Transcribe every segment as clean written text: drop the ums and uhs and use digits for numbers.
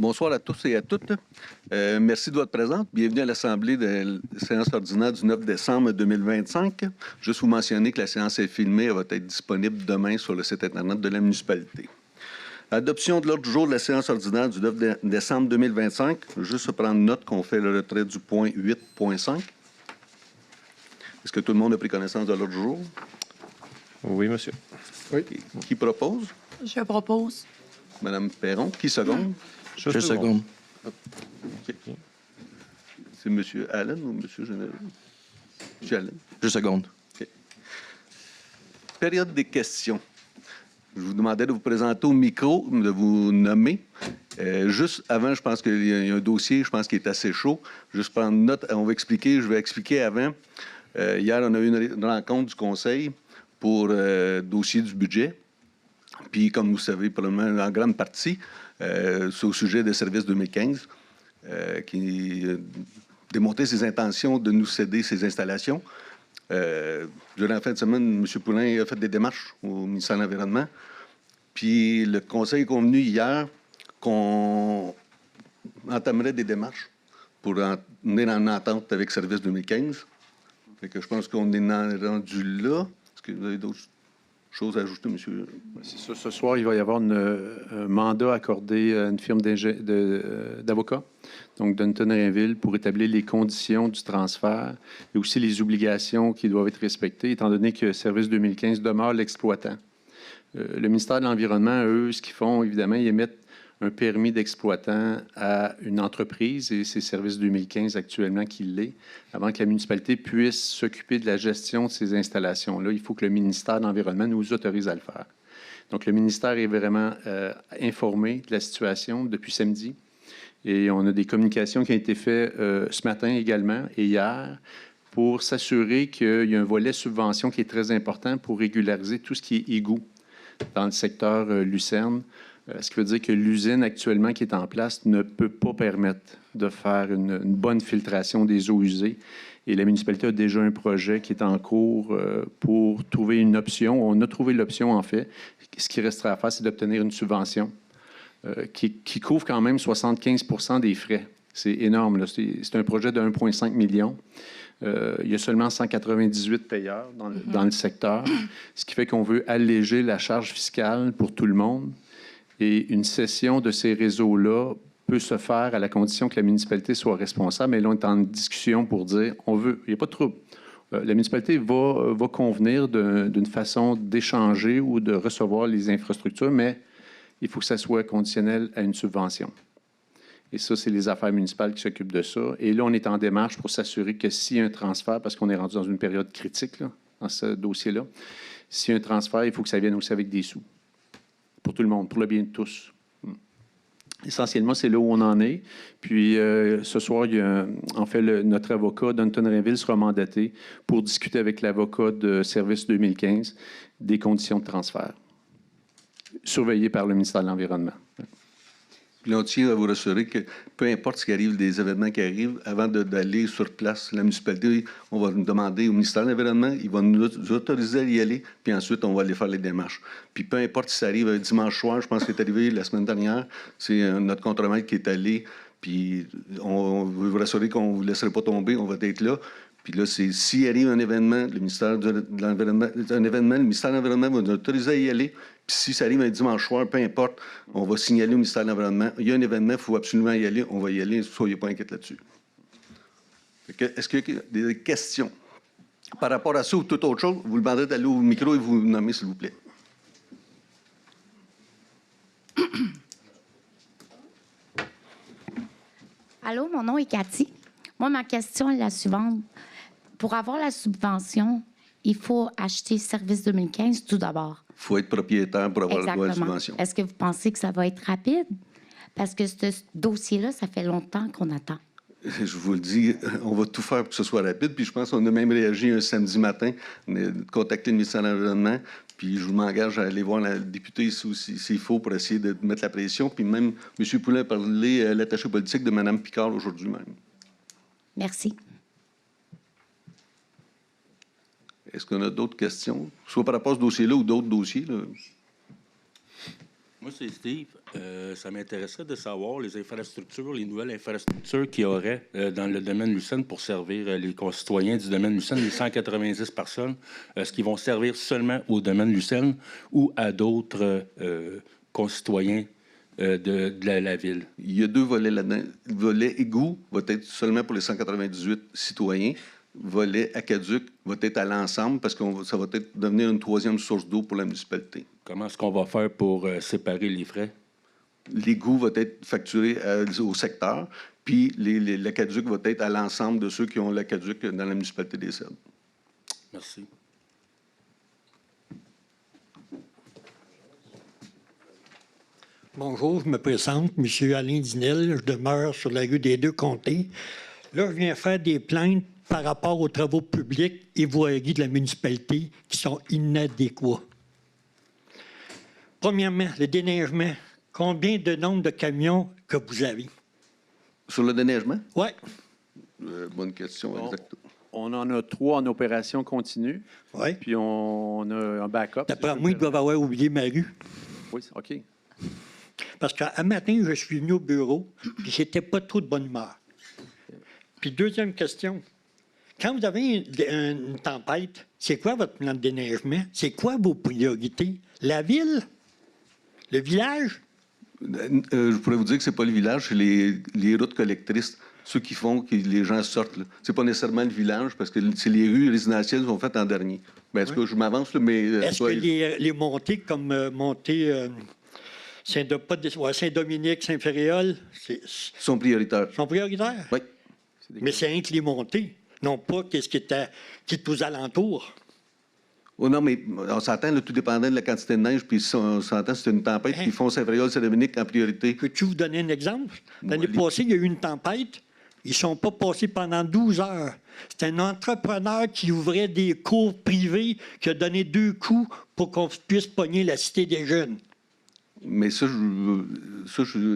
Bonsoir à tous et à toutes. Merci de votre présence. Bienvenue à l'Assemblée de la séance ordinaire du 9 décembre 2025. Juste vous mentionner que la séance est filmée. Elle va être disponible demain sur le site Internet de la municipalité. Adoption de l'ordre du jour de la séance ordinaire du 9 décembre 2025. Juste prendre note qu'on fait le retrait du point 8.5. Est-ce que tout le monde a pris connaissance de l'ordre du jour? Oui, monsieur. Oui. Qui propose? Je propose. Madame Perron. Qui seconde? Je seconde. Okay. C'est M. Allen ou M. Général? M. Allen. Je seconde. Okay. Période des questions. Je vous demandais de vous présenter au micro, de vous nommer. Juste avant, je pense qu'il y a un dossier, je pense qu'il est assez chaud. Juste prendre note, je vais expliquer avant. Hier, on a eu une rencontre du Conseil pour le dossier du budget. Puis, comme vous savez, probablement en grande partie, c'est au sujet des services 2015, qui démontrait ses intentions de nous céder ces installations. Durant la fin de semaine, M. Poulain a fait des démarches au ministère de l'Environnement. Puis, le Conseil est convenu hier qu'on entamerait des démarches pour venir en entente avec Service 2015. Fait que je pense qu'on est rendu là. Est-ce que vous avez d'autres chose à ajouter, monsieur? C'est ça. Ce soir, il va y avoir un mandat accordé à une firme d'avocats, donc Dunton Rainville, pour établir les conditions du transfert et aussi les obligations qui doivent être respectées, étant donné que Service 2015 demeure l'exploitant. Le ministère de l'Environnement, eux, ce qu'ils font, évidemment, ils émettent un permis d'exploitant à une entreprise, et c'est Service 2015 actuellement qui l'est. Avant que la municipalité puisse s'occuper de la gestion de ces installations-là, il faut que le ministère de l'Environnement nous autorise à le faire. Donc, le ministère est vraiment informé de la situation depuis samedi. Et on a des communications qui ont été faites ce matin également et hier pour s'assurer qu'il y a un volet subvention qui est très important pour régulariser tout ce qui est égout dans le secteur Lucerne. Ce qui veut dire que l'usine actuellement qui est en place ne peut pas permettre de faire une bonne filtration des eaux usées. Et la municipalité a déjà un projet qui est en cours pour trouver une option. On a trouvé l'option, en fait. Ce qui restera à faire, c'est d'obtenir une subvention qui couvre quand même 75 des frais. C'est énorme, là. C'est un projet de 1,5 million. Il y a seulement 198 payeurs dans le secteur, ce qui fait qu'on veut alléger la charge fiscale pour tout le monde. Et une cession de ces réseaux-là peut se faire à la condition que la municipalité soit responsable. Mais là, on est en discussion pour dire, on veut, il n'y a pas de trouble. La municipalité va convenir d'une façon d'échanger ou de recevoir les infrastructures, mais il faut que ça soit conditionnel à une subvention. Et ça, c'est les affaires municipales qui s'occupent de ça. Et là, on est en démarche pour s'assurer que s'il y a un transfert, parce qu'on est rendu dans une période critique là, dans ce dossier-là, s'il y a un transfert, il faut que ça vienne aussi avec des sous. Pour tout le monde, pour le bien de tous. Essentiellement, c'est là où on en est. Puis, ce soir, en fait, notre avocat, Dunton Rainville, sera mandaté pour discuter avec l'avocat de Service 2015 des conditions de transfert, surveillées par le ministère de l'Environnement. Puis on tient à vous rassurer que peu importe ce qui arrive, des événements qui arrivent, avant d'aller sur place, la municipalité, on va nous demander au ministère de l'Environnement, il va nous autoriser à y aller, puis ensuite, on va aller faire les démarches. Puis peu importe si ça arrive un dimanche soir, je pense que c'est arrivé la semaine dernière, c'est notre contremaître qui est allé, puis on veut vous rassurer qu'on ne vous laisserait pas tomber, on va être là. Puis là, s'il arrive un événement, le ministère de l'Environnement, le ministère de l'Environnement va nous autoriser à y aller. Puis si ça arrive un dimanche soir, peu importe, on va signaler au ministère de l'Environnement. Il y a un événement, il faut absolument y aller, on va y aller, ne soyez pas inquiets là-dessus. Est-ce qu'il y a des questions? Par rapport à ça ou toute autre chose, vous le demanderez d'aller au micro et vous nommer, s'il vous plaît. Allô, mon nom est Cathy. Moi, ma question est la suivante. Pour avoir la subvention, il faut acheter Service 2015 tout d'abord. Il faut être propriétaire pour avoir le droit à la subvention. Est-ce que vous pensez que ça va être rapide? Parce que ce dossier-là, ça fait longtemps qu'on attend. Je vous le dis, on va tout faire pour que ce soit rapide. Puis je pense qu'on a même réagi un samedi matin, contacter le ministère de l'Environnement. Puis je m'engage à aller voir la députée s'il faut pour essayer de mettre la pression. Puis même, M. Poulain a parlé à l'attaché politique de Mme Picard aujourd'hui même. Merci. Est-ce qu'on a d'autres questions? Soit par rapport à ce dossier-là ou d'autres dossiers, là? Moi, c'est Steve. Ça m'intéresserait de savoir les infrastructures, les nouvelles infrastructures qu'il y aurait dans le domaine Lucerne pour servir les concitoyens du domaine Lucerne, les 190 personnes. Est-ce qu'ils vont servir seulement au domaine Lucerne ou à d'autres concitoyens de la ville? Il y a deux volets là-dedans. Le volet égout va être seulement pour les 198 citoyens. Le volet aqueduc va être à l'ensemble parce que ça va être devenir une troisième source d'eau pour la municipalité. Comment est-ce qu'on va faire pour séparer les frais? L'égout va être facturé au secteur, puis l'aqueduc va être à l'ensemble de ceux qui ont l'aqueduc dans la municipalité des Cèdres. Merci. Bonjour, je me présente, M. Alain Dinel. Je demeure sur la rue des Deux-Comtés. Là, je viens faire des plaintes par rapport aux travaux publics et voiries de la municipalité qui sont inadéquats. Premièrement, le déneigement. Combien de nombre de camions que vous avez? Sur le déneigement? Oui. Bonne question, exactement. On en a 3 en opération continue. Oui. Puis on a un backup. D'après moi, ils doivent avoir oublié ma rue. Oui, OK. Parce qu'un matin, je suis venu au bureau, puis j'étais pas trop de bonne humeur. Puis deuxième question. Quand vous avez une tempête, c'est quoi votre plan de déneigement? C'est quoi vos priorités? La ville? Le village? Je pourrais vous dire que ce n'est pas le village, c'est les routes collectrices, ceux qui font que les gens sortent. Ce n'est pas nécessairement le village, parce que c'est les rues résidentielles qui sont faites en dernier. Bien, en tout cas, je m'avance, mais... Est-ce que les montées comme montée Saint-Dominique, Saint-Féréol, sont prioritaires? Sont prioritaires? Oui. Mais c'est rien que les montées, non pas qu'est-ce qui est aux alentours. Oh non, mais on s'entend, tout dépendant de la quantité de neige, puis on s'entend, c'est une tempête, puis ils font Saint-Féréol, Saint-Dominique en priorité. Peux-tu vous donner un exemple? L'année passée, il y a eu une tempête. Ils ne sont pas passés pendant 12 heures. C'est un entrepreneur qui ouvrait des cours privés qui a donné 2 coups pour qu'on puisse pogner la Cité des Jeunes. Mais ça,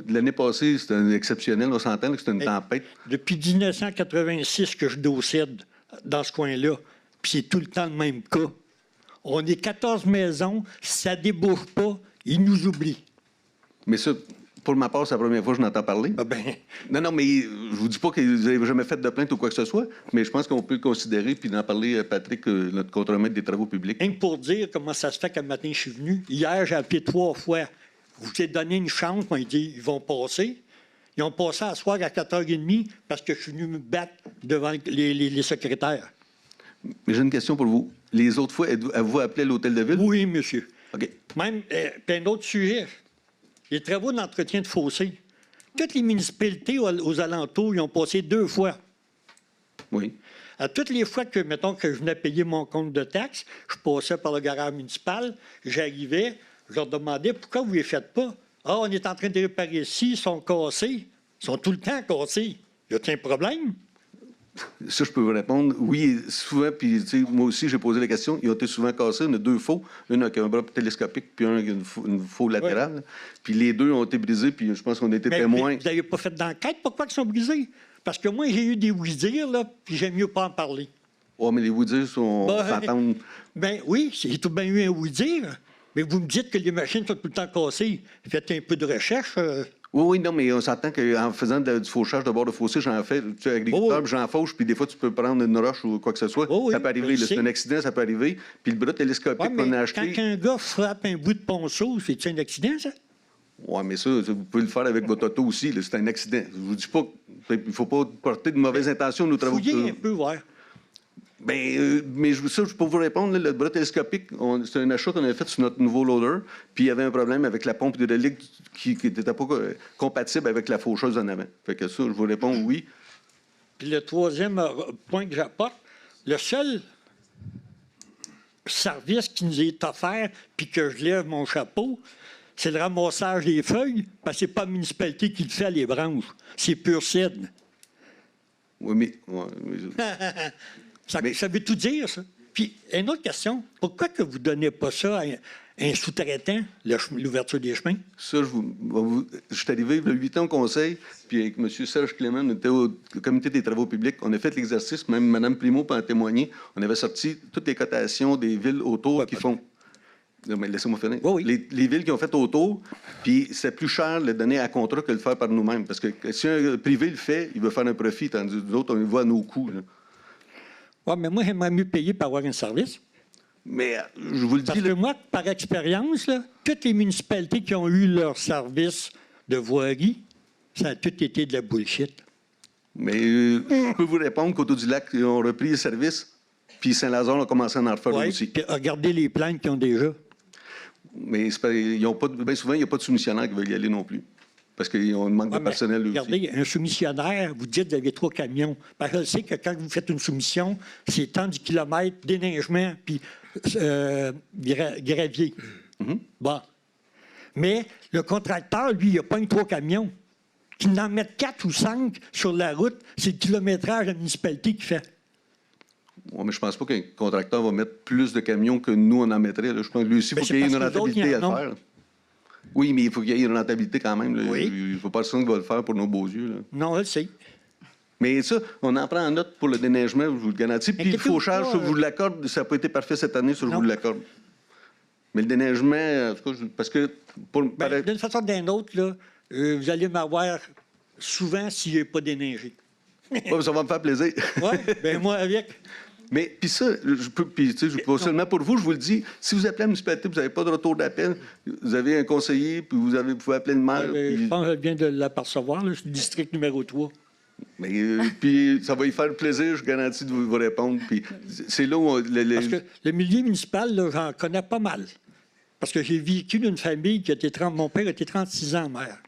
l'année passée, c'était exceptionnel. On s'entend que c'était une tempête. Depuis 1986 que je dossède dans ce coin-là, puis c'est tout le temps le même cas. On est 14 maisons, ça ne débouche pas, ils nous oublient. Mais ça, pour ma part, c'est la première fois que je n'entends parler. Ah ben. Non, mais je ne vous dis pas que vous n'avez jamais fait de plainte ou quoi que ce soit, mais je pense qu'on peut le considérer, puis d'en parler à Patrick, notre contremaître des travaux publics. Rien que pour dire comment ça se fait qu'un matin, je suis venu. Hier, j'ai appelé 3 fois. Je vous ai donné une chance, on dit ils vont passer. Ils ont passé à soir à 4h30 parce que je suis venu me battre devant les secrétaires. Mais j'ai une question pour vous. Les autres fois, avez-vous appelé l'hôtel de ville? Oui, monsieur. OK. Même, puis un autre sujet, les travaux d'entretien de fossés. Toutes les municipalités aux alentours, ils ont passé 2 fois. Oui. À toutes les fois que, mettons, que je venais payer mon compte de taxes, je passais par le garage municipal, j'arrivais, je leur demandais pourquoi vous ne les faites pas. Ah, on est en train de les réparer ici, ils sont cassés. Ils sont tout le temps cassés. Y a-t-il un problème? Ça, je peux vous répondre. Oui, souvent, puis moi aussi, j'ai posé la question. Ils ont été souvent cassés. Il y en a 2 faux. Un avec un bras télescopique, puis un avec une faux latérale. Oui. Puis les 2 ont été brisés, puis je pense qu'on a été témoins. Mais vous n'avez pas fait d'enquête? Pourquoi ils sont brisés? Parce que moi, j'ai eu des oui-dire, là, puis j'aime mieux pas en parler. Oui, mais les oui-dire sont... s'entendent. Ben oui, j'ai tout bien eu un oui-dire. Mais vous me dites que les machines sont tout le temps cassées. Faites un peu de recherche. Oui, non, mais on s'entend qu'en faisant du fauchage de bord de fossé, j'en fais, tu sais, agriculteur, puis j'en fauche, puis des fois, tu peux prendre une roche ou quoi que ce soit. Ça peut arriver, c'est un accident, ça peut arriver. Puis le bras télescopique qu'on a acheté... Quand un gars frappe un bout de ponceau, c'est-tu un accident, ça? Oui, mais ça, vous pouvez le faire avec votre auto aussi, c'est un accident. Je vous dis pas... Il ne faut pas porter de mauvaises intentions nos travaux. Fouillez un peu, voir. Bien, mais ça, pour vous répondre, là, le bras télescopique, c'est un achat qu'on avait fait sur notre nouveau loader, puis il y avait un problème avec la pompe hydraulique qui n'était pas compatible avec la faucheuse en avant. Fait que ça, je vous réponds oui. Puis le troisième point que j'apporte, le seul service qui nous est offert, puis que je lève mon chapeau, c'est le ramassage des feuilles, parce que ce n'est pas la municipalité qui le fait à les branches. C'est pur cèdre. Oui, mais... Ça veut tout dire, ça. Puis, une autre question. Pourquoi que vous ne donnez pas ça à un sous-traitant, l'ouverture des chemins? Ça, je suis arrivé il y a 8 ans au conseil, puis avec M. Serge Clément, on était au comité des travaux publics. On a fait l'exercice, même Mme Primo peut en témoigner. On avait sorti toutes les cotations des villes autour qui font... Non, mais laissez-moi finir. Oui, oui. Les villes qui ont fait autour, puis c'est plus cher de le donner à contrat que de le faire par nous-mêmes. Parce que si un privé le fait, il veut faire un profit, tandis que nous autres, on le voit à nos coûts. Là. Oui, mais moi, j'aimerais mieux payer pour avoir un service. Mais je vous le Parce dis, que là, moi, par expérience, là, toutes les municipalités qui ont eu leur service de voirie, ça a tout été de la bullshit. mais je peux vous répondre qu'Auto-du-Lac, ils ont repris le service, puis Saint-Lazare a commencé à en refaire Oui, aussi. puis regardez les plaintes qu'ils ont déjà. Mais ils ont pas bien souvent, il n'y a pas de soumissionnaires qui veulent y aller non plus. Parce qu'ils ont un manque Ouais, de mais personnel eux aussi. regardez, un soumissionnaire, vous dites que vous avez 3 camions. Parce que je sais que quand vous faites une soumission, c'est tant du kilomètre, déneigement, puis gravier. Bon. Mais le contracteur, lui, il n'a pas 3 camions. Qu'il en mette 4 ou 5 sur la route, c'est le kilométrage de la municipalité qui fait. Ouais, mais je pense pas qu'un contracteur va mettre plus de camions que nous, on en mettrait. Là. Je pense que lui aussi, il Ben, faut c'est qu'il y ait une parce que les autres, rentabilité à ils en le ont. faire. Là. Oui, mais il faut qu'il y ait une rentabilité quand même. Là. Oui. Il ne faut pas le qu'il va le faire pour nos beaux yeux. Là. Non, je le sais. Mais ça, on en prend en note pour le déneigement, je vous le garantis. Puis le Inquiétez-vous fauchage, pas, ça, je vous l'accorde, ça n'a pas été parfait cette année, ça, je Non. vous l'accorde. Mais le déneigement, en tout cas, parce que... Ben, d'une façon ou d'une autre, là, vous allez m'avoir souvent s'il n'est pas déneigé. Ouais, ça va me faire plaisir. Oui, bien moi avec. Mais puis ça, je peux, puis, tu sais, je pas seulement pour vous, je vous le dis, si vous appelez la municipalité, vous n'avez pas de retour d'appel, vous avez un conseiller, puis vous pouvez appeler le maire. Je puis- pense que je viens de l'apercevoir, là, je suis district numéro 3. Mais puis ça va y faire plaisir, je garantis de vous répondre. Puis c'est là où Parce que le milieu municipal, là, j'en connais pas mal. Parce que j'ai vécu d'une famille qui a été mon père a été 36 ans maire.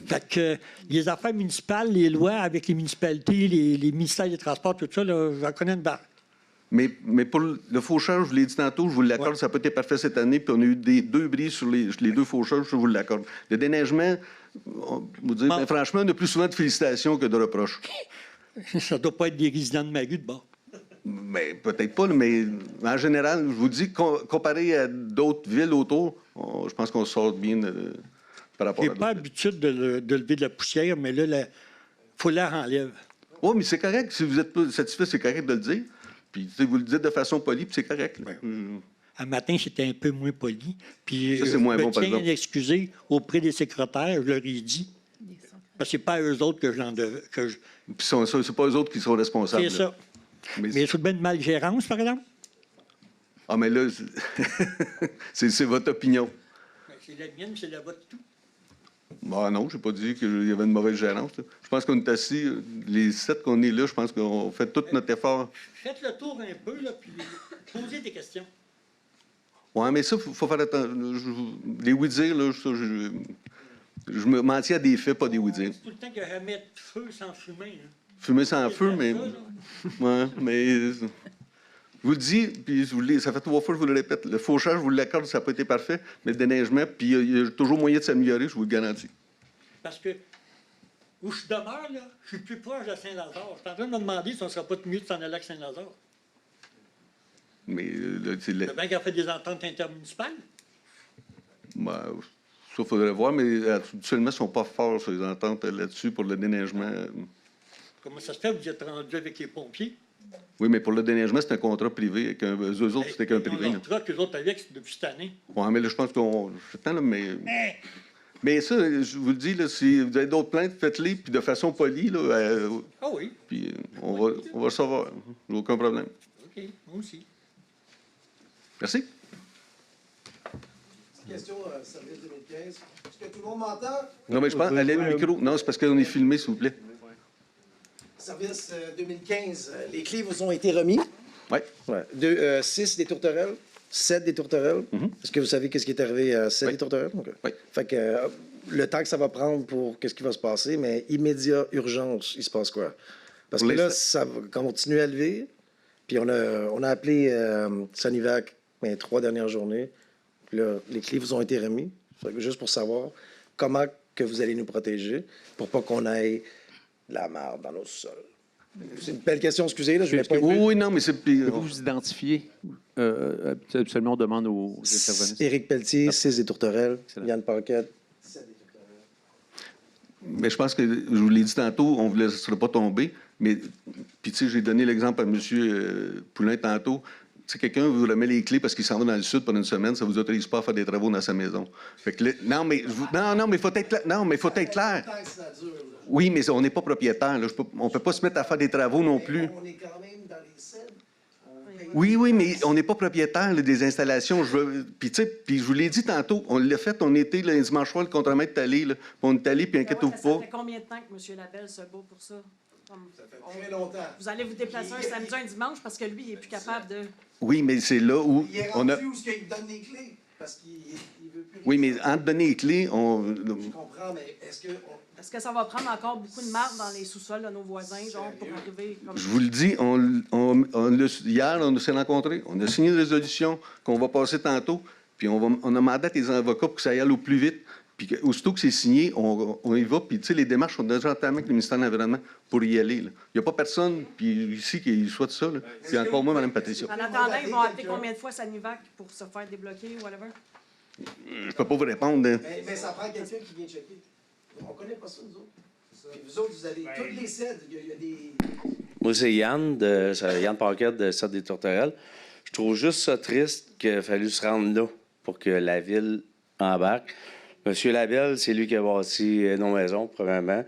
Fait que les affaires municipales, les lois avec les municipalités, les ministères des Transports, tout ça, là, j'en connais une barre. mais pour le fauchage, je vous l'ai dit tantôt, je vous l'accorde, Ouais. ça n'a pas été parfait cette année, puis on a eu 2 bris sur les 2 fauchages, je vous l'accorde. Le déneigement, vous dire, Bon. ben, franchement, on a plus souvent de félicitations que de reproches. Ça doit pas être des résidents de Magu de bord. Mais peut-être pas, mais en général, je vous dis, comparé à d'autres villes autour, je pense qu'on sort bien par rapport J'ai à pas d'autres. l'habitude de lever de la poussière, mais là, il faut l'air enlève. Oui, mais c'est correct. Si vous n'êtes pas satisfait, c'est correct de le dire. Puis tu sais, vous le dites de façon polie, puis c'est correct. Là. Un matin, c'était un peu moins poli. Puis Ça, c'est moins je me bon, par tiens à exemple. m'excuser auprès des secrétaires, je leur ai dit. Parce que c'est pas à eux autres que je l'en devais. Puis c'est pas eux autres qui sont responsables. C'est là. ça. Mais, Mais c'est bien de malgérance, par exemple. Ah, mais là, c'est votre opinion. C'est la mienne, c'est la vôtre tout. Bah non, je n'ai pas dit qu'il y avait une mauvaise gérance. Là. Je pense qu'on est assis, les 7 qu'on est là, je pense qu'on fait tout notre effort. Faites le tour un peu, là, puis posez des questions. Oui, mais ça, il faut faire attention. Les oui-dire, là, ça, je me mentis à des faits, pas des oui-dire. C'est tout le temps qu'il y a jamais de feu sans fumer. Hein. Fumer sans feu, Ça, mais. là. Ouais, mais. Je vous le dis, puis ça fait 3 fois que je vous le répète. Le fauchage, je vous l'accorde, ça n'a pas été parfait, mais le déneigement, puis il y a toujours moyen de s'améliorer, je vous le garantis. Parce que où je demeure, là, je suis plus proche de Saint-Lazare. Je suis en train de me demander si on ne serait pas mieux de s'en aller à Saint-Lazare. Mais là, c'est C'est bien qu'il a fait des ententes intermunicipales. ben, ça, il faudrait voir, mais actuellement, ils ne sont pas forts, ces ententes là-dessus, pour le déneigement. Comment ça se fait? Vous êtes rendu avec les pompiers? Oui, mais pour le déneigement, c'est un contrat privé. Avec eux autres, c'était qu'un privé. là. Là, qu'eux autres avec depuis cette année. Ouais, mais là, je pense qu'on. Là, mais ça, je vous le dis, là, si vous avez d'autres plaintes, faites-les, puis de façon polie, là, Ah oui, puis on va le savoir. Aucun problème. OK, moi aussi. Merci. Question service 2015. Est-ce que tout le monde m'entend? Non, mais je pense, allez le micro. Non, c'est parce qu'on est filmé, s'il vous plaît. Service 2015, les clés vous ont été remis. Oui. Ouais. 6 des tourterelles, 7 des tourterelles. Est-ce que vous savez qu'est-ce qui est arrivé à 7 Oui. des tourterelles? OK. Oui. Fait que le temps que ça va prendre pour qu'est-ce qui va se passer, mais immédiat, urgence, il se passe quoi? Parce Pour que là, l'instant- ça va continuer à lever. Puis on a appelé Sanivac les 3 dernières journées. Puis là, les clés vous ont été remis. Fait que juste pour savoir comment que vous allez nous protéger pour pas qu'on ait de la merde dans nos sols. C'est une belle question, excusez, là, je vais pas Oui, oui, non, mais c'est. puis, Pouvez-vous vous identifier? Absolument, on demande aux intervenants. Éric Pelletier, 6 des Tourterelles. Excellent. Yann Paquette. Mais je pense que, je vous l'ai dit tantôt, on ne vous laissera pas tomber. Mais, puis, tu sais, j'ai donné l'exemple à M. Poulain tantôt. sais, quelqu'un vous remet les clés parce qu'il s'en va dans le sud pendant une semaine, ça vous autorise pas à faire des travaux dans sa maison. Fait que non, mais faut être clair. Non, mais faut être clair. Oui, mais on n'est pas propriétaire. Là. On peut pas se mettre à faire des travaux non plus. On est quand même dans les cèdres. Oui, mais on n'est pas propriétaire là, des installations. Puis, tu sais, puis je vous l'ai dit tantôt, on l'a fait, on était le dimanche soir, le contre-maître est allé, là, puis on est allé, puis inquiétez-vous Ça pas. fait combien de temps que M. Labelle se bat pour ça? Ça fait très longtemps. Vous allez vous déplacer un samedi, un dimanche, parce que lui, il n'est plus capable de... Oui, mais c'est là où Il est on a... rendu où il donne les clés, parce qu'il veut plus... Oui, mais en te donner les clés, Je comprends, mais est-ce que... Est-ce que ça va prendre encore beaucoup de marde dans les sous-sols de nos voisins, genre, pour arriver comme... Je vous le dis, hier, on s'est rencontrés, on a signé une résolution qu'on va passer tantôt, puis on a mandaté les avocats pour que ça aille au plus vite. Puis aussitôt que c'est signé, on y va. Puis, tu sais, les démarches sont déjà entamées avec le ministère de l'Environnement pour y aller. Il n'y a pas personne ici qui souhaite ça. C'est encore moi, Mme Patricia. En attendant, ils vont appeler combien de fois Sanivac pour se faire débloquer ou whatever? Je ne peux pas vous répondre. Hein. Mais ça prend quelqu'un qui vient checker. On ne connaît pas ça, nous autres. Puis vous autres, vous avez toutes les cèdres. Il y a des... Moi, c'est Yann, Yann Paquette de Cèdres des Tourterelles. Je trouve juste ça triste qu'il a fallu se rendre là pour que la ville embarque. Monsieur Labelle, c'est lui qui a bâti nos maisons, premièrement.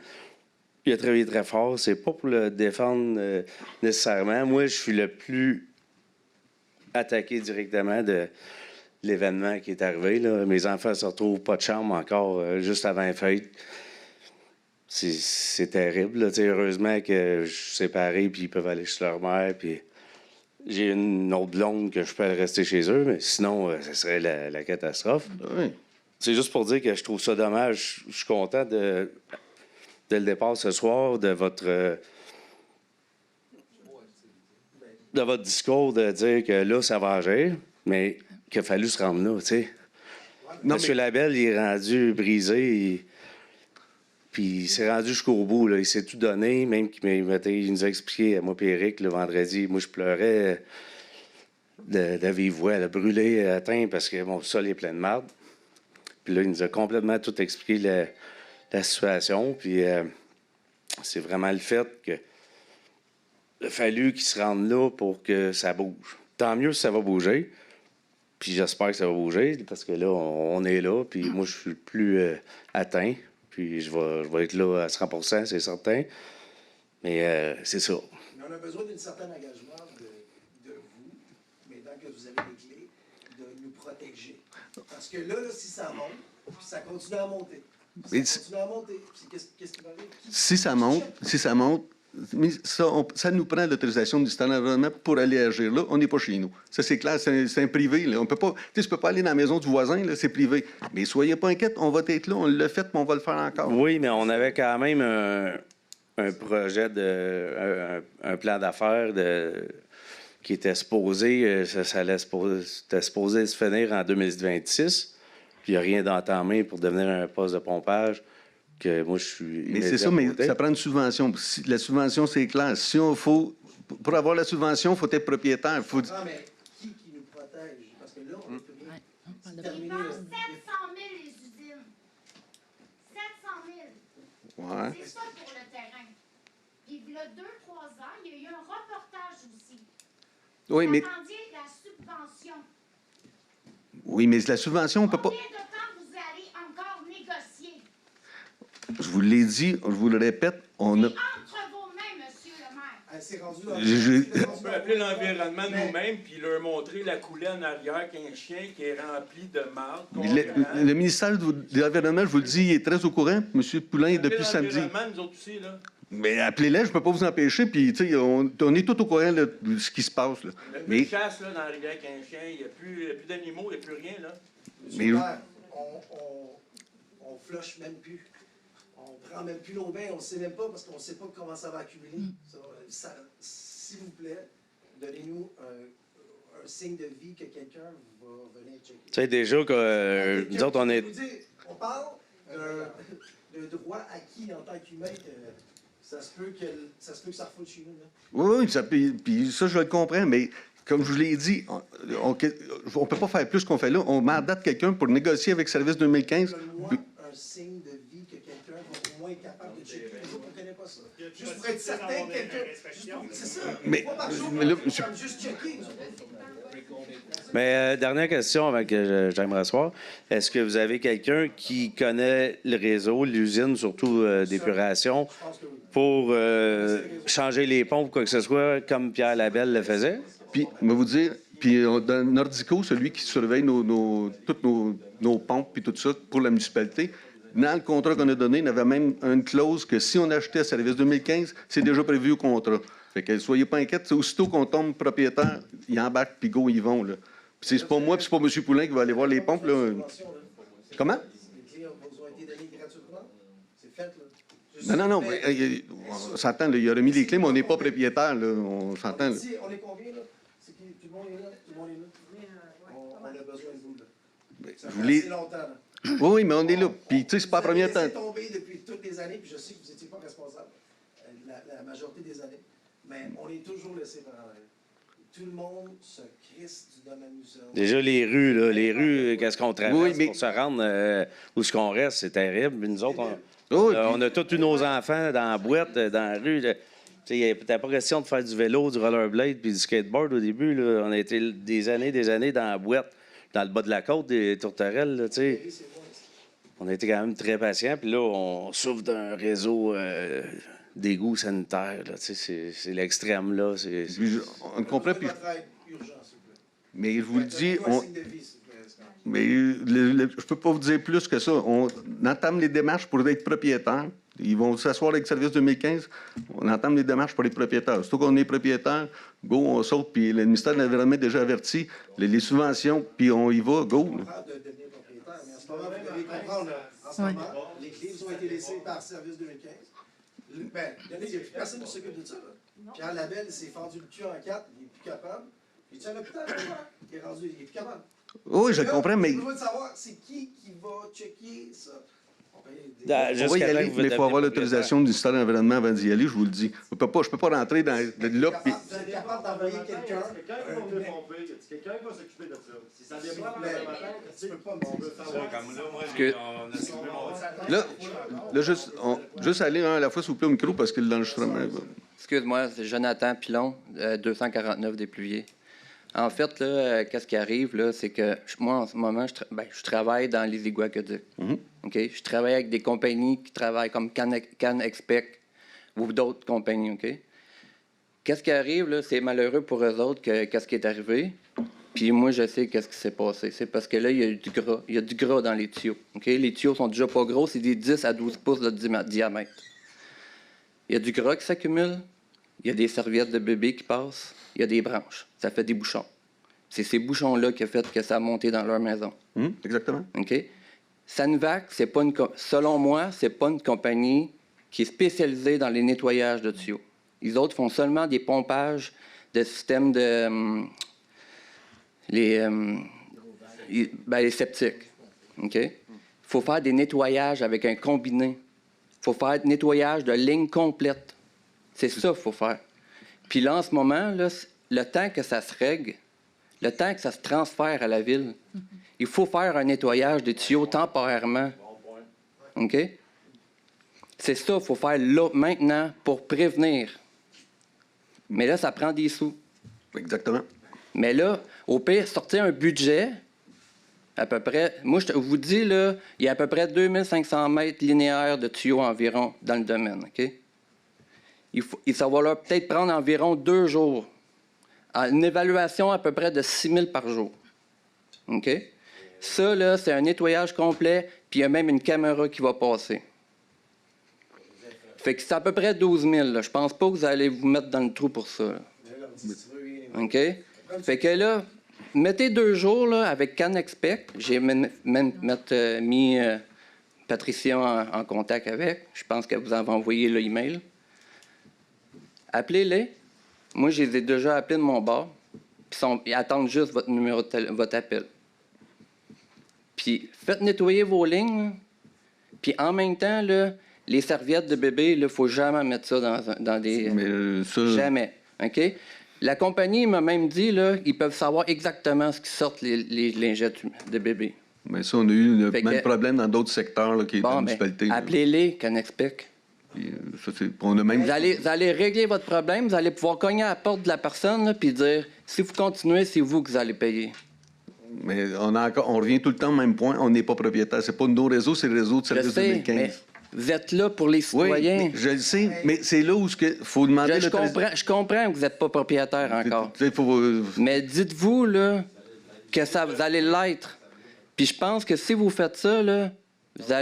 Il a travaillé très fort. C'est pas pour le défendre nécessairement. Moi, je suis le plus attaqué directement de l'événement qui est arrivé. Là. Mes enfants ne se retrouvent pas de chambre encore juste avant la fête. C'est terrible. Là. Heureusement que je suis séparé puis ils peuvent aller chez leur mère. Puis j'ai une autre blonde que je peux rester chez eux, mais sinon, ce serait la catastrophe. Oui. C'est juste pour dire que je trouve ça dommage. Je suis content dès le départ ce soir de votre discours de dire que là, ça va agir, mais qu'il a fallu se rendre là, tu sais. Monsieur Labelle, il est rendu brisé, puis il s'est rendu jusqu'au bout, là. Il s'est tout donné, même qu'il nous a expliqué, à moi et Éric, le vendredi, moi, je pleurais de vive voix, elle a brûlé, atteint, parce que mon sol est plein de marde. Puis là, il nous a complètement tout expliqué la situation. Puis c'est vraiment le fait qu'il a fallu qu'il se rende là pour que ça bouge. Tant mieux si ça va bouger. Puis j'espère que ça va bouger parce que là, on est là. Puis moi, je suis plus atteint. Puis je vais être là à 100%, c'est certain. Mais c'est ça. Mais on a besoin d'un certain engagement de vous, mais tant que vous avez les clés, de nous protéger. Parce que là, si ça monte, puis ça continue à monter. Qu'est-ce qui va arriver? Si ça monte, mais ça nous prend l'autorisation du ministère de l'Environnement pour aller agir là. On n'est pas chez nous. Ça, c'est clair, c'est un privé. Là. On peut pas, tu peux pas aller dans la maison du voisin, là, c'est privé. Mais soyez pas inquiets, on va être là, on l'a fait, mais on va le faire encore. Oui, mais on avait quand même un projet, un plan d'affaires qui était supposé, c'était supposé se finir en 2026. Puis il n'y a rien d'entamé pour devenir un poste de pompage. Que moi, je suis. Mais c'est ça, mais ça prend une subvention. La subvention, c'est clair. Si on faut. Pour avoir la subvention, il faut être propriétaire. Non, mais qui nous protège? Parce que là, on peut rien. Ils vendent 700 000 les usines. 700 000. Ouais. C'est ça pour le terrain. Puis il y a 2-3 ans, il y a eu un reportage aussi. Oui, mais. Vous attendiez la subvention. Oui, mais la subvention, on ne peut pas. Combien de temps vous allez encore négocier? Je vous l'ai dit, je vous le répète, on a. Entre vos mains, monsieur le maire. C'est rendu là. On peut appeler l'environnement nous-mêmes puis leur montrer la coulée en arrière qu'un chien qui est rempli de marde. Le ministère de l'Environnement, je vous le dis, il est très au courant. M. Poulain est depuis samedi. Nous autres aussi, là. Mais appelez-les, je ne peux pas vous empêcher. Puis, tu sais, on est tout au courant là, de ce qui se passe. Là. Il n'y a plus de chasse là, dans la rivière qu'un chien. Il n'y a plus d'animaux, il n'y a plus rien. Là. Monsieur le maire, on flush même plus. On prend même plus nos bains. On ne sait même pas parce qu'on ne sait pas comment ça va accumuler. S'il vous plaît, donnez-nous un signe de vie que quelqu'un va venir checker. Tu sais, déjà que nous autres, on est. On parle de droit acquis en tant qu'humain. Ça se peut que ça refoule chez nous. Là. Oui, puis ça, je le comprends, mais comme je vous l'ai dit, on ne peut pas faire plus qu'on fait là. On mandate quelqu'un pour négocier avec Service 2015. Donne-moi un signe de vie que quelqu'un va au moins être capable de checker. Les autres, on ne connaît pas ça. Juste pour être certain que quelqu'un... C'est ça. Mais, Une fois par jour, mais là, on peut juste checker. Mais dernière question avant que j'aille m'asseoir. Est-ce que vous avez quelqu'un qui connaît le réseau, l'usine, surtout d'épuration, pour changer les pompes ou quoi que ce soit, comme Pierre Labelle le faisait? Puis, je vais vous dire, dans Nordico, celui qui surveille toutes nos pompes puis tout ça pour la municipalité, dans le contrat qu'on a donné, il y avait même une clause que si on achetait Service 2015, c'est déjà prévu au contrat. Fait que soyez pas inquiets, aussitôt qu'on tombe propriétaire, ils embarquent puis go, ils vont. Là. Puis c'est pas moi, puis c'est pas M. Poulain qui va aller voir les pompes. Là. Comment? Les clés vous ont été données gratuitement. C'est fait, là. Non, mais, on s'entend, là, il a remis les clés, mais on n'est pas propriétaire. Là, on s'entend. Là. On est combien, là? C'est qui? Tout le monde est là? Tout le monde est là? On a besoin de vous, là. Ça fait assez longtemps, là. Oui, mais on est là. Puis, tu sais, c'est pas la première temps. Vous tombé depuis toutes les années, puis je sais que vous n'étiez pas responsable la majorité des années, mais on est toujours laissé par en arrière. Tout le monde se crisse du domaine du sol. Déjà, les rues, qu'est-ce qu'on traverse pour se rendre où ce qu'on reste, c'est terrible. Nous autres, on a tous nos enfants dans la boîte, dans la rue. Il n'était pas question de faire du vélo, du rollerblade puis du skateboard au début. Là. On a été des années dans la boîte, dans le bas de la côte, des tourterelles. Là, on a été quand même très patients. Puis là, on souffre d'un réseau d'égouts sanitaires. C'est l'extrême. Là. On comprend. Puis... Mais je vous le dis, mais je peux pas vous dire plus que ça. On entame les démarches pour être propriétaire. Ils vont s'asseoir avec Service 2015. On entame les démarches pour les propriétaires. Surtout qu'on est propriétaire, go, on saute. Puis le ministère de l'Environnement est déjà averti. Les subventions, puis on y va, go. En ce moment, les clés vous ont été laissées par Service 2015. Ben, il n'y a plus personne qui s'occupe de ça. Là. Pierre Labelle s'est fendu le cul en quatre, il n'est plus capable. Il est à l'hôpital, il est plus capable. Oui, je comprends, mais... J'ai besoin de savoir, c'est qui va checker ça? On va y aller, mais il faut avoir l'autorisation du ministère de l'Environnement avant d'y aller, je vous le dis. Je peux pas rentrer dans là. Vous êtes capable d'envoyer quelqu'un? Quelqu'un va s'occuper de ça. Si ça déborde tu peux pas me dire ça. Juste aller à la fois, s'il vous plaît, au micro, parce que l'enregistrement... Excuse-moi, c'est Jonathan Pilon, 249 des Pluviers. En fait, là, qu'est-ce qui arrive, là, c'est que moi, en ce moment, je travaille dans les égouts aqueducs. OK? Je travaille avec des compagnies qui travaillent comme CanExpec ou d'autres compagnies. OK? Qu'est-ce qui arrive, là, c'est malheureux pour eux autres qu'est-ce qui est arrivé. Puis moi, je sais qu'est-ce qui s'est passé. C'est parce que là, il y a eu du gras. Il y a du gras dans les tuyaux. OK? Les tuyaux sont déjà pas gros, c'est des 10 à 12 pouces de diamètre. Il y a du gras qui s'accumule. Il y a des serviettes de bébé qui passent. Il y a des branches. Ça fait des bouchons. C'est ces bouchons-là qui ont fait que ça a monté dans leur maison. Exactement. OK? Sanivac, selon moi, c'est pas une compagnie qui est spécialisée dans les nettoyages de tuyaux. Les autres font seulement des pompages de systèmes de... les septiques. OK? Il faut faire des nettoyages avec un combiné. Il faut faire des nettoyages de lignes complètes. C'est ça qu'il faut faire. Puis là, en ce moment, là, le temps que ça se règle, le temps que ça se transfère à la ville, il faut faire un nettoyage des tuyaux temporairement. OK? C'est ça qu'il faut faire là, maintenant, pour prévenir. Mais là, ça prend des sous. Exactement. Mais là, au pire, sortir un budget, à peu près... Moi, je vous dis, là, il y a à peu près 2500 mètres linéaires de tuyaux environ dans le domaine. OK? Ça va leur peut-être prendre environ 2 jours. Une évaluation à peu près de 6 000 par jour. OK? Ça, là, c'est un nettoyage complet, puis il y a même une caméra qui va passer. Fait que c'est à peu près 12 000. Là. Je pense pas que vous allez vous mettre dans le trou pour ça. Là. OK? Fait que là, mettez 2 jours là, avec CanExpec. J'ai même mis Patricia en contact avec. Je pense qu'elle vous a envoyé l'email. Appelez-les. Moi, je les ai déjà appelés de mon bord. Ils attendent juste votre numéro votre appel. Puis, faites nettoyer vos lignes. Là. Puis, en même temps, là, les serviettes de bébé, il ne faut jamais mettre ça dans des... Jamais. OK? La compagnie m'a même dit qu'ils peuvent savoir exactement ce qui sortent les lingettes de bébé. Mais ça, on a eu le même problème dans d'autres secteurs là, qui est dans la municipalité. Appelez-les, CanExpec. Puis, on a même... Vous allez régler votre problème, vous allez pouvoir cogner à la porte de la personne, puis dire, si vous continuez, c'est vous que vous allez payer. Mais on revient tout le temps au même point, on n'est pas propriétaire. C'est pas nos réseaux, c'est le réseau de service 2015. Mais vous êtes là pour les citoyens. Oui, je le sais, mais c'est là où il faut demander... Je comprends que vous n'êtes pas propriétaire encore. Faut... Mais dites-vous là, que vous allez l'être. Puis je pense que si vous faites ça, là, vous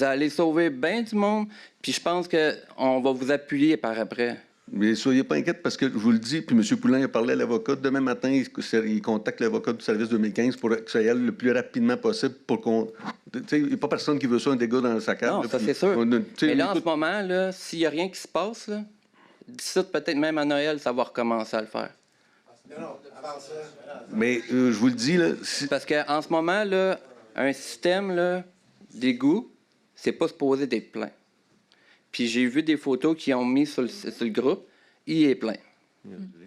allez sauver bien du monde, puis je pense qu'on va vous appuyer par après. Mais soyez pas inquiets parce que je vous le dis, puis M. Poulain a parlé à l'avocat. Demain matin, il contacte l'avocat du service 2015 pour que ça aille le plus rapidement possible pour qu'on... Tu sais, il n'y a pas personne qui veut ça, un dégât dans sa carte. Non, là, ça puis c'est sûr. Mais là, en tout... ce moment, là, s'il n'y a rien qui se passe, là, d'ici peut-être même à Noël, ça va recommencer à le faire. Mais je vous le dis, là... Parce qu'en ce moment, là, un système là, d'égout, c'est pas supposé d'être plein. Puis j'ai vu des photos qu'ils ont mis sur le groupe, il est plein.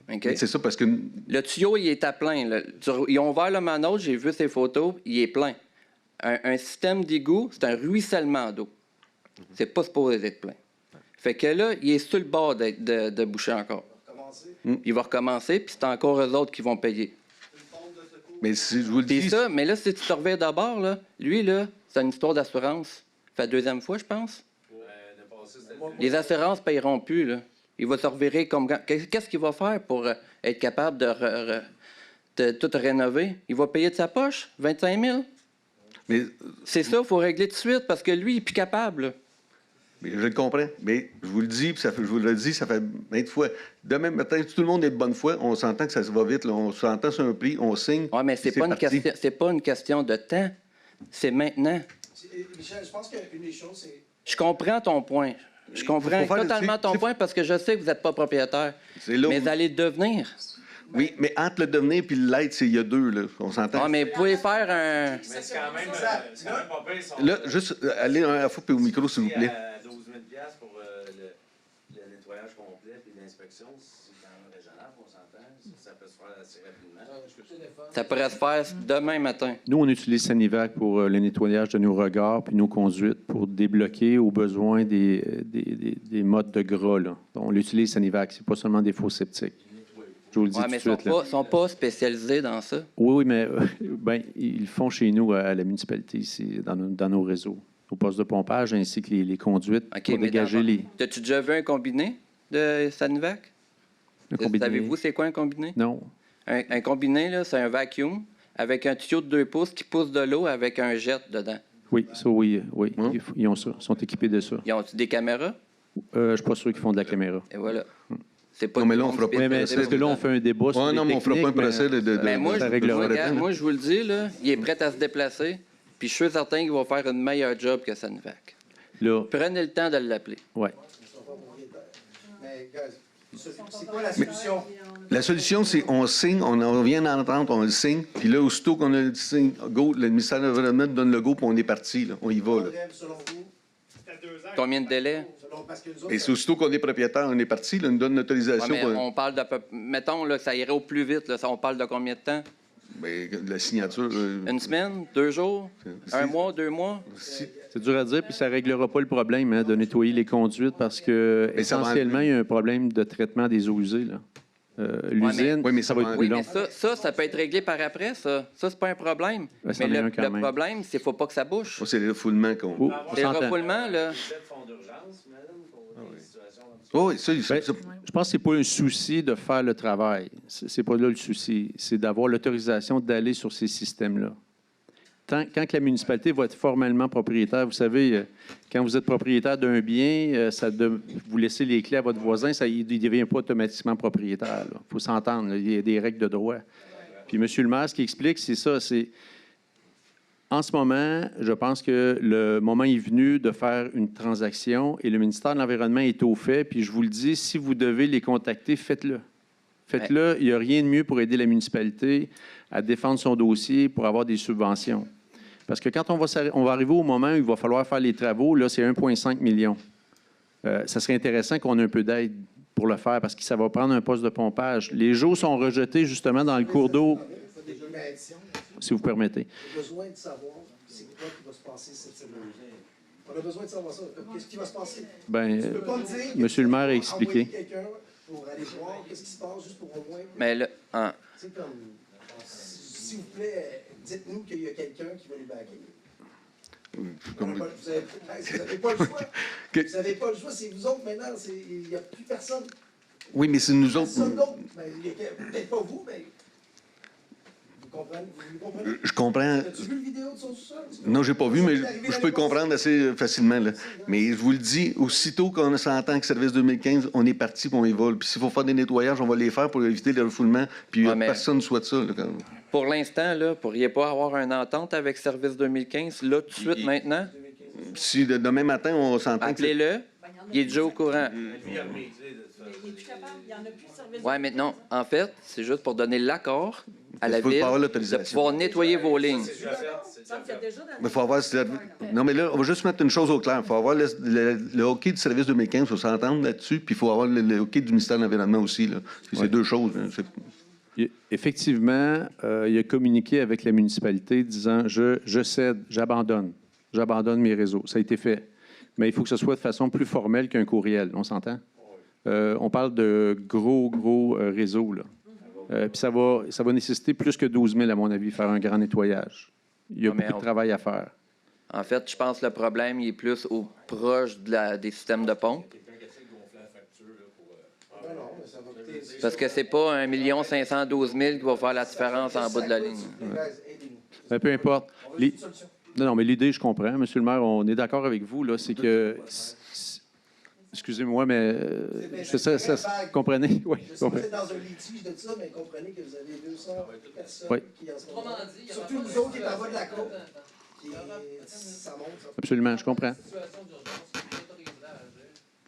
Okay? C'est ça parce que... Le tuyau, il est à plein. Là. Ils ont ouvert le manot, j'ai vu ces photos, il est plein. Un système d'égout, c'est un ruissellement d'eau. C'est pas supposé d'être plein. Fait que là, il est sur le bord de boucher encore. Il va recommencer, puis c'est encore eux autres qui vont payer. Mais si je vous le dis... Ça, mais là, si tu te reviens d'abord, là, lui, là, c'est une histoire d'assurance. Ça fait la deuxième fois, je pense. Les assurances ne payeront plus, là. Il va se revirer comme... Qu'est-ce qu'il va faire pour être capable de tout rénover? Il va payer de sa poche 25 000? Mais... C'est ça, il faut régler tout de suite, parce que lui, il n'est plus capable, là. Mais je le comprends, mais je vous le dis, puis je vous le dis, ça fait 20 fois. Demain matin, si tout le monde est de bonne foi, on s'entend que ça se va vite, là. On s'entend sur un prix, on signe. Oui, mais c'est pas une question de temps. C'est maintenant. Michel, je pense qu'une des choses, c'est... Je comprends ton point. Je comprends totalement ton point parce que je sais que vous n'êtes pas propriétaire. Mais vous allez le devenir. Oui, mais entre le devenir et l'être, il y a deux, là. On s'entend. Ah, mais vous pouvez faire un... Mais c'est quand même pas pire. Là, juste aller à la fois puis au micro, s'il vous plaît. 12 000 pour le nettoyage complet et l'inspection, c'est quand même raisonnable, on s'entend. Ça peut se faire assez rapidement. Ça pourrait se faire demain matin. Nous, on utilise Sanivac pour le nettoyage de nos regards puis nos conduites pour débloquer aux besoins des modes de gras. Là. On l'utilise Sanivac, c'est pas seulement des faux septiques. Je vous le dis tout de suite. Ils ne sont pas spécialisés dans ça. Oui, mais ils le font chez nous à la municipalité, ici, dans nos réseaux, au poste de pompage, ainsi que les conduites pour dégager les... As-tu déjà vu un combiné de Sanivac? Savez-vous c'est quoi un combiné? Non. Un combiné, là, c'est un vacuum avec un tuyau de 2 pouces qui pousse de l'eau avec un jet dedans. Oui, ça, oui. Ils ont ça. Ils sont équipés de ça. Ils ont des caméras? Je ne suis pas sûr qu'ils font de la caméra. Et voilà. C'est pas non, mais là, on fera pas parce que là, on fait un débat sur non, mais on fera pas un procès de moi, je vous le dis, là, il est prêt à se déplacer, puis je suis certain qu'il va faire un meilleur job que Sanivac. Là, prenez le temps de l'appeler. Oui. Mais, c'est quoi la solution? La solution, c'est on signe, on vient d'entendre, on le signe, puis là, aussitôt qu'on a le signe, go, le ministère de l'Environnement donne le go, puis on est parti, là. On y va, là. Combien de délais? Et c'est aussitôt qu'on est propriétaire, on est parti, là, on nous donne l'autorisation. Ouais, on parle de... Mettons là, que ça irait au plus vite. Là, on parle de combien de temps? Bien, la signature... Une semaine? 2 jours? 1 mois? 2 mois? C'est dur à dire, puis ça ne réglera pas le problème de nettoyer les conduites parce que, essentiellement, il y a un problème de traitement des eaux usées. L'usine, mais ça va être plus long. Mais ça peut être réglé par après, ça. Ça, c'est pas un problème. Mais le problème, c'est qu'il ne faut pas que ça bouche. C'est le refoulement qu'on... C'est le refoulement, là. Oui, ça, je pense que ce n'est pas un souci de faire le travail. C'est pas là le souci. C'est d'avoir l'autorisation d'aller sur ces systèmes-là. Quand la municipalité va être formellement propriétaire, vous savez, quand vous êtes propriétaire d'un bien, vous laissez les clés à votre voisin, il ne devient pas automatiquement propriétaire. Il faut s'entendre. Il y a des règles de droit. Puis M. le maire, ce qu'il explique, c'est ça. En ce moment, je pense que le moment est venu de faire une transaction et le ministère de l'Environnement est au fait. Puis je vous le dis, si vous devez les contacter, faites-le. Faites-le. Il n'y a rien de mieux pour aider la municipalité à défendre son dossier pour avoir des subventions. Parce que quand on va arriver au moment où il va falloir faire les travaux, là, c'est 1,5 million. Ça serait intéressant qu'on ait un peu d'aide pour le faire parce que ça va prendre un poste de pompage. Les eaux sont rejetées justement dans le cours d'eau. Si vous permettez. J'ai besoin de savoir c'est quoi qui va se passer cette semaine. On a besoin de savoir ça. Qu'est-ce qui va se passer? Ben, Tu peux pas me dire que Monsieur le maire a expliqué. envoyer quelqu'un pour aller voir qu'est-ce qui se passe, juste pour au moins... Mais là, Tu sais, comme... S'il vous plaît, dites-nous qu'il y a quelqu'un qui va nous backer. Vous n'avez pas le choix. Vous n'avez pas le choix, c'est vous autres maintenant. Il n'y a plus personne. Oui, mais c'est nous autres. Personne d'autre. Peut-être pas vous, mais... Vous comprenez? Je comprends. As-tu vu le vidéo de son sous-sol? Non, j'ai pas vu, mais je peux le comprendre assez facilement. Là. Mais je vous le dis, aussitôt qu'on s'entend que Service 2015, on est parti pour on y va. Puis s'il faut faire des nettoyages, on va les faire pour éviter le refoulement. Puis personne ne souhaite ça. Là, quand même. pour l'instant, là, pourriez pas avoir une entente avec Service 2015, là, tout de suite, maintenant? Si demain matin, on s'entend... Appelez-le. Il est déjà au courant. Oui, mais non. En fait, c'est juste pour donner l'accord à la ville de pouvoir nettoyer vos lignes. Il faut avoir... Non, mais là, on va juste mettre une chose au clair. Il faut avoir le hockey du service 2015, il faut s'entendre là-dessus, puis il faut avoir le hockey du ministère de l'Environnement aussi. Là. C'est deux choses. Hein. Effectivement, il a communiqué avec la municipalité disant « je cède, j'abandonne mes réseaux ». Ça a été fait. Mais il faut que ce soit de façon plus formelle qu'un courriel. On s'entend? On parle de gros réseaux. Là. Puis ça va nécessiter plus que 12 000, à mon avis, faire un grand nettoyage. Il y a beaucoup de travail à faire. En fait, je pense que le problème il est plus proche des systèmes de pompe. Parce que c'est pas 1 512 000 qui va faire la différence en bas de la ligne. Ouais. Peu importe. Non, mais l'idée, je comprends. Monsieur le maire, on est d'accord avec vous. Là, c'est que... Excusez-moi, mais ça comprenez? Oui, je sais que vous êtes dans un litige de ça, mais comprenez que vous avez 200 personnes qui en sont... Surtout nous autres qui est en bas de la côte. Ça monte. Absolument, je comprends.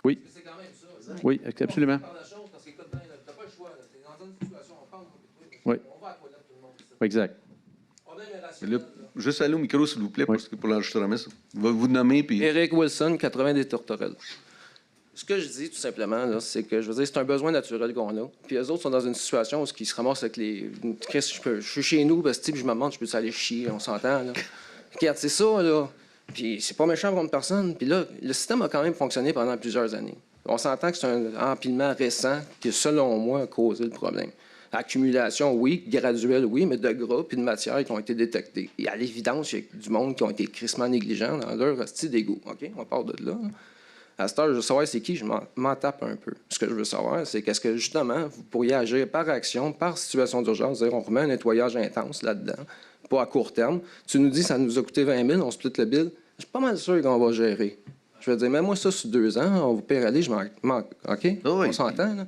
Oui. Oui, absolument. Oui. Exact. Là, juste aller au micro, s'il vous plaît, pour l'enregistrement. Vous nommer, puis... Éric Wilson, 80 des Tourterelles. Ce que je dis, tout simplement, là, c'est que, je veux dire, c'est un besoin naturel qu'on a. Puis eux autres sont dans une situation où ils se ramassent avec les... Je suis chez nous, parce que je me demande, je peux aller chier, on s'entend, là. Regarde, c'est ça, là. Puis c'est pas méchant pour une personne. Puis là, le système a quand même fonctionné pendant plusieurs années. On s'entend que c'est un empilement récent qui, selon moi, a causé le problème. Accumulation, oui. Graduelle, oui, mais de gras puis de matière qui ont été détectés. Et à l'évidence, il y a du monde qui ont été crissement négligents dans leur style d'égout. OK? On part de là. À cette heure, je veux savoir c'est qui, je m'en tape un peu. Ce que je veux savoir, c'est qu'est-ce que, justement, vous pourriez agir par action, par situation d'urgence, c'est-à-dire on remet un nettoyage intense là-dedans, pas à court terme. Tu nous dis ça nous a coûté 20 000, on split le bill. Je suis pas mal sûr qu'on va gérer. Je veux dire, même moi, ça, sur 2 ans, on va payer aller, je m'en... OK? On s'entend, là?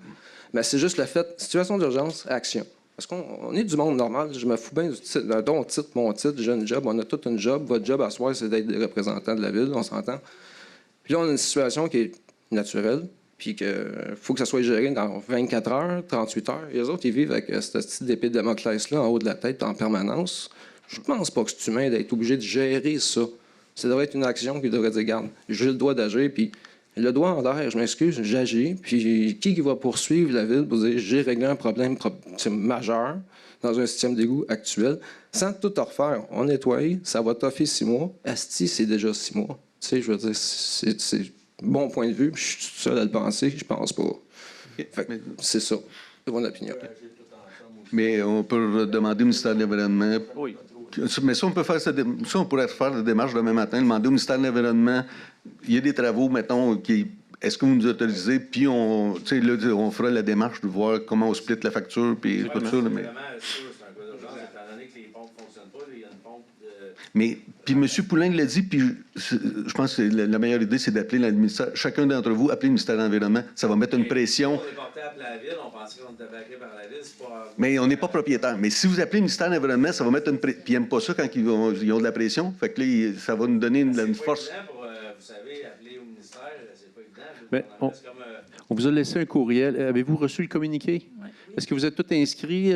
Mais c'est juste le fait, situation d'urgence, action. Parce qu'on est du monde normal. Je me fous bien de ton titre, mon titre, jeune job. On a tout un job. Votre job à soir, c'est d'être des représentants de la ville, on s'entend. Puis là, on a une situation qui est naturelle, puis qu'il faut que ça soit géré dans 24 heures, 38 heures. Et les autres, ils vivent avec cette petite épée de Damoclès-là en haut de la tête en permanence. Je pense pas que c'est humain d'être obligé de gérer ça. Ça devrait être une action qui devrait dire, regarde, j'ai le droit d'agir, puis le doigt en l'air, je m'excuse, j'agis, puis qui va poursuivre la ville pour dire, j'ai réglé un problème majeur dans un système d'égout actuel, sans tout refaire. On nettoie, ça va toffer 6 mois. Asti, c'est déjà 6 mois. Tu sais, je veux dire, c'est bon point de vue, puis je suis tout seul à le penser, je pense pas. Fait que c'est ça, c'est mon opinion. Mais on peut demander au ministère de l'Environnement. Oui. Mais ça, on peut faire ça, on pourrait faire la démarche demain matin, demander au ministère de l'Environnement. Il y a des travaux, mettons, qui. Est-ce que vous nous autorisez? Puis on fera la démarche de voir comment on split la facture, puis tout ça. Mais... Mais, puis M. Poulain l'a dit, puis je pense que la meilleure idée, c'est d'appeler l'administration. Chacun d'entre vous, appelez le ministère de l'Environnement. Ça va mettre une pression. On est porté à la ville, on pensait qu'on était baqué par la ville. Mais on n'est pas propriétaire. Mais si vous appelez le ministère de l'Environnement, ça va mettre une pression. Puis ils n'aiment pas ça quand ils ont de la pression. Fait que là, ça va nous donner une force. Pour, vous savez, appeler au ministère, c'est pas évident. Mais on vous a laissé un courriel. Avez-vous reçu le communiqué? Oui. Est-ce que vous êtes tous inscrits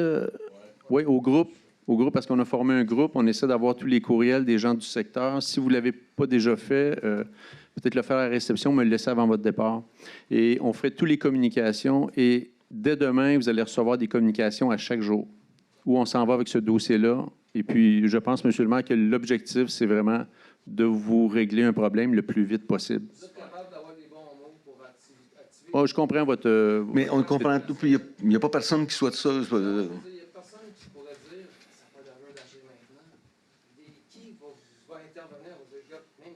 au groupe? Au groupe, parce qu'on a formé un groupe, on essaie d'avoir tous les courriels des gens du secteur. Si vous ne l'avez pas déjà fait, peut-être le faire à la réception, mais le laisser avant votre départ. Et on ferait toutes les communications. Et dès demain, vous allez recevoir des communications à chaque jour où on s'en va avec ce dossier-là. Et puis, je pense, M. le maire, que l'objectif, c'est vraiment de vous régler un problème le plus vite possible. Vous êtes capable d'avoir les bons mots pour activer. Oh, je comprends votre... Mais on comprend tout, puis il n'y a pas personne qui souhaite ça. Il n'y a personne qui pourrait dire ça n'a pas d'allure d'agir maintenant. Qui va intervenir? On dit, même.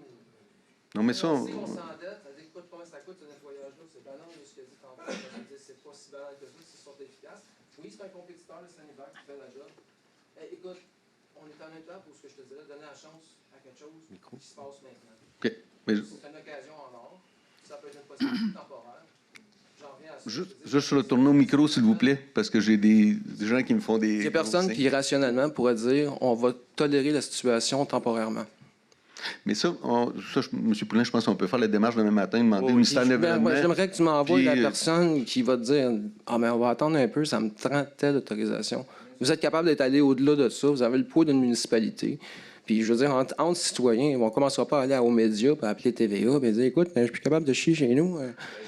Non, mais ça... Si on s'endette, ça dit, écoute, combien ça coûte ce nettoyage-là? C'est banal, ce que dit tantôt. C'est pas si banal que ça, c'est sont efficaces. Oui, c'est un compétiteur, le Sanivac, qui fait la job. Écoute, on est en étape où ce que je te dirais, donner la chance à quelque chose qui se passe maintenant. OK. Mais... C'est une occasion en or. Ça peut être une possibilité temporaire. J'en reviens à ça. Juste retourner au micro, s'il vous plaît, parce que j'ai des gens qui me font des... Il y a personne qui, rationnellement, pourrait dire on va tolérer la situation temporairement. Mais ça, M. Poulin, je pense qu'on peut faire la démarche demain matin, demander au ministère de l'Environnement. J'aimerais que tu m'envoies la personne qui va te dire ah, mais on va attendre un peu, ça me prend telle autorisation. Vous êtes capable d'être allé au-delà de ça, vous avez le poids d'une municipalité. Puis, je veux dire, entre citoyens, on ne commencera pas à aller aux médias, puis à appeler TVA, puis dire écoute, je suis plus capable de chier chez nous.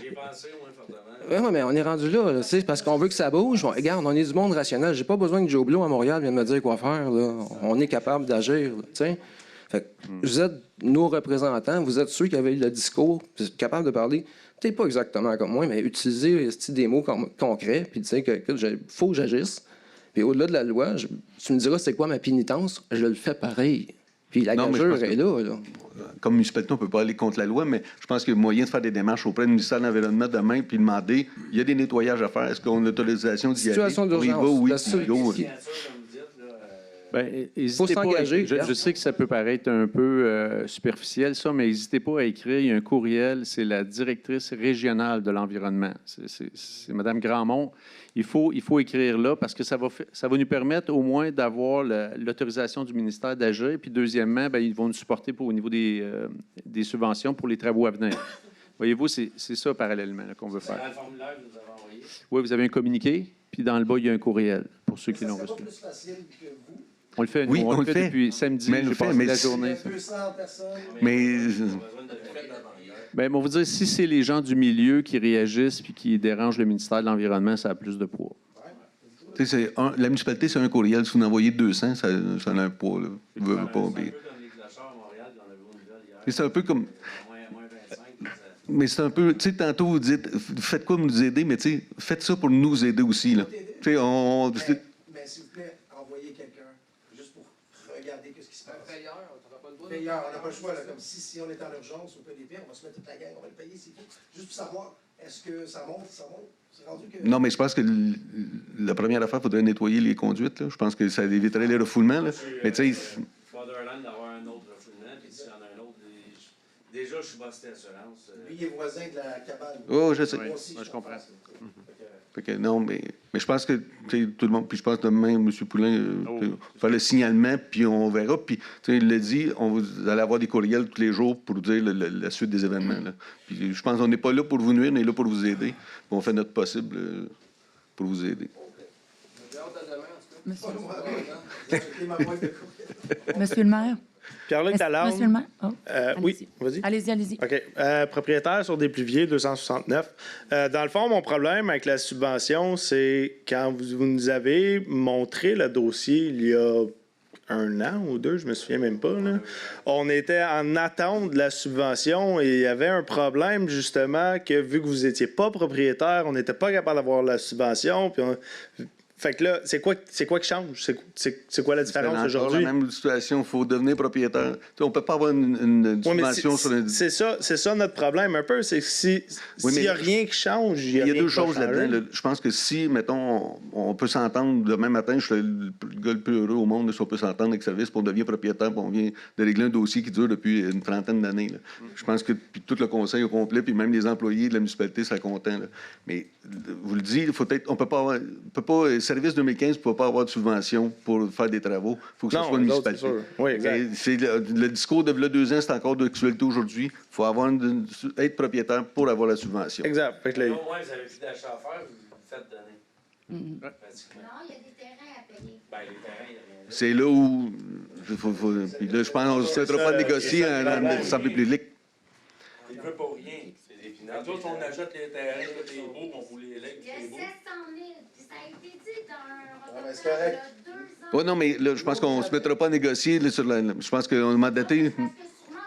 J'y ai pensé, moi, fortement. Oui, mais on est rendu là, c'est parce qu'on veut que ça bouge. Regarde, on est du monde rationnel. J'ai pas besoin que Joe Blow à Montréal vienne me dire quoi faire. Là. On est capable d'agir. Fait que vous êtes nos représentants, vous êtes ceux qui avaient eu le discours, vous êtes capables de parler, peut-être pas exactement comme moi, mais utiliser des mots concrets, puis dire que faut que j'agisse. Puis au-delà de la loi, tu me diras c'est quoi ma pénitence, je le fais pareil. Puis la gageure est là. Comme municipalité, on ne peut pas aller contre la loi, mais je pense qu'il y a moyen de faire des démarches auprès du ministère de l'Environnement demain puis demander il y a des nettoyages à faire. Est-ce qu'on a l'autorisation d'y aller? Situation d'urgence. Oui. N'hésitez pas. Je sais que ça peut paraître un peu superficiel, ça, mais n'hésitez pas à écrire. Il y a un courriel, c'est la directrice régionale de l'environnement. C'est Mme Grandmont. Il faut écrire là parce que ça va nous permettre au moins d'avoir l'autorisation du ministère d'agir. Puis deuxièmement, ils vont nous supporter au niveau des subventions pour les travaux à venir. Voyez-vous, c'est ça parallèlement qu'on veut faire. C'est dans le formulaire que vous avez envoyé. Oui, vous avez un communiqué, puis dans le bas, il y a un courriel pour ceux qui l'ont reçu. C'est pas plus facile que vous. On le fait, oui, on le fait depuis samedi. Mais j'ai passé la journée. Mais on va vous dire, si c'est les gens du milieu qui réagissent puis qui dérangent le ministère de l'Environnement, ça a plus de poids. La municipalité, c'est un courriel. Si vous en envoyez 200, ça a un poids. C'est un peu comme... Mais c'est un peu... Tu sais, tantôt, vous dites, faites quoi pour nous aider, mais tu sais, faites ça pour nous aider aussi. Là. Mais s'il vous plaît, envoyez quelqu'un juste pour regarder ce qui se passe. Payeur, on n'aura pas le droit. Payeur, on n'a pas le choix. Là, comme si on est en urgence au PDP, on va se mettre toute la gang, on va le payer s'il faut. Juste pour savoir, est-ce que ça monte? C'est rendu que... Non, mais je pense que la première affaire, il faudrait nettoyer les conduites. Là. Je pense que ça éviterait les refoulements. Là. Mais tu sais... Fatherland d'avoir un autre refoulement, puis s'il y en a un autre... Déjà, je suis bossé d'assurance. Lui, il est voisin de la cabane. Oh, je sais. Moi aussi, je comprends. Fait que, non, mais je pense que tout le monde, puis je pense demain, M. Poulin, faire le signalement, puis on verra. Puis, il l'a dit, vous allez avoir des courriels tous les jours pour dire la suite des événements. Là. Puis je pense qu'on n'est pas là pour vous nuire, on est là pour vous aider. Puis on fait notre possible pour vous aider. Monsieur le maire. Pierre-Luc Talard. Monsieur le maire. Oh, oui, vas-y. Allez-y. OK. Propriétaire sur des pluviers, 269. Dans le fond, mon problème avec la subvention, c'est quand vous nous avez montré le dossier il y a 1 an ou 2, je me souviens même pas, là. On était en attente de la subvention et il y avait un problème, justement, que vu que vous n'étiez pas propriétaire, on n'était pas capable d'avoir la subvention. Puis fait que là, c'est quoi qui change? C'est quoi la différence aujourd'hui? La même situation, il faut devenir propriétaire. On ne peut pas avoir une subvention sur une... C'est ça notre problème un peu. C'est que s'il n'y a rien qui change, il y a deux choses là-dedans. Là. Je pense que si, mettons, on peut s'entendre demain matin, je suis le gars le plus heureux au monde, si on peut s'entendre avec service, puis on devient propriétaire, puis on vient de régler un dossier qui dure depuis une trentaine d'années. Là. Je pense que tout le conseil au complet, puis même les employés de la municipalité seraient contents. Là. Mais vous le dites, on peut pas Service 2015 ne peut pas avoir de subvention pour faire des travaux. Il faut que ce soit une municipalité. Oui, c'est le discours de 2 ans, c'est encore d'actualité aujourd'hui. Il faut être propriétaire pour avoir la subvention. Exact. Au moins, vous n'avez plus d'achat à faire, vous faites donner. Non, il y a des terrains à payer. Les terrains, il n'y a rien. C'est là où... Puis là, je pense qu'on ne se souhaitera pas de négocier en assemblée publique. Il ne veut pas rien. Nous autres, on achète les terrains, tout est beau, on vous les lègue. Il y a 700 000. Ça a été dit dans un c'est correct. de 2 ans. Oui, non, mais là, je pense qu'on ne se mettra pas à négocier là, sur la... Je pense qu'on a mandaté... Parce que sûrement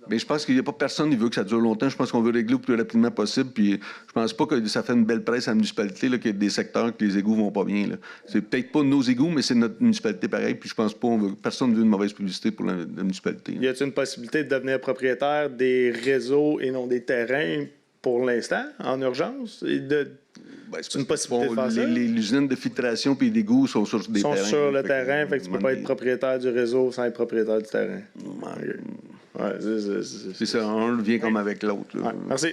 Mais je pense qu'il n'y a pas personne qui veut que ça dure longtemps. Je pense qu'on veut régler le plus rapidement possible. Puis je pense pas que ça fait une belle presse à la municipalité, là, qu'il y a des secteurs que les égouts vont pas bien, là. C'est peut-être pas nos égouts, mais c'est notre municipalité pareil. Puis je pense pas personne ne veut une mauvaise publicité pour la municipalité. Y a-t-il une possibilité de devenir propriétaire des réseaux et non des terrains pour l'instant, en urgence? C'est une possibilité de faire ça? Les usines de filtration et d'égouts sont sur des terrains. Ils sont sur le terrain, fait que tu peux pas être propriétaire du réseau sans être propriétaire du terrain. Ouais, c'est ça, un vient comme avec l'autre. Ouais, merci.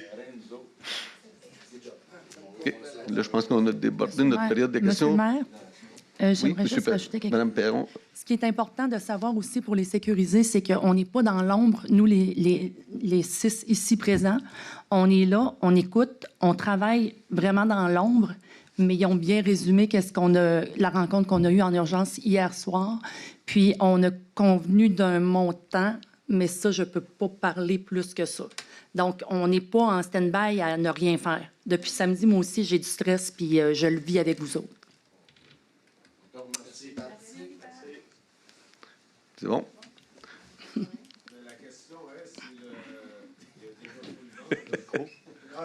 Okay. Là, je pense qu'on a débordé notre période de questions. Monsieur le maire, j'aimerais Oui, juste rajouter quelque chose. Madame Perron. Ce qui est important de savoir aussi pour les sécuriser, c'est qu'on n'est pas dans l'ombre, nous, les 6 ici présents. On est là, on écoute, on travaille vraiment dans l'ombre, mais ils ont bien résumé la rencontre qu'on a eue en urgence hier soir. Puis, on a convenu d'un montant, mais ça, je ne peux pas parler plus que ça. Donc, on n'est pas en stand-by à ne rien faire. Depuis samedi, moi aussi, j'ai du stress, puis je le vis avec vous autres. C'est bon? La question est si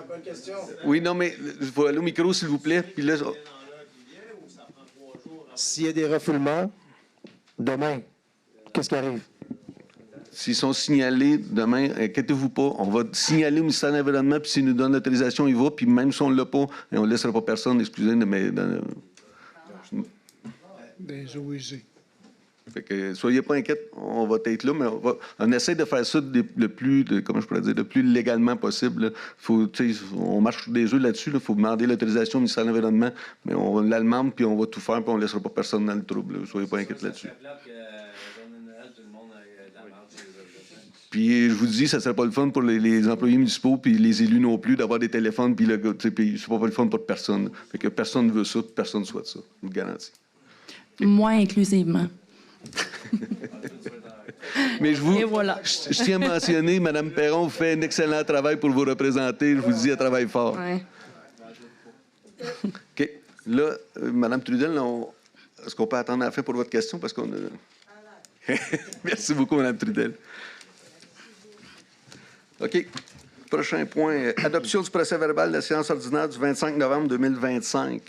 Bonne question. Oui, non, mais il faut aller au micro, s'il vous plaît. Puis là, s'il y a des refoulements, demain, qu'est-ce qui arrive? S'ils sont signalés demain, inquiétez-vous pas, on va signaler au ministère de l'Environnement, puis s'il nous donne l'autorisation, il va, puis même si on ne l'a pas, on ne laissera pas personne, excusez, mais... Des OEG. Fait que soyez pas inquiets, on va être là, mais on essaie de faire ça le plus légalement possible. On marche sur des œufs là-dessus. Il faut demander l'autorisation au ministère de l'Environnement, mais on la demande, puis on va tout faire, puis on ne laissera pas personne dans le trouble. Là. Soyez pas inquiets là-dessus. Puis je vous dis, ça ne serait pas le fun pour les employés municipaux puis les élus non plus d'avoir des téléphones, puis c'est pas le fun pour personne. Fait que personne ne veut ça, personne ne souhaite ça. Je vous le garantis. Moi inclusivement. Mais je tiens à mentionner, Mme Perron, vous faites un excellent travail pour vous représenter. Je vous dis, elle travaille fort. Ouais. OK. Là, Mme Trudel, est-ce qu'on peut attendre à la fin pour votre question? Parce qu'on a... Merci beaucoup, Mme Trudel. OK. Prochain point. Adoption du procès-verbal de la séance ordinaire du 25 novembre 2025.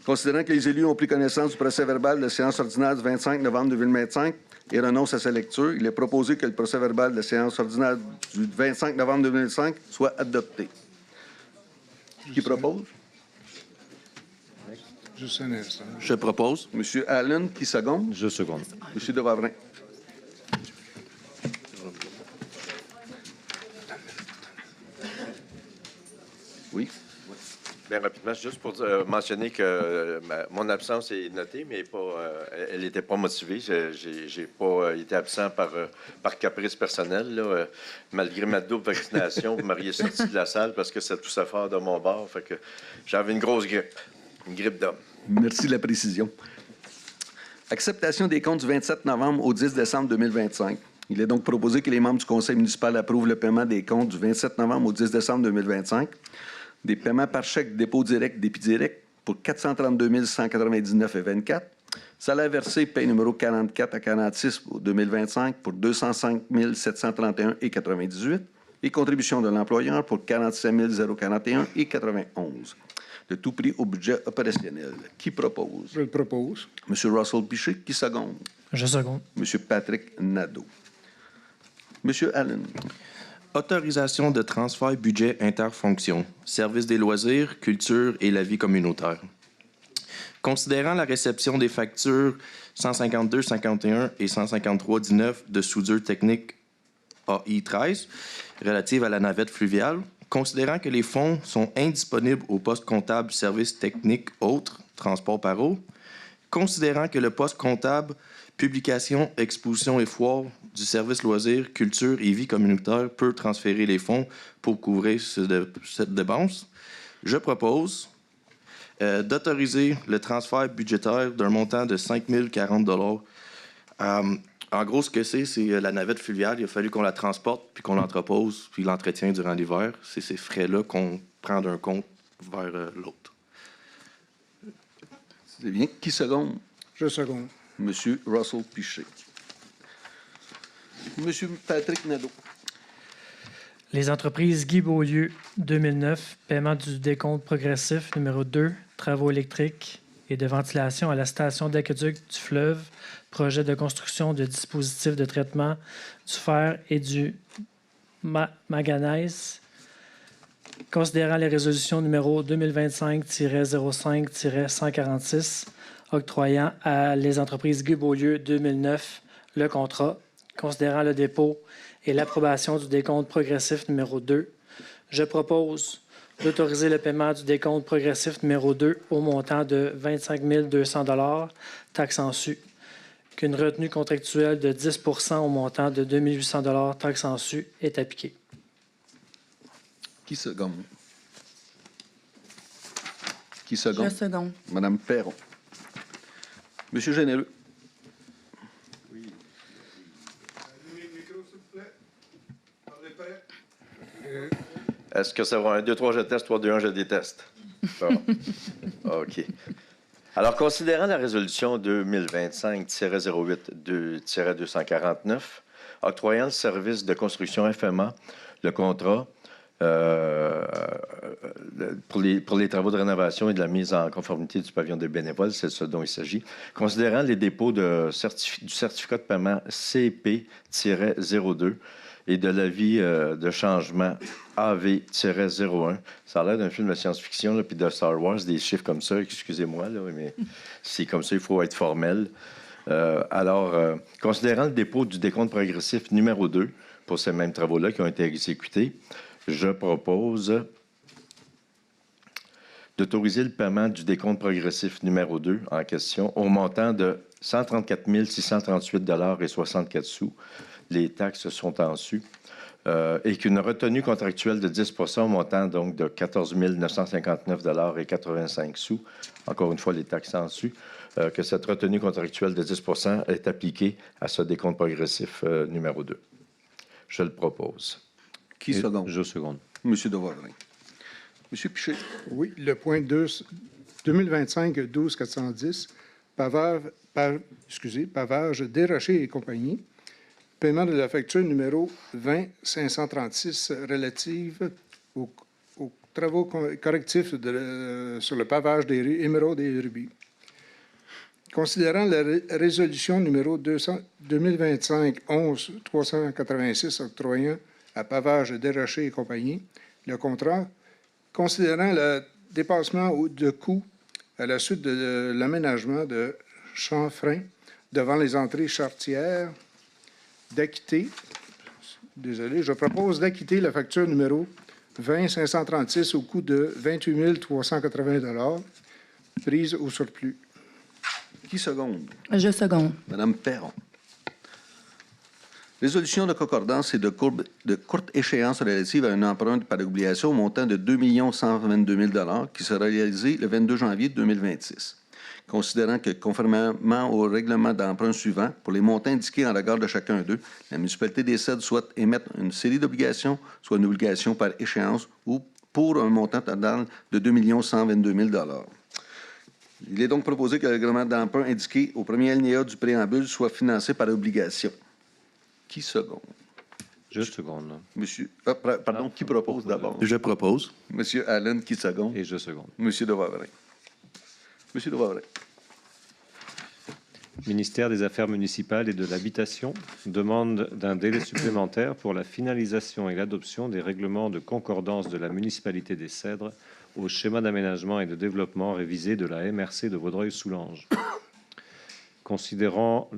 Considérant que les élus ont pris connaissance du procès-verbal de la séance ordinaire du 25 novembre 2025 et renoncent à sa lecture, il est proposé que le procès-verbal de la séance ordinaire du 25 novembre 2025 soit adopté. Qui propose? Juste un instant. Je propose. M. Allen, qui seconde? Je seconde. M. Devavrin. Oui. Bien rapidement, juste pour mentionner que mon absence est notée, mais elle n'était pas motivée. J'ai pas été absent par caprice personnel. Là. Malgré ma double vaccination, vous m'auriez sorti de la salle parce que ça toussait fort de mon bord. Fait que j'avais une grosse grippe, une grippe d'homme. Merci de la précision. Acceptation des comptes du 27 novembre au 10 décembre 2025. Il est donc proposé que les membres du conseil municipal approuvent le paiement des comptes du 27 novembre au 10 décembre 2025. Des paiements par chèque dépôt direct d'Épidirect pour 432 199,24 $. Salaire versé, paye numéro 44 à 46 pour 2025 pour 205 731,98 $. Et contribution de l'employeur pour 47 041,91 $. Le tout pris au budget opérationnel. Qui propose? Je le propose. M. Russell Piché, qui seconde? Je seconde. M. Patrick Nadeau. M. Allen. Autorisation de transfert budget interfonction, service des loisirs, culture et la vie communautaire. Considérant la réception des factures 152,51 et 153,19 de soudure technique AI 13 relatives à la navette fluviale, considérant que les fonds sont indisponibles au poste comptable service technique autres, transport par eau, considérant que le poste comptable publication, exposition et foire du service loisirs, culture et vie communautaire peut transférer les fonds pour couvrir cette dépense, je propose d'autoriser le transfert budgétaire d'un montant de 5 040 $. En gros, ce que c'est la navette fluviale. Il a fallu qu'on la transporte, puis qu'on l'entrepose, puis l'entretient durant l'hiver. C'est ces frais-là qu'on prend d'un compte vers l'autre. C'est bien. Qui seconde? Je seconde. M. Russell Piché. M. Patrick Nadeau. Les entreprises Guy Beaulieu, 2009, paiement du décompte progressif numéro 2, travaux électriques et de ventilation à la station d'aqueduc du fleuve, projet de construction de dispositifs de traitement du fer et du manganèse. Considérant les résolutions numéro 2025-05-146, octroyant à les entreprises Guy Beaulieu 2009 le contrat, considérant le dépôt et l'approbation du décompte progressif numéro 2, je propose d'autoriser le paiement du décompte progressif numéro 2 au montant de 25 200 $, taxes en su, qu'une retenue contractuelle de 10 % au montant de 2 800 $, taxes en su, est appliquée. Qui seconde? Qui seconde? Je seconde. Madame Perron. Monsieur Généreux. Est-ce que ça va 1, 2, 3, je teste, 3, 2, 1, je déteste? Bon. OK. Alors, considérant la résolution 2025-08-249, octroyant le service de construction FMA, le contrat pour les travaux de rénovation et de la mise en conformité du pavillon des bénévoles, c'est ce dont il s'agit. Considérant les dépôts du certificat de paiement CP-02 et de l'avis de changement AV-01. Ça a l'air d'un film de science-fiction, puis de Star Wars, des chiffres comme ça, excusez-moi, là, mais c'est comme ça, il faut être formel. Considérant le dépôt du décompte progressif numéro 2 pour ces mêmes travaux-là qui ont été exécutés, je propose d'autoriser le paiement du décompte progressif numéro 2 en question au montant de 134 638,64 $. Les taxes sont en su. Et qu'une retenue contractuelle de 10 % au montant donc de 14 959,85 $. Encore une fois, les taxes en su. Que cette retenue contractuelle de 10 % est appliquée à ce décompte progressif numéro 2. Je le propose. Qui seconde? Je seconde. Monsieur Devoirin. Monsieur Piché. Oui, le point 2, 2025-12-410, pavage Desrochers et compagnie. Paiement de la facture numéro 20-536 relative aux travaux correctifs sur le pavage des rues Émeraude et Rubis. Considérant la résolution numéro 2025-11-386 octroyant à Pavage Desrochers et compagnie le contrat, considérant le dépassement de coûts à la suite de l'aménagement de chanfreins devant les entrées charretières, d'acquitter, je propose d'acquitter la facture numéro 20-536 au coût de 28 380 $ prise au surplus. Qui seconde? Je seconde. Madame Perron. Résolution de concordance et de courte échéance relative à un emprunt par obligation au montant de 2 122 000 $ qui sera réalisé le 22 janvier 2026. Considérant que, conformément au règlement d'emprunt suivant, pour les montants indiqués en regard de chacun d'eux, la municipalité décide soit émettre une série d'obligations, soit une obligation par échéance ou pour un montant total de 2 122 000 $. Il est donc proposé que le règlement d'emprunt indiqué au premier alinéa du préambule soit financé par obligation. Qui seconde? Je seconde. Monsieur, pardon, qui propose d'abord? Je propose. Monsieur Allen, qui seconde? Et je seconde. Monsieur Devoirin. Monsieur Devoirin. Ministère des Affaires municipales et de l'Habitation demande d'un délai supplémentaire pour la finalisation et l'adoption des règlements de concordance de la municipalité des Cèdres au schéma d'aménagement et de développement révisé de la MRC de Vaudreuil-Soulanges. Considérant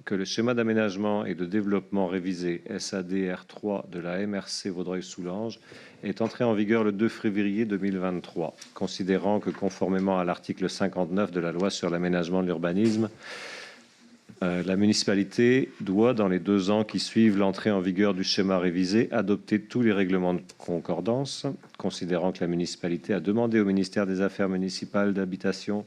que le schéma d'aménagement et de développement révisé SADR3 de la MRC Vaudreuil-Soulanges est entré en vigueur le 2 février 2023, considérant que conformément à l'article 59 de la loi sur l'aménagement de l'urbanisme, la municipalité doit, dans les 2 ans qui suivent l'entrée en vigueur du schéma révisé, adopter tous les règlements de concordance, considérant que la municipalité a demandé au ministère des Affaires municipales d'habitation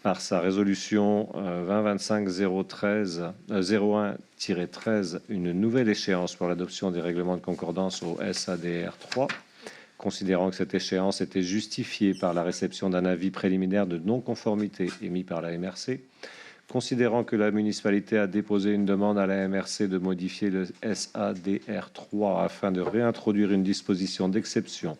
par sa résolution 2025-01-13 une nouvelle échéance pour l'adoption des règlements de concordance au SADR 3, considérant que cette échéance était justifiée par la réception d'un avis préliminaire de non-conformité émis par la MRC, Considérant que la municipalité a déposé une demande à la MRC de modifier le SADR 3 afin de réintroduire une disposition d'exception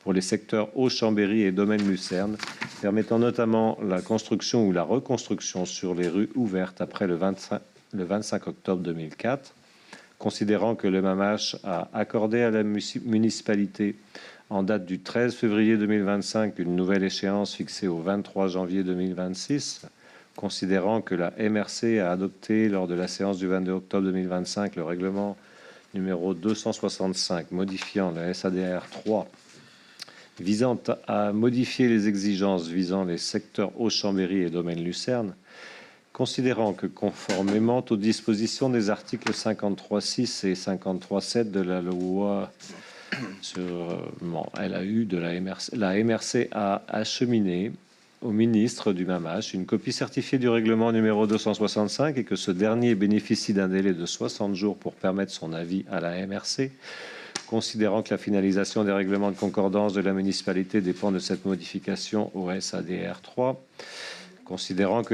pour les secteurs Haut-Chambéry et Domaine-Lucerne, permettant notamment la construction ou la reconstruction sur les rues ouvertes après le 25 octobre 2004, considérant que le MAMACH a accordé à la municipalité en date du 13 février 2025 une nouvelle échéance fixée au 23 janvier 2026, considérant que la MRC a adopté lors de la séance du 22 octobre 2025 le règlement numéro 265 modifiant le SADR 3 visant à modifier les exigences visant les secteurs Haut-Chambéry et Domaine-Lucerne, considérant que conformément aux dispositions des articles 53.6 et 53.7 de la loi sur LAU de la MRC a acheminé au ministre du MAMACH une copie certifiée du règlement numéro 265 et que ce dernier bénéficie d'un délai de 60 jours pour permettre son avis à la MRC, considérant que la finalisation des règlements de concordance de la municipalité dépend de cette modification au SADR 3, considérant que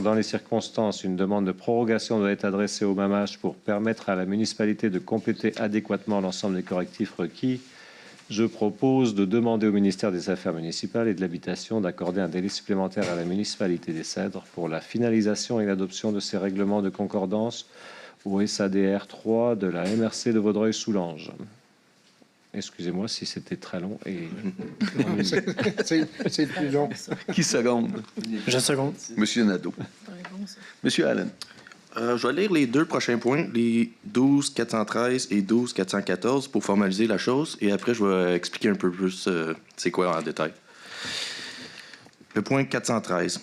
dans les circonstances, une demande de prorogation doit être adressée au MAMACH pour permettre à la municipalité de compléter adéquatement l'ensemble des correctifs requis, je propose de demander au ministère des Affaires municipales et de l'Habitation d'accorder un délai supplémentaire à la municipalité des Cèdres pour la finalisation et l'adoption de ces règlements de concordance au SADR 3 de la MRC de Vaudreuil-Soulanges. Excusez-moi si c'était très long. C'est le plus long. Qui seconde? Je seconde. Monsieur Nadeau. Monsieur Allen. Je vais lire les deux prochains points, les 12.413 et 12.414 pour formaliser la chose, et après, je vais expliquer un peu plus c'est quoi en détail. Le point 413.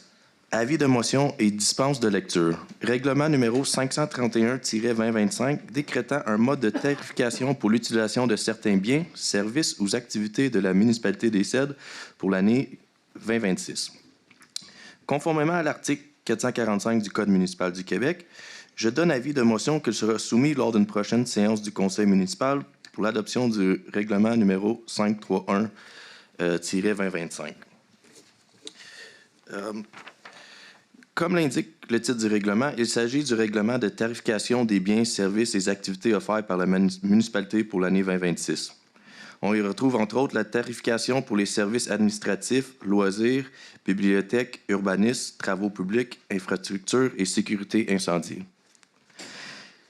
Avis de motion et dispense de lecture. Règlement numéro 531-2025 décrétant un mode de tarification pour l'utilisation de certains biens, services ou activités de la municipalité des Cèdres pour l'année 2026. Conformément à l'article 445 du Code municipal du Québec, je donne avis de motion qu'il sera soumis lors d'une prochaine séance du Conseil municipal pour l'adoption du règlement numéro 531-2025. Comme l'indique le titre du règlement, il s'agit du règlement de tarification des biens, services et activités offerts par la municipalité pour l'année 2026. On y retrouve entre autres la tarification pour les services administratifs, loisirs, bibliothèques, urbanisme, travaux publics, infrastructures et sécurité incendie.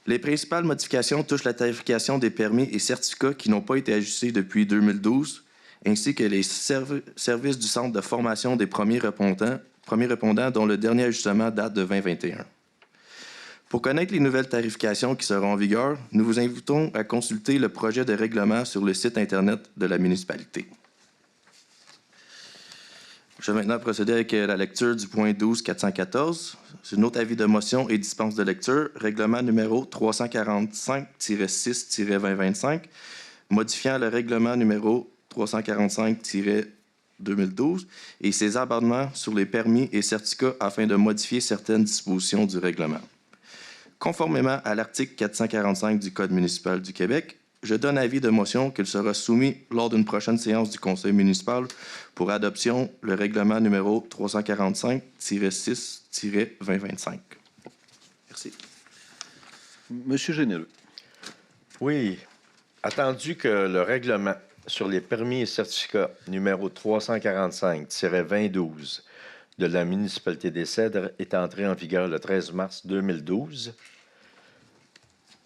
Les principales modifications touchent la tarification des permis et certificats qui n'ont pas été ajustés depuis 2012, ainsi que les services du Centre de formation des premiers répondants dont le dernier ajustement date de 2021. Pour connaître les nouvelles tarifications qui seront en vigueur, nous vous invitons à consulter le projet de règlement sur le site Internet de la municipalité. Je vais maintenant procéder avec la lecture du point 12.414. C'est un autre avis de motion et dispense de lecture, règlement numéro 345-6-2025, modifiant le règlement numéro 345-2012 et ses amendements sur les permis et certificats afin de modifier certaines dispositions du règlement. Conformément à l'article 445 du Code municipal du Québec, je donne avis de motion qu'il sera soumis lors d'une prochaine séance du Conseil municipal pour adoption le règlement numéro 345-6-2025. Merci. Monsieur Généreux. Oui. Attendu que le règlement sur les permis et certificats numéro 345-2012 de la municipalité des Cèdres est entré en vigueur le 13 mars 2012,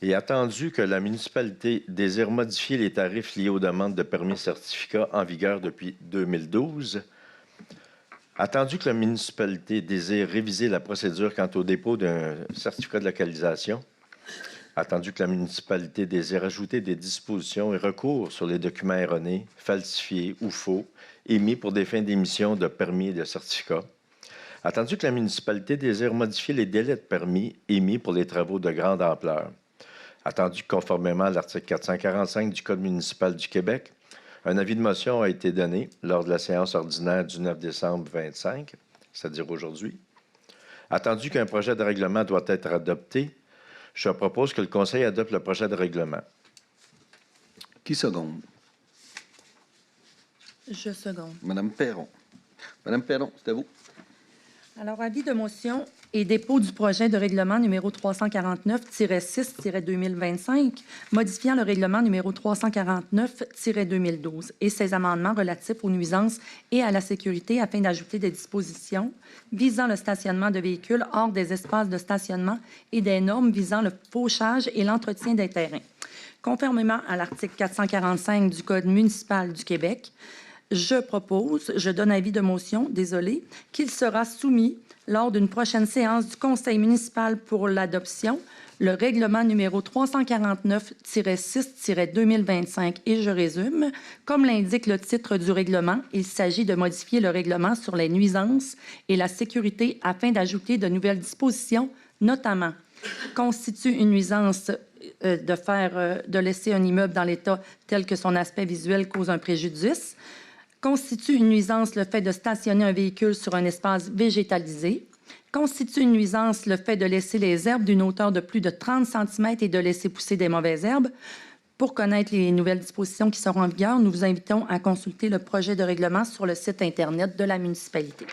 et attendu que la municipalité désire modifier les tarifs liés aux demandes de permis et certificats en vigueur depuis 2012, attendu que la municipalité désire réviser la procédure quant au dépôt d'un certificat de localisation, attendu que la municipalité désire ajouter des dispositions et recours sur les documents erronés, falsifiés ou faux, émis pour des fins d'émission de permis et de certificats, attendu que la municipalité désire modifier les délais de permis émis pour les travaux de grande ampleur, attendu que conformément à l'article 445 du Code municipal du Québec, un avis de motion a été donné lors de la séance ordinaire du 9 décembre 2025, c'est-à-dire aujourd'hui, attendu qu'un projet de règlement doit être adopté, je propose que le Conseil adopte le projet de règlement. Qui seconde? Je seconde. Madame Perron. Madame Perron, c'est à vous. Alors, avis de motion et dépôt du projet de règlement numéro 349-6-2025, modifiant le règlement numéro 349-2012 et ses amendements relatifs aux nuisances et à la sécurité afin d'ajouter des dispositions visant le stationnement de véhicules hors des espaces de stationnement et des normes visant le fauchage et l'entretien des terrains. Conformément à l'article 445 du Code municipal du Québec, je donne avis de motion, qu'il sera soumis lors d'une prochaine séance du Conseil municipal pour l'adoption, le règlement numéro 349-6-2025. Et je résume, comme l'indique le titre du règlement, il s'agit de modifier le règlement sur les nuisances et la sécurité afin d'ajouter de nouvelles dispositions, notamment constitue une nuisance de laisser un immeuble dans l'état tel que son aspect visuel cause un préjudice. Constitue une nuisance le fait de stationner un véhicule sur un espace végétalisé. Constitue une nuisance le fait de laisser les herbes d'une hauteur de plus de 30 cm et de laisser pousser des mauvaises herbes. Pour connaître les nouvelles dispositions qui seront en vigueur, nous vous invitons à consulter le projet de règlement sur le site Internet de la municipalité.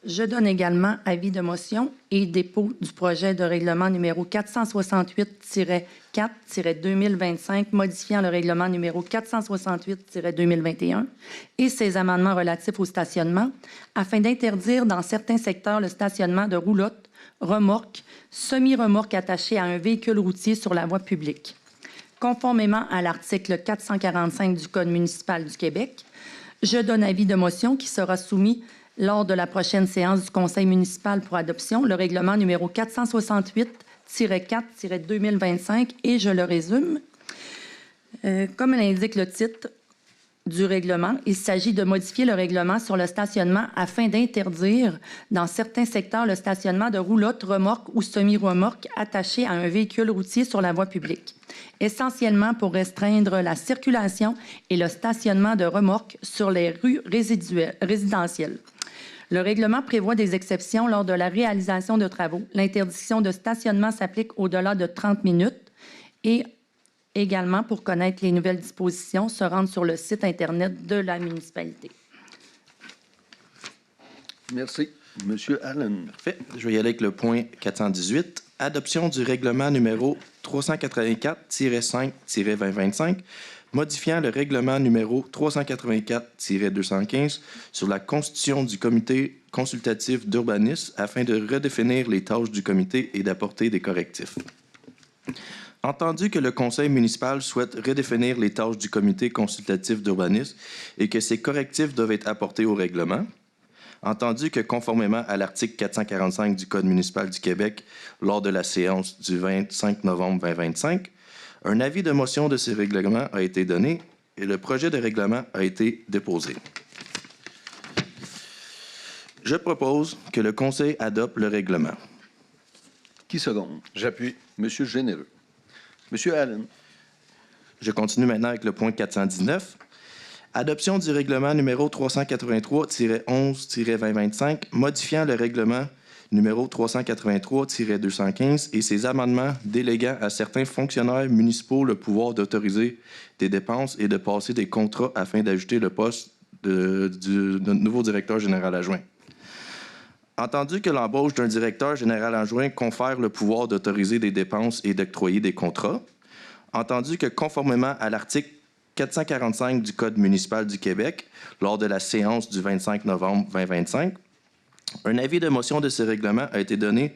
Je donne également avis de motion et dépôt du projet de règlement numéro 468-4-2025, modifiant le règlement numéro 468-2021 et ses amendements relatifs au stationnement, afin d'interdire dans certains secteurs le stationnement de roulottes, remorques, semi-remorques attachées à un véhicule routier sur la voie publique. Conformément à l'article 445 du Code municipal du Québec, je donne avis de motion qui sera soumis lors de la prochaine séance du Conseil municipal pour adoption, le règlement numéro 468-4-2025, et je le résume. Comme l'indique le titre du règlement, il s'agit de modifier le règlement sur le stationnement afin d'interdire dans certains secteurs le stationnement de roulottes, remorques ou semi-remorques attachées à un véhicule routier sur la voie publique, essentiellement pour restreindre la circulation et le stationnement de remorques sur les rues résidentielles. Le règlement prévoit des exceptions lors de la réalisation de travaux. L'interdiction de stationnement s'applique au-delà de 30 minutes et également, pour connaître les nouvelles dispositions, se rendre sur le site Internet de la municipalité. Merci. Monsieur Allen. Parfait. Je vais y aller avec le point 418. Adoption du règlement numéro 384-5-2025, modifiant le règlement numéro 384-215 sur la constitution du comité consultatif d'urbanisme afin de redéfinir les tâches du comité et d'apporter des correctifs. Entendu que le conseil municipal souhaite redéfinir les tâches du comité consultatif d'urbanisme et que ces correctifs doivent être apportés au règlement, entendu que conformément à l'article 445 du Code municipal du Québec, lors de la séance du 25 novembre 2025, un avis de motion de ce règlement a été donné et le projet de règlement a été déposé. Je propose que le Conseil adopte le règlement. Qui seconde? J'appuie. Monsieur Généreux. Monsieur Allen. Je continue maintenant avec le point 419. Adoption du règlement numéro 383-11-2025, modifiant le règlement numéro 383-215 et ses amendements déléguant à certains fonctionnaires municipaux le pouvoir d'autoriser des dépenses et de passer des contrats afin d'ajouter le poste de nouveau directeur général adjoint. Entendu que l'embauche d'un directeur général adjoint confère le pouvoir d'autoriser des dépenses et d'octroyer des contrats, entendu que conformément à l'article 445 du Code municipal du Québec, lors de la séance du 25 novembre 2025, un avis de motion de ce règlement a été donné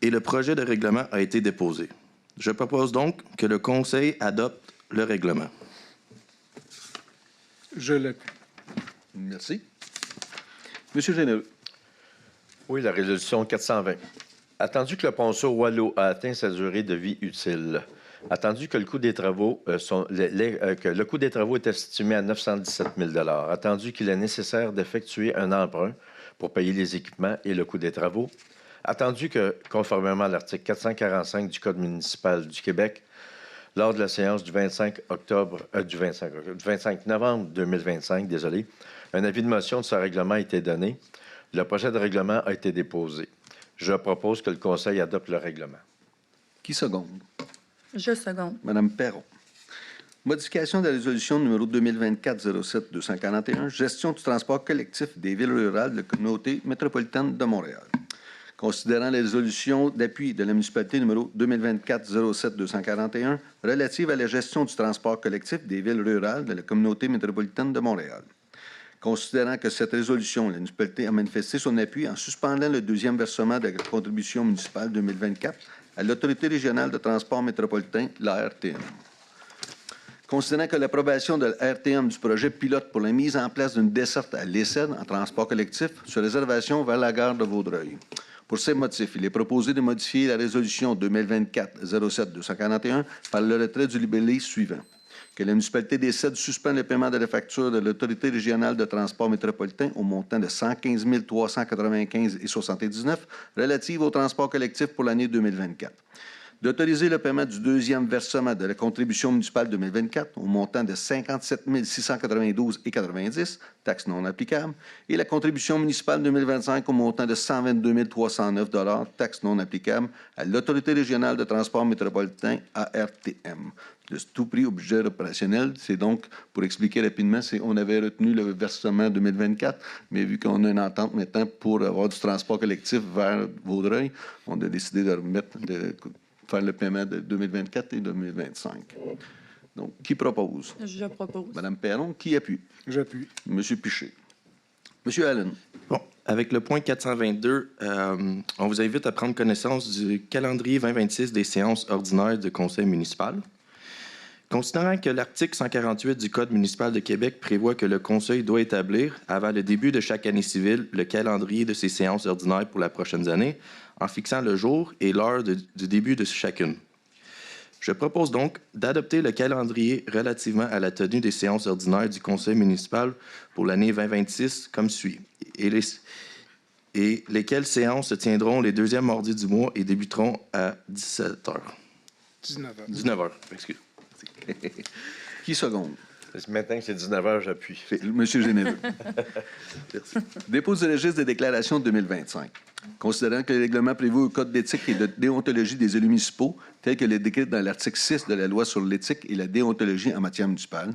et le projet de règlement a été déposé. Je propose donc que le Conseil adopte le règlement. Je l'appuie. Merci. Monsieur Généreux. Oui, la résolution 420. Attendu que le ponceau Wallow a atteint sa durée de vie utile, attendu que le coût des travaux, le coût des travaux est estimé à 917 000 attendu qu'il est nécessaire d'effectuer un emprunt pour payer les équipements et le coût des travaux, attendu que, conformément à l'article 445 du Code municipal du Québec, lors de la séance du 25 novembre 2025, un avis de motion de ce règlement a été donné. Le projet de règlement a été déposé. Je propose que le Conseil adopte le règlement. Qui seconde? Je seconde. Madame Perron. Modification de la résolution numéro 2024-07-241, gestion du transport collectif des villes rurales de la communauté métropolitaine de Montréal. Considérant les résolutions d'appui de la municipalité numéro 2024-07-241 relative à la gestion du transport collectif des villes rurales de la communauté métropolitaine de Montréal. Considérant que cette résolution, la municipalité a manifesté son appui en suspendant le deuxième versement de la contribution municipale 2024 à l'Autorité régionale de transport métropolitain, la RTM. Considérant que l'approbation de la RTM du projet pilote pour la mise en place d'une desserte à l'ESSED en transport collectif sur réservation vers la gare de Vaudreuil. Pour ces motifs, il est proposé de modifier la résolution 2024-07-241 par le retrait du libellé suivant. Que la municipalité d'ESSED suspende le paiement de la facture de l'Autorité régionale de transport métropolitain au montant de 115 395,79 relative au transport collectif pour l'année 2024. D'autoriser le paiement du deuxième versement de la contribution municipale 2024 au montant de 57 692,90 taxes non applicables, et la contribution municipale 2025 au montant de 122 309 taxes non applicables à l'Autorité régionale de transport métropolitain, ARTM. De tout prix au budget opérationnel. C'est donc, pour expliquer rapidement, on avait retenu le versement 2024, mais vu qu'on a une entente maintenant pour avoir du transport collectif vers Vaudreuil, on a décidé de faire le paiement de 2024 et 2025. Donc, qui propose? Je propose. Madame Perron, qui appuie? J'appuie. Monsieur Piché. Monsieur Allen. Bon, avec le point 422, on vous invite à prendre connaissance du calendrier 2026 des séances ordinaires de conseil municipal. Considérant que l'article 148 du Code municipal de Québec prévoit que le conseil doit établir, avant le début de chaque année civile, le calendrier de ses séances ordinaires pour la prochaine année, en fixant le jour et l'heure du début de chacune. Je propose donc d'adopter le calendrier relativement à la tenue des séances ordinaires du conseil municipal pour l'année 2026 comme suit, et lesquelles séances se tiendront les deuxièmes mardis du mois et débuteront à 17h. 19h. 19h, excusez. Qui seconde? Maintenant que c'est 19h, j'appuie. Monsieur Généreux. Merci. Dépôt du registre des déclarations 2025. Considérant que les règlements prévus au Code d'éthique et de déontologie des élus municipaux, tels que les décrits dans l'article 6 de la Loi sur l'éthique et la déontologie en matière municipale,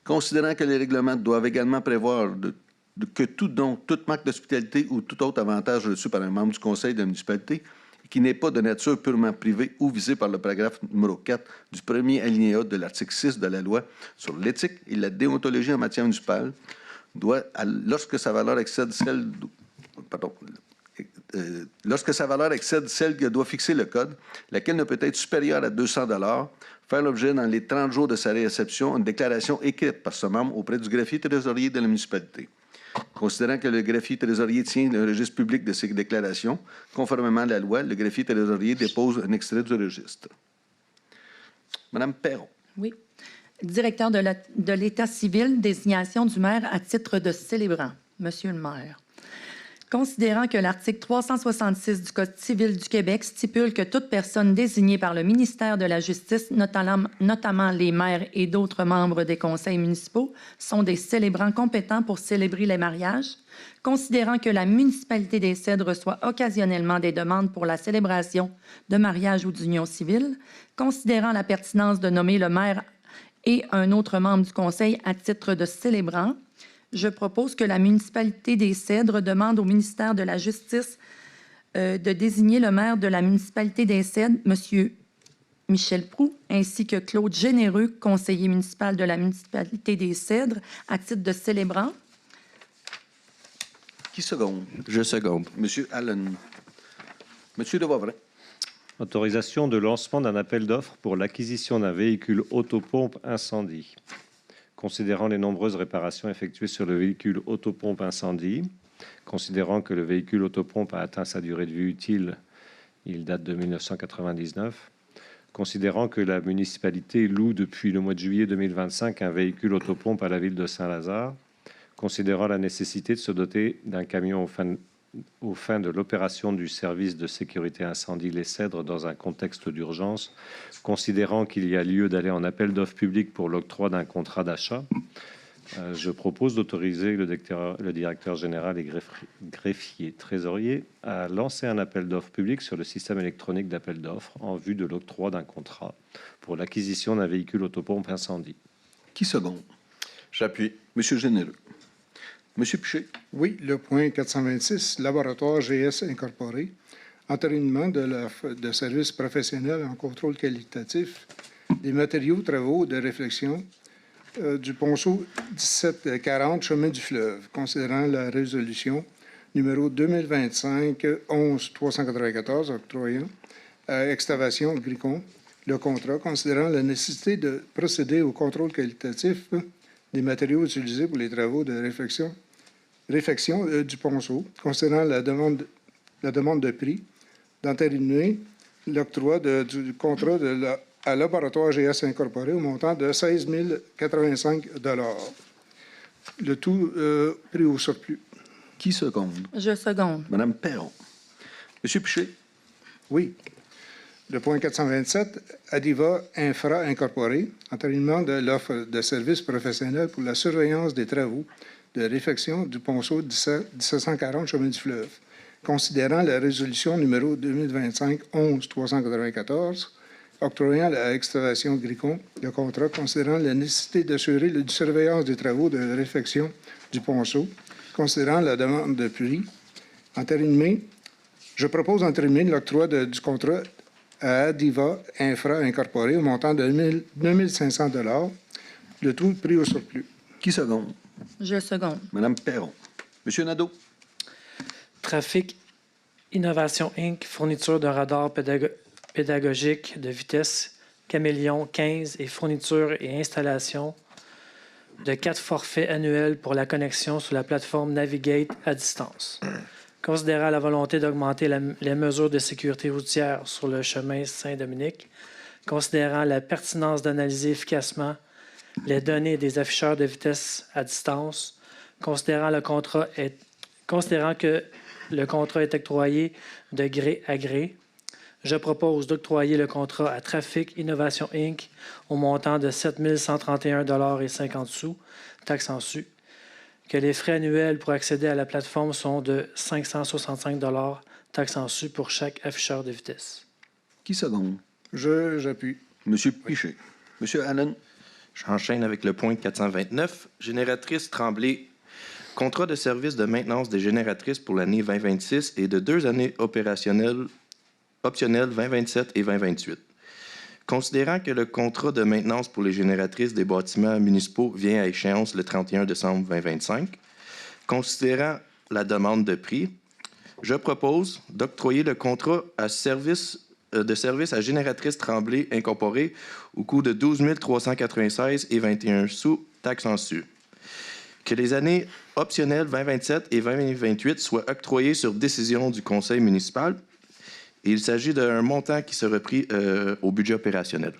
considérant que les règlements doivent également prévoir que tout don, toute marque d'hospitalité ou tout autre avantage reçu par un membre du conseil de la municipalité qui n'est pas de nature purement privée ou visé par le paragraphe numéro 4 du premier alinéa de l'article 6 de la Loi sur l'éthique et la déontologie en matière municipale, doit, lorsque sa valeur excède celle que doit fixer le Code, laquelle ne peut être supérieure à 200 $, faire l'objet dans les 30 jours de sa réception une déclaration écrite par ce membre auprès du greffier trésorier de la municipalité. Considérant que le greffier trésorier tient le registre public de ces déclarations, conformément à la loi, le greffier trésorier dépose un extrait du registre. Madame Perron. Oui. Directeur de l'État civil, désignation du maire à titre de célébrant. Monsieur le maire. Considérant que l'article 366 du Code civil du Québec stipule que toute personne désignée par le ministère de la Justice, notamment les maires et d'autres membres des conseils municipaux, sont des célébrants compétents pour célébrer les mariages, considérant que la municipalité des Cèdres reçoit occasionnellement des demandes pour la célébration de mariage ou d'union civile, considérant la pertinence de nommer le maire et un autre membre du conseil à titre de célébrant, je propose que la municipalité des Cèdres demande au ministère de la Justice de désigner le maire de la municipalité des Cèdres, M. Michel Proulx, ainsi que Claude Généreux, conseiller municipal de la municipalité des Cèdres, à titre de célébrant. Qui seconde? Je seconde. Monsieur Allen. Monsieur de Boisvrain. Autorisation de lancement d'un appel d'offres pour l'acquisition d'un véhicule autopompe incendie. Considérant les nombreuses réparations effectuées sur le véhicule autopompe incendie, considérant que le véhicule autopompe a atteint sa durée de vie utile, il date de 1999, considérant que la municipalité loue depuis le mois de juillet 2025 un véhicule autopompe à la ville de Saint-Lazare, considérant la nécessité de se doter d'un camion aux fins de l'opération du service de sécurité incendie Les Cèdres dans un contexte d'urgence, considérant qu'il y a lieu d'aller en appel d'offres publiques pour l'octroi d'un contrat d'achat, Je propose d'autoriser le directeur général et greffier trésorier à lancer un appel d'offres public sur le système électronique d'appel d'offres en vue de l'octroi d'un contrat pour l'acquisition d'un véhicule autopompe incendie. Qui seconde? J'appuie. Monsieur Généreux. Monsieur Piché. Oui, le point 426, Laboratoire GS Incorporé, entérinement de services professionnels en contrôle qualitatif des matériaux, travaux de réflexion du ponceau 1740 Chemin du Fleuve, considérant la résolution numéro 2025-11-394 octroyant à Excavation Gricon le contrat, considérant la nécessité de procéder au contrôle qualitatif des matériaux utilisés pour les travaux de réfection du ponceau, considérant la demande de prix, d'entériner l'octroi du contrat à Laboratoire GS Incorporé au montant de 16 085 $. Le tout pris au surplus. Qui seconde? Je seconde. Madame Perron. Monsieur Piché. Oui. Le point 427, Adiva Infra Incorporé, entérinement de l'offre de services professionnels pour la surveillance des travaux de réfection du ponceau 1740 Chemin du Fleuve, considérant la résolution numéro 2025-11-394, octroyant à Excavation Gricon le contrat considérant la nécessité d'assurer la surveillance des travaux de réfection du ponceau, considérant la demande de prix, je propose d'entériner l'octroi du contrat à Adiva Infra Incorporé au montant de 2 500 $, le tout pris au surplus. Qui seconde? Je seconde. Madame Perron. Monsieur Nadeau. Trafic Innovation Inc., fourniture de radars pédagogique de vitesse Caméléon 15 et fourniture et installation de 4 forfaits annuels pour la connexion sur la plateforme Navigate à distance. Considérant la volonté d'augmenter les mesures de sécurité routière sur le chemin Saint-Dominique, considérant la pertinence d'analyser efficacement les données des afficheurs de vitesse à distance, considérant que le contrat est octroyé de gré à gré, je propose d'octroyer le contrat à Trafic Innovation Inc. au montant de 7 131,50 $, taxes en su, que les frais annuels pour accéder à la plateforme sont de 565 $, taxes en su pour chaque afficheur de vitesse. Qui seconde? J'appuie. Monsieur Piché. Monsieur Allen. J'enchaîne avec le point 429. Génératrice Tremblay. Contrat de service de maintenance des génératrices pour l'année 2026 et de 2 années optionnelles 2027 et 2028. Considérant que le contrat de maintenance pour les génératrices des bâtiments municipaux vient à échéance le 31 décembre 2025, considérant la demande de prix, je propose d'octroyer le contrat de service à Génératrice Tremblay Incorporée au coût de 12 396,21 $, taxes en su. Que les années optionnelles 2027 et 2028 soient octroyées sur décision du conseil municipal. Il s'agit d'un montant qui sera pris au budget opérationnel.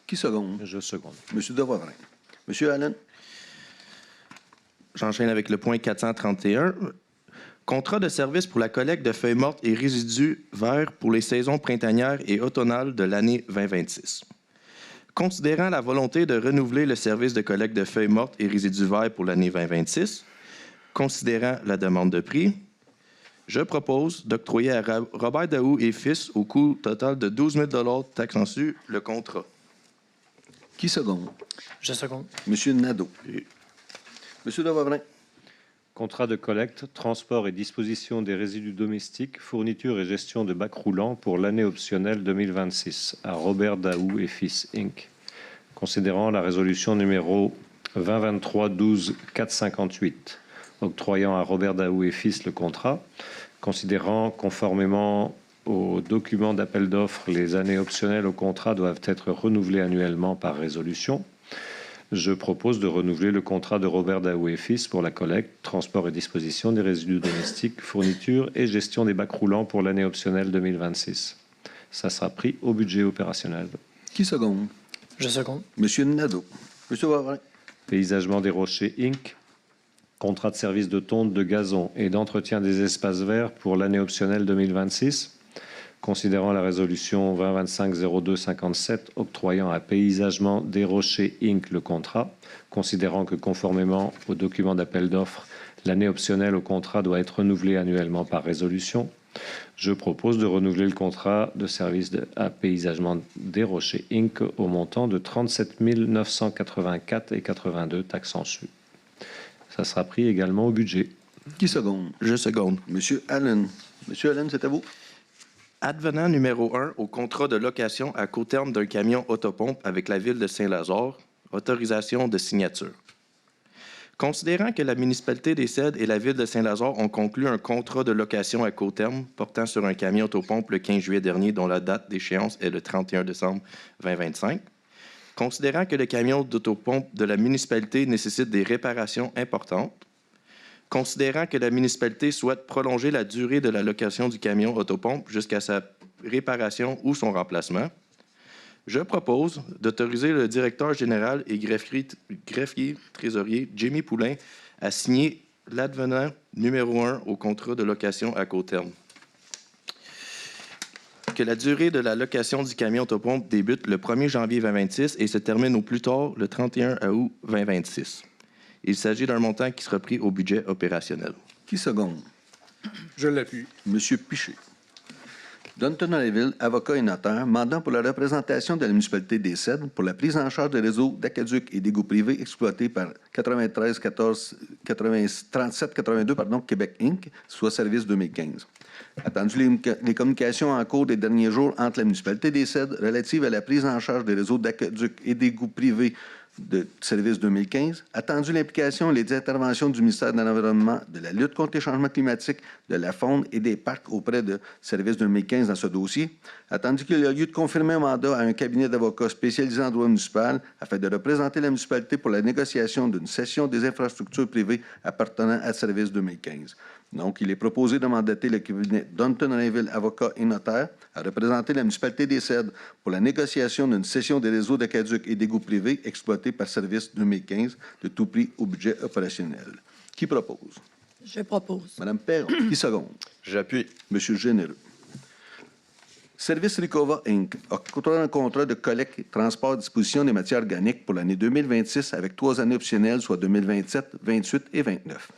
Qui seconde? Je seconde. Monsieur Devoirin. Monsieur Allen. J'enchaîne avec le point 431. Contrat de service pour la collecte de feuilles mortes et résidus verts pour les saisons printanières et automnales de l'année 2026. Considérant la volonté de renouveler le service de collecte de feuilles mortes et résidus verts pour l'année 2026, considérant la demande de prix, je propose d'octroyer à Robert Daou et Fils au coût total de 12 000 $ taxes en su le contrat. Qui seconde? Je seconde. Monsieur Nadeau. Monsieur Devoirin. Contrat de collecte, transport et disposition des résidus domestiques, fourniture et gestion de bacs roulants pour l'année optionnelle 2026 à Robert Daou et Fils Inc. Considérant la résolution numéro 2023-12-458, octroyant à Robert Daou et Fils le contrat, considérant conformément aux documents d'appel d'offres, les années optionnelles au contrat doivent être renouvelées annuellement par résolution. Je propose de renouveler le contrat de Robert Daou et Fils pour la collecte, transport et disposition des résidus domestiques, fourniture et gestion des bacs roulants pour l'année optionnelle 2026. Ça sera pris au budget opérationnel. Qui seconde? Je seconde. Monsieur Nadeau. Monsieur Devoirin. Paysagement des Rochers Inc. Contrat de service de tonte de gazon et d'entretien des espaces verts pour l'année optionnelle 2026. Considérant la résolution 2025-02-57 octroyant à Paysagement des Rochers Inc. le contrat, considérant que conformément au document d'appel d'offres, l'année optionnelle au contrat doit être renouvelée annuellement par résolution, je propose de renouveler le contrat de service à Paysagement des Rochers Inc. au montant de 37 984,82 taxes en su. Ça sera pris également au budget. Qui seconde? Je seconde. Monsieur Allen. Monsieur Allen, c'est à vous. Advenant numéro 1 au contrat de location à court terme d'un camion autopompe avec la Ville de Saint-Lazare, autorisation de signature. Considérant que la municipalité des Cèdres et la Ville de Saint-Lazare ont conclu un contrat de location à court terme portant sur un camion autopompe le 15 juillet dernier dont la date d'échéance est le 31 décembre 2025, considérant que le camion d'autopompe de la municipalité nécessite des réparations importantes, considérant que la municipalité souhaite prolonger la durée de la location du camion autopompe jusqu'à sa réparation ou son remplacement, je propose d'autoriser le directeur général et greffier trésorier Jimmy Poulain à signer l'advenant numéro 1 au contrat de location à court terme. Que la durée de la location du camion autopompe débute le 1er janvier 2026 et se termine au plus tard le 31 août 2026. Il s'agit d'un montant qui sera pris au budget opérationnel. Qui seconde? Je l'appuie. Monsieur Piché. Dunton Harville, avocat et notaire, mandat pour la représentation de la municipalité des Cèdres pour la prise en charge des réseaux d'aqueducs et d'égouts privés exploités par 3782 Québec Inc., soit Service 2015. Attendu les communications en cours des derniers jours entre la municipalité des Cèdres relatives à la prise en charge des réseaux d'aqueducs et d'égouts privés de Service 2015, attendu l'implication et les interventions du ministère de l'Environnement, de la lutte contre les changements climatiques, de la faune et des parcs auprès de Service 2015 dans ce dossier, attendu qu'il y a lieu de confirmer un mandat à un cabinet d'avocats spécialisé en droit municipal afin de représenter la municipalité pour la négociation d'une cession des infrastructures privées appartenant à Service 2015. Donc, il est proposé de mandater le cabinet Dunton Harville, avocat et notaire, à représenter la municipalité des Cèdres pour la négociation d'une cession des réseaux d'aqueducs et d'égouts privés exploités par Service 2015 de tout prix au budget opérationnel. Qui propose? Je propose. Madame Perron. Qui seconde? J'appuie. Monsieur Généreux. Service Ricova Inc. octroie un contrat de collecte, transport et disposition des matières organiques pour l'année 2026 avec 3 années optionnelles, soit 2027, 28 et 29.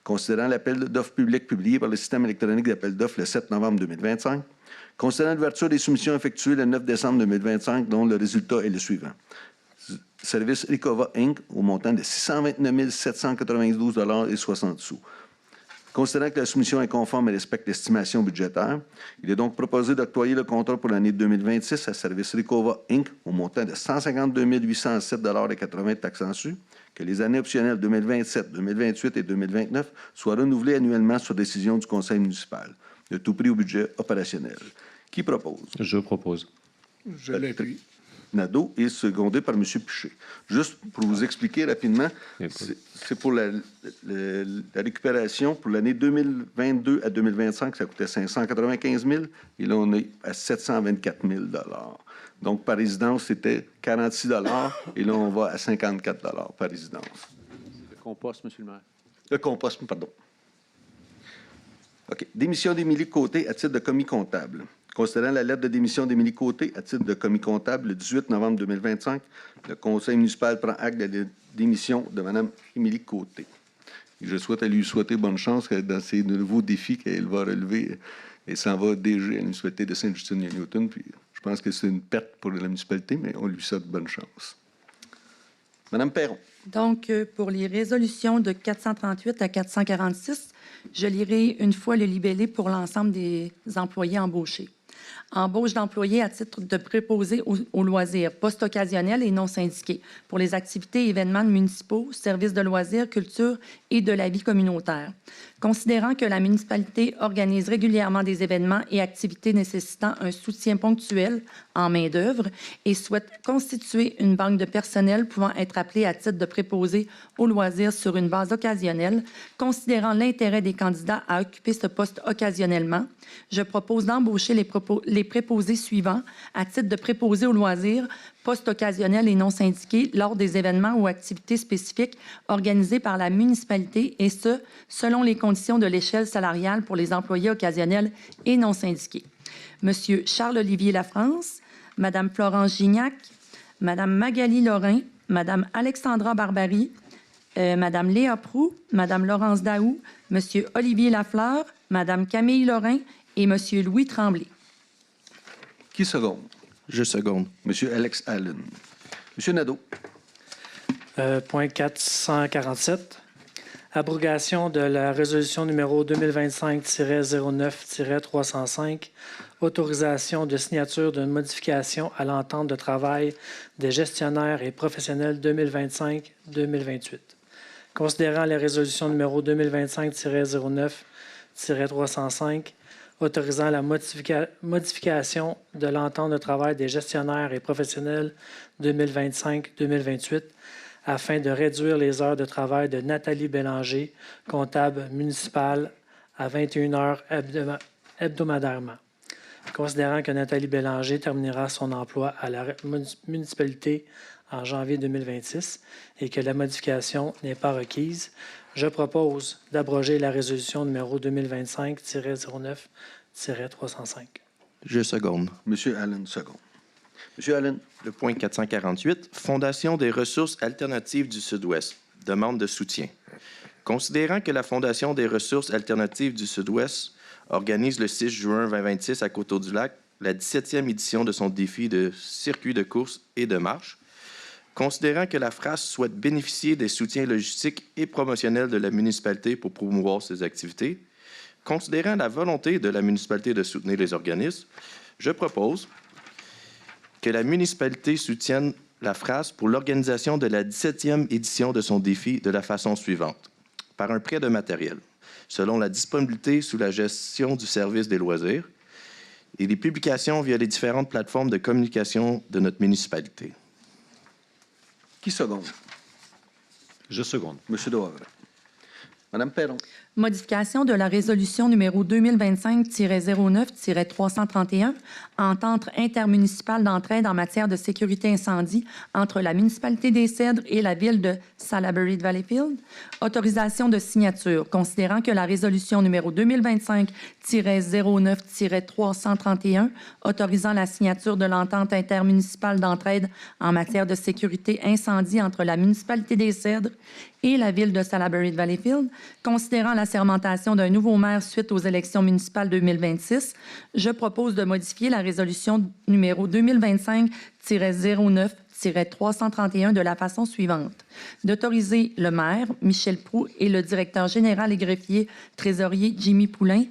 Considérant l'appel d'offres public publié par le système électronique d'appel d'offres le 7 novembre 2025, considérant l'ouverture des soumissions effectuées le 9 décembre 2025, dont le résultat est le suivant. Service Ricova Inc. au montant de 629 792,60 $. Considérant que la soumission est conforme et respecte l'estimation budgétaire, il est donc proposé d'octroyer le contrat pour l'année 2026 à Service Ricova Inc. au montant de 152 807,80 $ taxes en su, que les années optionnelles 2027, 2028 et 2029 soient renouvelées annuellement sur décision du conseil municipal, de tout prix au budget opérationnel. Qui propose? Je propose. Je l'appuie. Nadeau est secondé par M. Piché. Juste pour vous expliquer rapidement, c'est pour la récupération pour l'année 2022 à 2025, ça coûtait 595 000 et là, on est à 724 000 $. Donc, par résidence, c'était 46 $ et là, on va à 54 $ par résidence. Le compost, M. le maire. Le compost, pardon. OK. Démission d'Émilie Côté à titre de commis comptable. Considérant la lettre de démission d'Émilie Côté à titre de commis comptable le 18 novembre 2025, le conseil municipal prend acte de la démission de Mme Émilie Côté. Et je souhaite lui souhaiter bonne chance dans ces nouveaux défis qu'elle va relever. Elle s'en va DG à la municipalité de Sainte-Justine-Newton. Puis je pense que c'est une perte pour la municipalité, mais on lui souhaite bonne chance. Madame Perron. Donc, pour les résolutions de 438 à 446, je lirai une fois le libellé pour l'ensemble des employés embauchés. Embauche d'employés à titre de préposés aux loisirs, postes occasionnels et non syndiqués pour les activités et événements municipaux, services de loisirs, culture et de la vie communautaire. Considérant que la municipalité organise régulièrement des événements et activités nécessitant un soutien ponctuel en main-d'œuvre et souhaite constituer une banque de personnel pouvant être appelé à titre de préposé aux loisirs sur une base occasionnelle, considérant l'intérêt des candidats à occuper ce poste occasionnellement, je propose d'embaucher les préposés suivants à titre de préposé aux loisirs, postes occasionnels et non syndiqués lors des événements ou activités spécifiques organisés par la municipalité et ce, selon les conditions de l'échelle salariale pour les employés occasionnels et non syndiqués. Monsieur Charles-Olivier Lafrance, Madame Florence Gignac, Madame Magali Lorrain, Madame Alexandra Barbarie, Madame Léa Proux, Madame Laurence Daou, Monsieur Olivier Lafleur, Madame Camille Lorrain et Monsieur Louis Tremblay. Qui seconde? Je seconde. Monsieur Alex Allen. Monsieur Nadeau. Point 447. Abrogation de la résolution numéro 2025-09-305. Autorisation de signature d'une modification à l'entente de travail des gestionnaires et professionnels 2025-2028. Considérant la résolution numéro 2025-09-305, autorisant la modification de l'entente de travail des gestionnaires et professionnels 2025-2028 afin de réduire les heures de travail de Nathalie Bélanger, comptable municipale, à 21 heures hebdomadairement. Considérant que Nathalie Bélanger terminera son emploi à la municipalité en janvier 2026 et que la modification n'est pas requise, je propose d'abroger la résolution numéro 2025-09-305. Je seconde. Monsieur Allen, seconde. Monsieur Allen. Le point 448, Fondation des ressources alternatives du Sud-Ouest. Demande de soutien. Considérant que la Fondation des ressources alternatives du Sud-Ouest organise le 6 juin 2026 à Coteau-du-Lac la 17e édition de son défi de circuit de course et de marche, considérant que la FRAS souhaite bénéficier des soutiens logistiques et promotionnels de la municipalité pour promouvoir ses activités, considérant la volonté de la municipalité de soutenir les organismes, je propose que la municipalité soutienne la FRAS pour l'organisation de la 17e édition de son défi de la façon suivante. Par un prêt de matériel, selon la disponibilité sous la gestion du service des loisirs et les publications via les différentes plateformes de communication de notre municipalité. Qui seconde? Je seconde. Monsieur Doivre. Madame Perron. Modification de la résolution numéro 2025-09-331, entente intermunicipale d'entraide en matière de sécurité incendie entre la municipalité des Cèdres et la ville de Salaberry de Valleyfield. Autorisation de signature, considérant que la résolution numéro 2025-09-331, autorisant la signature de l'entente intermunicipale d'entraide en matière de sécurité incendie entre la municipalité des Cèdres et la ville de Salaberry de Valleyfield, considérant la sermentation d'un nouveau maire suite aux élections municipales 2026, je propose de modifier la résolution numéro 2025-09-331 de la façon suivante. D'autoriser le maire, Michel Proux, et le directeur général et greffier trésorier Jimmy Poulain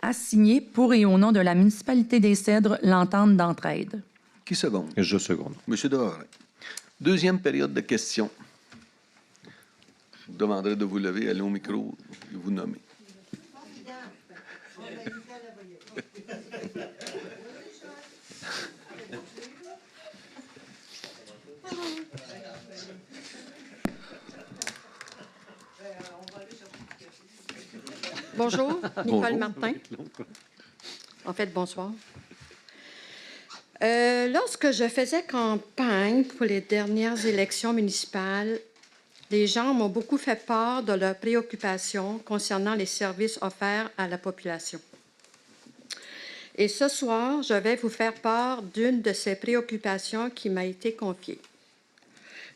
à signer pour et au nom de la municipalité des Cèdres l'entente d'entraide. Qui seconde? Je seconde. Monsieur Doivre. Deuxième période de questions. Je vous demanderai de vous lever, aller au micro et vous nommer. Bonjour, Nicole Bonjour. Martin. En fait, bonsoir. Lorsque je faisais campagne pour les dernières élections municipales, les gens m'ont beaucoup fait part de leurs préoccupations concernant les services offerts à la population. Et ce soir, je vais vous faire part d'une de ces préoccupations qui m'a été confiée.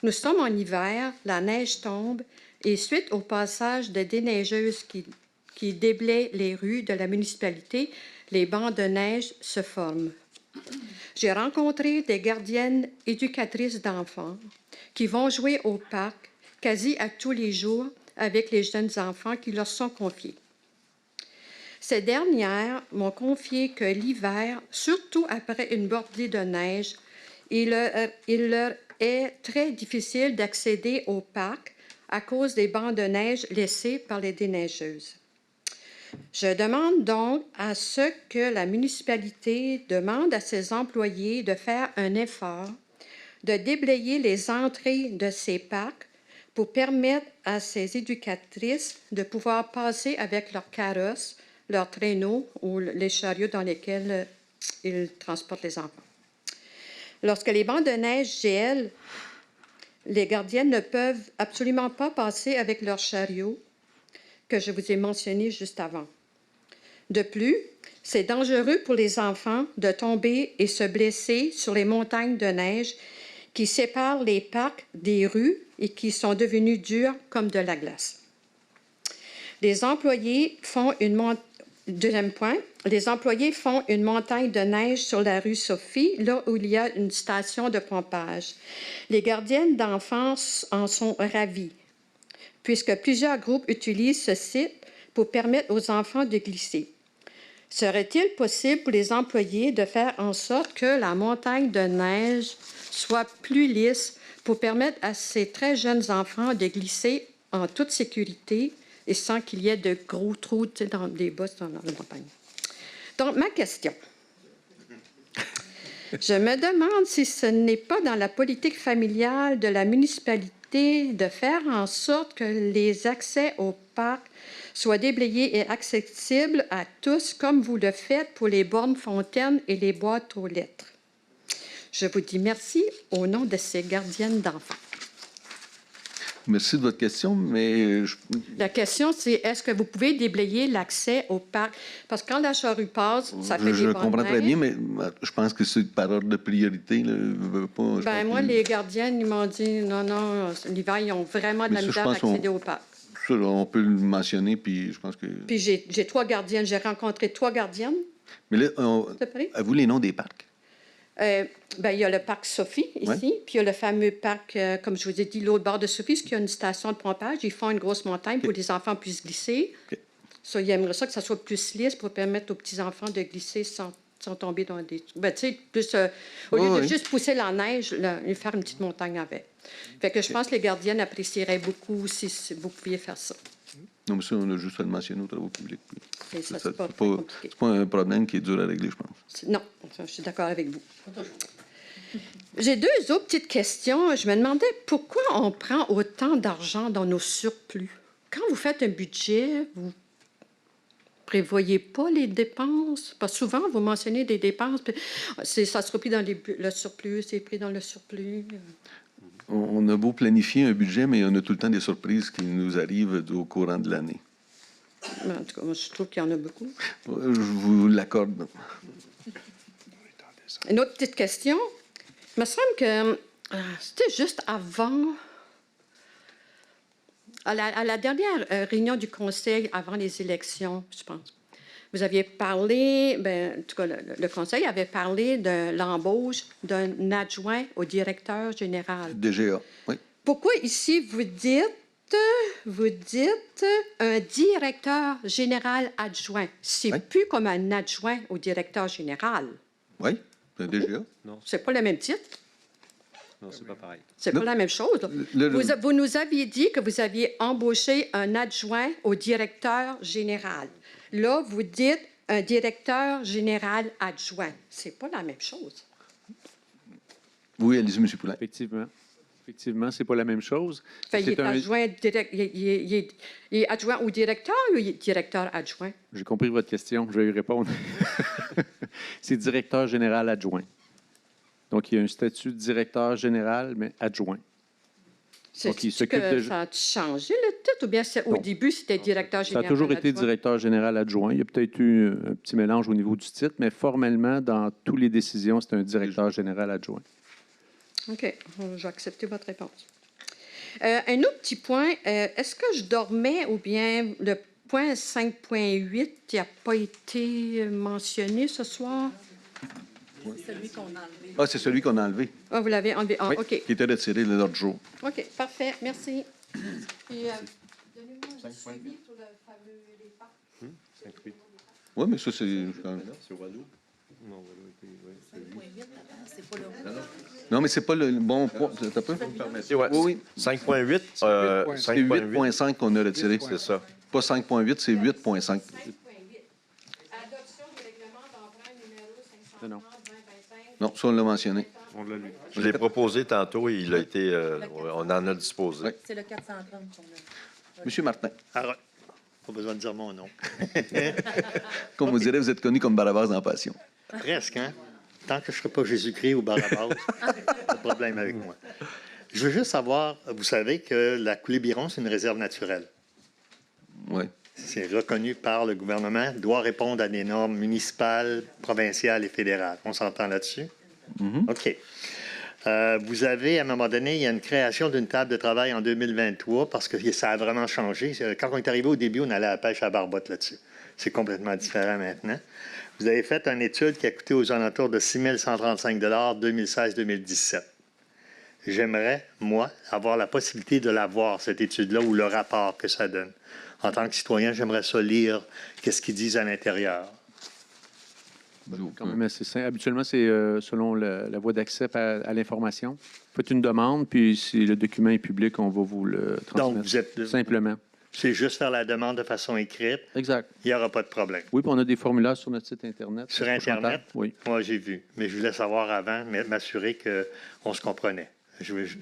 Nous sommes en hiver, la neige tombe, et suite au passage des déneigeuses qui déblaient les rues de la municipalité, les bancs de neige se forment. J'ai rencontré des gardiennes éducatrices d'enfants qui vont jouer au parc quasi à tous les jours avec les jeunes enfants qui leur sont confiés. Ces dernières m'ont confié que l'hiver, surtout après une bordée de neige, il leur est très difficile d'accéder au parc à cause des bancs de neige laissés par les déneigeuses. Je demande donc à ce que la municipalité demande à ses employés de faire un effort, de déblayer les entrées de ces parcs pour permettre à ces éducatrices de pouvoir passer avec leurs carrosses, leurs traîneaux ou les chariots dans lesquels ils transportent les enfants. Lorsque les bancs de neige gèlent, les gardiennes ne peuvent absolument pas passer avec leurs chariots que je vous ai mentionnés juste avant. De plus, c'est dangereux pour les enfants de tomber et se blesser sur les montagnes de neige qui séparent les parcs des rues et qui sont devenues dures comme de la glace. Les employés font Deuxième point, les employés font une montagne de neige sur la rue Sophie, là où il y a une station de pompage. Les gardiennes d'enfance en sont ravies, puisque plusieurs groupes utilisent ce site pour permettre aux enfants de glisser. Serait-il possible pour les employés de faire en sorte que la montagne de neige soit plus lisse pour permettre à ces très jeunes enfants de glisser en toute sécurité et sans qu'il y ait de gros trous dans des bosses dans la montagne? Donc, ma question. Je me demande si ce n'est pas dans la politique familiale de la municipalité de faire en sorte que les accès au parc soient déblayés et accessibles à tous, comme vous le faites pour les bornes fontaines et les boîtes aux lettres. Je vous dis merci au nom de ces gardiennes d'enfants. Merci de votre question, mais... La question, c'est est-ce que vous pouvez déblayer l'accès au parc? Parce que quand la charrue passe, ça fait des Je bonnes comprends très neiges. bien, mais je pense que c'est par ordre de priorité. Là, Moi, les gardiennes, ils m'ont dit non, l'hiver, ils ont vraiment de la misère à accéder au parc. Ça, là, on peut le mentionner, puis je pense que... Puis j'ai 3 gardiennes. J'ai rencontré 3 gardiennes. Mais là, avez-vous les noms des parcs? Il y a le parc Sophie, ici, puis il y a le fameux parc, comme je vous ai dit, l'autre bord de Sophie, parce qu'il y a une station de pompage. Ils font une grosse montagne pour que les enfants puissent glisser. Ça, ils aimeraient ça que ça soit plus lisse pour permettre aux petits-enfants de glisser sans tomber dans des... au lieu de juste pousser la neige, faire une petite montagne avec. Fait que je pense que les gardiennes apprécieraient beaucoup si vous pouviez faire ça. Non, mais ça, on a juste fait le mentionner aux travaux publics. C'est pas un problème qui est dur à régler, je pense. Non, je suis d'accord avec vous. J'ai 2 autres petites questions. Je me demandais pourquoi on prend autant d'argent dans nos surplus. Quand vous faites un budget, vous prévoyez pas les dépenses? Parce que souvent, vous mentionnez des dépenses, puis ça sera pris dans le surplus, c'est pris dans le surplus. On a beau planifier un budget, mais on a tout le temps des surprises qui nous arrivent au courant de l'année. En tout cas, moi, je trouve qu'il y en a beaucoup. Je vous l'accorde. Une autre petite question. Il me semble que c'était juste avant, à la dernière réunion du Conseil avant les élections, je pense. Vous aviez parlé, en tout cas, le Conseil avait parlé de l'embauche d'un adjoint au directeur général. DGA, oui. Pourquoi ici vous dites un directeur général adjoint? C'est plus comme un adjoint au directeur général. Oui, c'est un DGA. Non. C'est pas le même titre. Non, c'est pas pareil. C'est pas la même chose. Vous nous aviez dit que vous aviez embauché un adjoint au directeur général. Là, vous dites un directeur général adjoint. C'est pas la même chose. Oui, allez-y, M. Poulin. Effectivement, c'est pas la même chose. Il est adjoint au directeur ou il est directeur adjoint? J'ai compris votre question. Je vais y répondre. C'est directeur général adjoint. Donc, il y a un statut de directeur général, mais adjoint. Donc, il s'occupe de... Ça a changé le titre ou bien au début, c'était directeur général adjoint? Ça a toujours été adjoint? directeur général adjoint. Il y a peut-être eu un petit mélange au niveau du titre, mais formellement, dans toutes les décisions, c'est un directeur général adjoint. OK. Je vais accepter votre réponse. Un autre petit point. Est-ce que je dormais ou bien le point 5.8 n'a pas été mentionné ce soir? C'est celui qu'on a enlevé. Ah, c'est celui qu'on a enlevé. Ah, vous l'avez enlevé. Ah, oui, OK. Qui était retiré l'autre jour. OK, parfait. Merci. Puis, donnez-moi un suivi sur le fameux les parcs. Oui, mais ça, c'est... C'est Walou? Non, Walou était... C'est pas le... Non, mais c'est pas le bon point. T'as pas? Oui. 5.8. C'est 8.5 qu'on a retiré. C'est ça. Pas 5.8, c'est 8.5. Non. Non, ça, on l'a mentionné. On l'a lu. Je l'ai proposé tantôt et il a été, on en a disposé. Oui. C'est le 430 qu'on a. Monsieur Martin. Pas besoin de dire mon nom. Comme vous direz, vous êtes connu comme Barabbas dans Passion. Presque, hein? Tant que je ne serai pas Jésus-Christ ou Barabbas, pas de problème avec moi. Je veux juste savoir, vous savez que la coulée Biron, c'est une réserve naturelle. Oui. c'est reconnu par le gouvernement, doit répondre à des normes municipales, provinciales et fédérales. On s'entend là-dessus? OK. Vous avez, à un moment donné, il y a une création d'une table de travail en 2023 parce que ça a vraiment changé. Quand on est arrivé au début, on allait à la pêche à barbotte là-dessus. C'est complètement différent maintenant. Vous avez fait une étude qui a coûté aux alentours de 6 135 2016-2017. J'aimerais, moi, avoir la possibilité de la voir, cette étude-là, ou le rapport que ça donne. En tant que citoyen, j'aimerais ça lire qu'est-ce qu'ils disent à l'intérieur. Quand même assez simple. Habituellement, c'est selon la voie d'accès à l'information. Faites une demande, puis si le document est public, on va vous le transmettre. Donc, vous êtes... Simplement. C'est juste faire la demande de façon écrite. Exact. Il n'y aura pas de problème. Oui, puis on a des formulaires sur notre site Internet. Sur Internet? Oui. Moi, j'ai vu. Mais je voulais savoir avant, m'assurer qu'on se comprenait.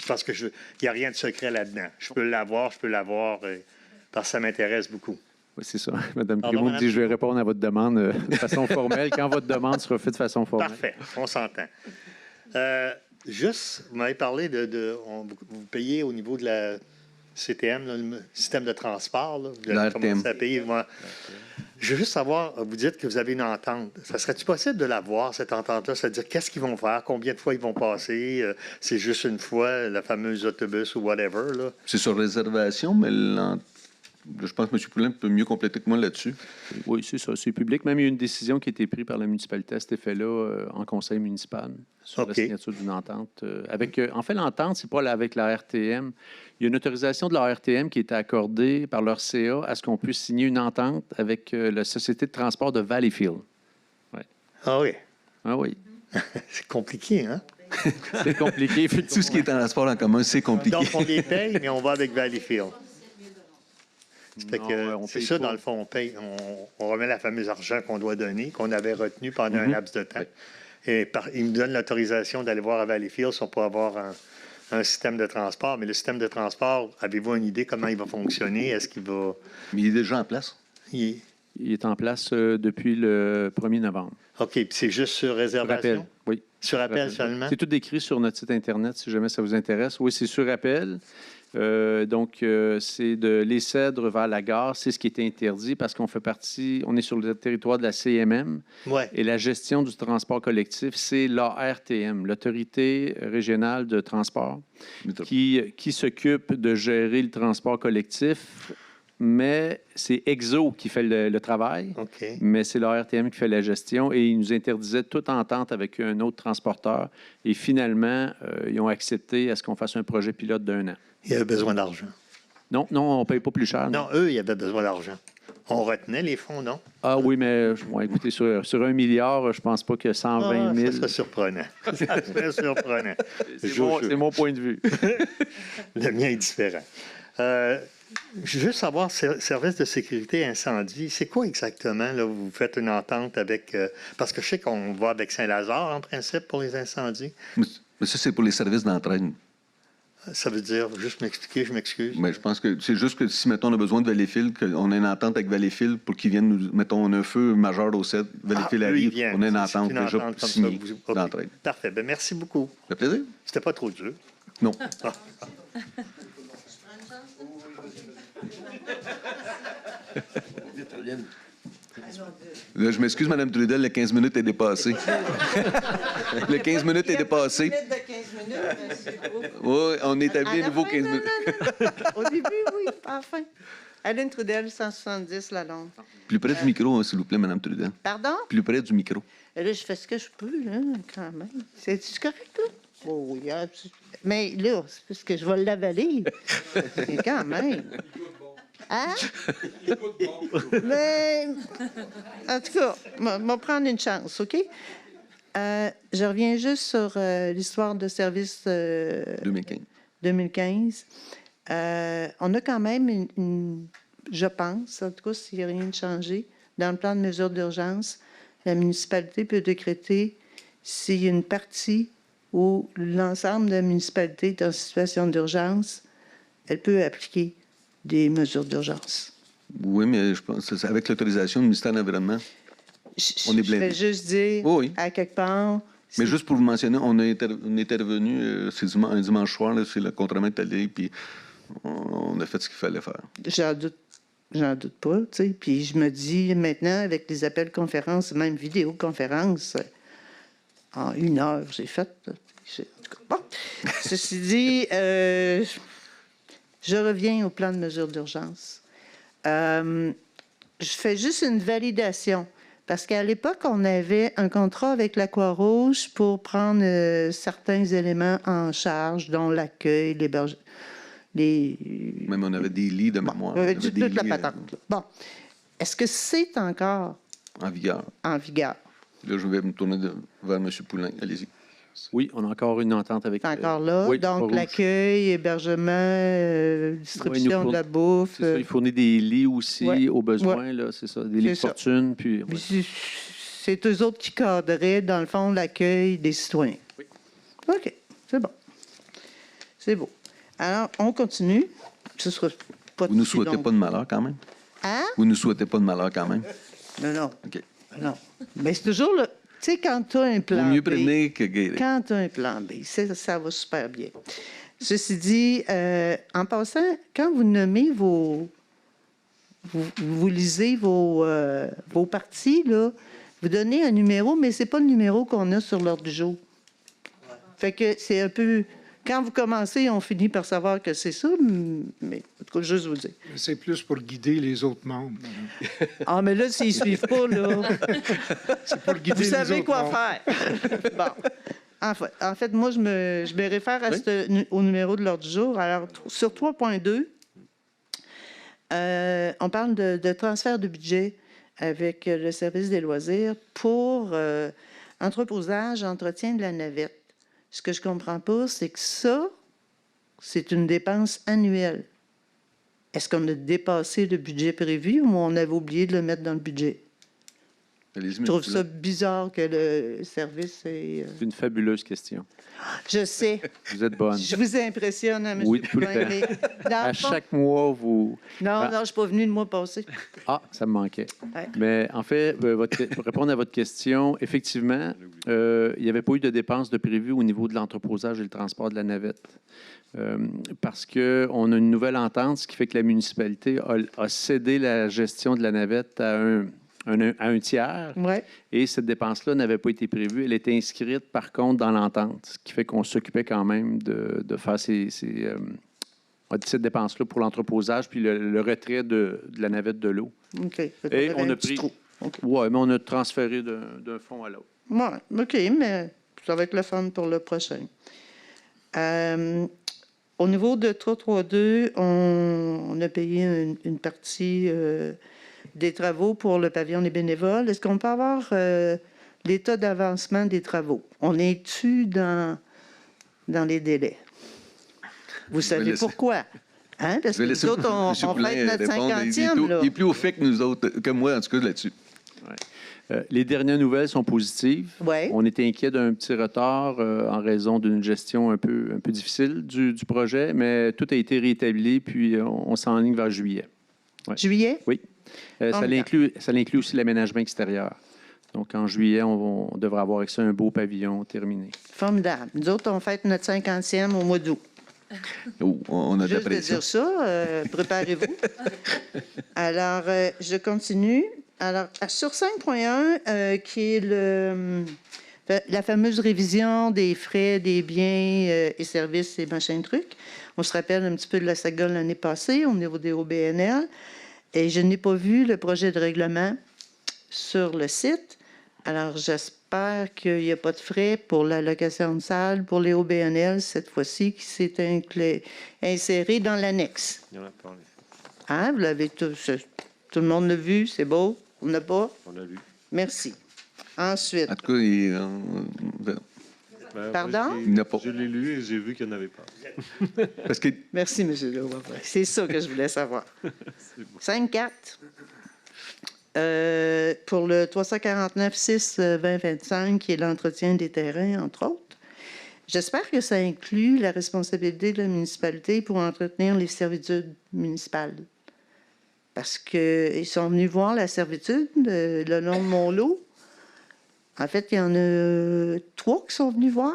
Parce qu'il n'y a rien de secret là-dedans. Je peux l'avoir, parce que ça m'intéresse beaucoup. Oui, c'est ça. Mme Grimaud me dit je vais répondre à votre demande de façon formelle quand votre demande sera faite de façon formelle. Parfait. On s'entend. Juste, vous m'avez parlé vous payez au niveau de la CTM, là, le système de transport. Là, vous avez commencé à payer. Je veux juste savoir, vous dites que vous avez une entente. Ça serait-tu possible de la voir, cette entente-là? C'est-à-dire, qu'est-ce qu'ils vont faire? Combien de fois ils vont passer? C'est juste une fois, la fameuse autobus ou whatever, là? C'est sur réservation, mais je pense que M. Poulin peut mieux compléter que moi là-dessus. Oui, c'est ça. C'est public. Même il y a une décision qui a été prise par la municipalité à cet effet-là en conseil municipal sur la signature d'une entente. En fait, l'entente, c'est pas avec la RTM. Il y a une autorisation de la RTM qui a été accordée par leur CA à ce qu'on puisse signer une entente avec la Société de transport de Valleyfield. Ouais. Ah oui? Ah oui. C'est compliqué, hein? C'est compliqué. Tout ce qui est en transport en commun, c'est compliqué. Donc, on les paye, mais on va avec Valleyfield. C'est ça, dans le fond, on paye. On remet la fameuse argent qu'on doit donner, qu'on avait retenu pendant un laps de temps. Et ils me donnent l'autorisation d'aller voir à Valleyfield si on peut avoir un système de transport. Mais le système de transport, avez-vous une idée comment il va fonctionner? Est-ce qu'il va... Mais il est déjà en place. Il est en place depuis le 1er novembre. OK. Puis c'est juste sur réservation? Sur appel, oui. Sur appel seulement? C'est tout décrit sur notre site Internet, si jamais ça vous intéresse. Oui, c'est sur appel. C'est de l'Écèdre vers la gare. C'est ce qui est interdit parce qu'on fait partie, on est sur le territoire de la CMM. Ouais. Et la gestion du transport collectif, c'est l'ARTM, l'Autorité régionale de transport, qui s'occupe de gérer le transport collectif. Mais c'est EXO qui fait le travail, mais c'est l'ARTM qui fait la gestion et ils nous interdisaient toute entente avec un autre transporteur. Et finalement, ils ont accepté à ce qu'on fasse un projet pilote d'1 an. Il y avait besoin d'argent. Non, on ne paye pas plus cher. Non, eux, ils avaient besoin d'argent. On retenait les fonds, non? Ah oui, mais écoutez, sur 1 milliard, je ne pense pas que 120 000... Ça serait surprenant. Ça serait surprenant. C'est mon point de vue. Le mien est différent. Je veux juste savoir, service de sécurité incendie, c'est quoi exactement? Là, vous faites une entente avec... parce que je sais qu'on va avec Saint-Lazare, en principe, pour les incendies. Mais ça, c'est pour les services d'entraîne. Ça veut dire, juste m'expliquer, je m'excuse. Mais je pense que c'est juste que si, mettons, on a besoin de Valleyfield, qu'on a une entente avec Valleyfield pour qu'ils viennent nous... Mettons, on a un feu majeur au 7, Valleyfield arrive, on a une entente déjà signée d'entraide. Parfait. Bien, merci beaucoup. Ça fait plaisir. C'était pas trop dur. Non. Là, je m'excuse, Mme Trudel, le 15 minutes est dépassé. Le 15 minutes est dépassé. Oui, on établit un nouveau 15 minutes. Au début, oui, enfin. Aline Trudel, 170, la longue. Plus près du micro, s'il vous plaît, Mme Trudel. Pardon? Plus près du micro. Et là, je fais ce que je peux, là, quand même. C'est correct, là? Oh, oui, mais là, c'est parce que je vais l'avaler. Mais quand même. Hein? Mais, en tout cas, on va prendre une chance, OK? Je reviens juste sur l'histoire de service 2015. On a quand même je pense, en tout cas, s'il n'y a rien de changé, dans le plan de mesures d'urgence, la municipalité peut décréter s'il y a une partie où l'ensemble de la municipalité est en situation d'urgence, elle peut appliquer des mesures d'urgence. Oui, mais je pense que c'est avec l'autorisation du ministère de l'Environnement. On est blindé. Je vais juste dire, à quelque part... Mais juste pour vous mentionner, on est intervenu un dimanche soir, c'est le contre-main est allé, puis on a fait ce qu'il fallait faire. J'en doute J'en doute pas, tu sais. Puis je me dis, maintenant, avec les appels conférences, même vidéoconférences, en 1 heure, j'ai fait. En tout cas, bon. Ceci dit, je reviens au plan de mesure d'urgence. Je fais juste une validation. Parce qu'à l'époque, on avait un contrat avec la Croix-Rouge pour prendre certains éléments en charge, dont l'accueil, l'hébergement. Même on avait des lits de mémoire. On avait toute la patente. Bon. Est-ce que c'est encore en vigueur? En vigueur. Là, je vais me tourner vers M. Poulain. Allez-y. Oui, on a encore une entente avec... C'est encore là. Oui, donc, l'accueil, hébergement, distribution de la bouffe. Il fournit des lits aussi aux besoins, là, c'est ça. Des lits de fortune. Puis, c'est eux autres qui cadraient, dans le fond, l'accueil des citoyens. Oui. OK, c'est bon. C'est beau. Alors, on continue. Ce sera pas Vous ne nous souhaitez pas de malheur quand même? Hein? Vous ne nous souhaitez pas de malheur quand même? Non. OK. Non. Mais c'est toujours le... Tu sais, quand tu as un plan Vaut mieux B... prévenir que guérir. Quand tu as un plan B, ça va super bien. Ceci dit, en passant, quand vous nommez vos... Vous lisez vos parties, là, vous donnez un numéro, mais ce n'est pas le numéro qu'on a sur l'ordre du jour. Fait que c'est un peu... Quand vous commencez, on finit par savoir que c'est ça, mais en tout cas, juste vous dire. C'est plus pour guider les autres membres. Ah, mais là, s'ils ne suivent pas, là... C'est pour guider vous les savez autres quoi membres. faire. Bon. En fait, moi, je me réfère au numéro de l'ordre du jour. Alors, sur 3.2, on parle de transfert de budget avec le service des loisirs pour entreposage, entretien de la navette. Ce que je ne comprends pas, c'est que ça, c'est une dépense annuelle. Est-ce qu'on a dépassé le budget prévu ou on avait oublié de le mettre dans le budget? Je trouve ça bizarre que le service ait... C'est une fabuleuse question. Je sais. Vous êtes bonne. Je vous impressionne, M. Oui, tout le temps. À chaque mois, vous... Non, je ne suis pas venu le mois passé. Ah, ça me manquait. Ouais. Mais en fait, pour répondre à votre question, effectivement, il n'y avait pas eu de dépenses de prévues au niveau de l'entreposage et le transport de la navette. Parce qu'on a une nouvelle entente, ce qui fait que la municipalité a cédé la gestion de la navette à un tiers. Ouais. Et cette dépense-là n'avait pas été prévue. Elle était inscrite, par contre, dans l'entente, ce qui fait qu'on s'occupait quand même de faire cette dépense-là pour l'entreposage puis le retrait de la navette de l'eau. OK. Et on a pris... Oui, mais on a transféré d'un fonds à l'autre. Oui, OK, mais ça va être le fun pour le prochain. Au niveau de 332, on a payé une partie des travaux pour le pavillon des bénévoles. Est-ce qu'on peut avoir l'état d'avancement des travaux? On est-tu dans les délais? Vous savez pourquoi? Hein? Parce que nous autres, on fête notre 50e. Là. Il est plus au fait que nous autres, que moi, en tout cas, là-dessus. Ouais. Les dernières nouvelles sont positives. Ouais. On était inquiet d'un petit retard en raison d'une gestion un peu difficile du projet, mais tout a été réétabli, puis on s'enligne vers juillet. Ouais. Juillet? Oui. Ça l'inclut aussi l'aménagement extérieur. Donc, en juillet, on devrait avoir accès à un beau pavillon terminé. Formidable. Nous autres, on fête notre 50e au mois d'août. Oh, on a de la Juste de pression. dire ça, préparez-vous. Alors, je continue. Alors, sur 5.1, qui est la fameuse révision des frais, des biens et services et machin trucs, on se rappelle un petit peu de la saga l'année passée au niveau des OBNL. Et je n'ai pas vu le projet de règlement sur le site. Alors, j'espère qu'il n'y a pas de frais pour la location de salle pour les OBNL cette fois-ci qui s'est inséré dans l'annexe. Il y en a parlé. Hein? Vous l'avez tout le monde l'a vu, c'est beau. On n'a pas? On l'a vu. Merci. Ensuite. En tout cas, Pardon? Je l'ai lu et j'ai vu qu'il n'y en avait pas. Parce que... Merci, M. Leroy. C'est ça que je voulais savoir. 5.4. Pour le 349-6-2025, qui est l'entretien des terrains, entre autres. J'espère que ça inclut la responsabilité de la municipalité pour entretenir les servitudes municipales. Parce qu'ils sont venus voir la servitude le long de Mont-Lot. En fait, il y en a 3 qui sont venus voir.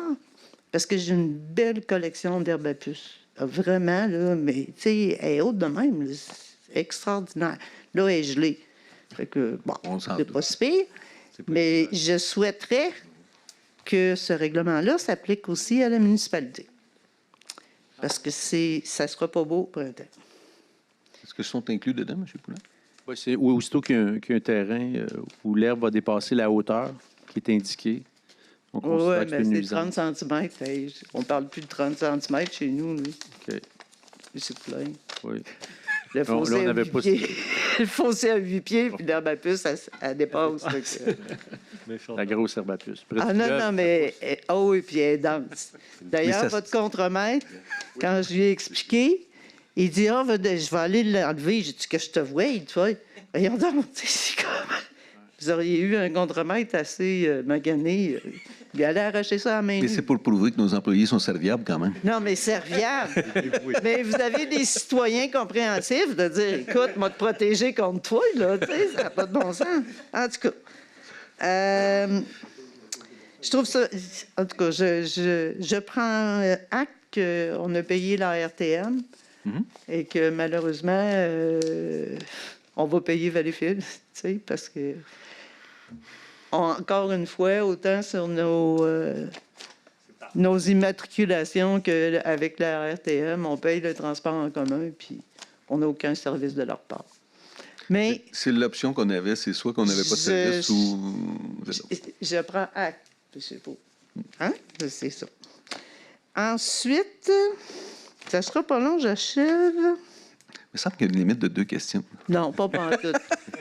Parce que j'ai une belle collection d'herbes à puce. Vraiment, là, mais tu sais, elle est haute de même. Là. extraordinaire. Là, elle est gelée. Fait que, bon, c'est pas si pire. Mais je souhaiterais que ce règlement-là s'applique aussi à la municipalité. Parce que ça ne sera pas beau au printemps. Est-ce que sont inclus dedans, M. Poulin? Oui, c'est aussitôt qu'il y a un terrain où l'herbe va dépasser la hauteur qui est indiquée. Oui, mais c'est 30 cm. On ne parle plus de 30 cm chez nous. Lui. OK. C'est plein. Oui. Le fossé, là, à 8 pieds. Le fossé à 8 pieds, puis l'herbe à puce, elle dépasse. La grosse herbe à puce. Ah non, mais... Oh oui, puis elle est dense. D'ailleurs, votre contremaître, quand je lui ai expliqué, il dit, ah, je vais aller l'enlever. J'ai dit, que je te vois. Il dit, voyons donc, c'est comme... Vous auriez eu un contremaître assez magané. Il allait arracher ça à la main. Mais c'est pour prouver que nos employés sont serviables quand même. Non, mais serviables. Mais vous avez des citoyens compréhensifs de dire, écoute, moi te protéger contre toi, là, tu sais, ça n'a pas de bon sens. En tout cas, je trouve ça... En tout cas, je prends acte qu'on a payé la RTM et que malheureusement, on va payer Valleyfield, tu sais, parce que... Encore une fois, autant sur nos immatriculations qu'avec la RTM, on paye le transport en commun, puis on n'a aucun service de leur part. Mais c'est l'option qu'on avait, c'est soit qu'on n'avait pas de service ou... Je prends acte, M. Pau. Hein? C'est ça. Ensuite, ça sera pas long, j'achève. Il me semble qu'il y a une limite de 2 questions. Non, pas pantoute.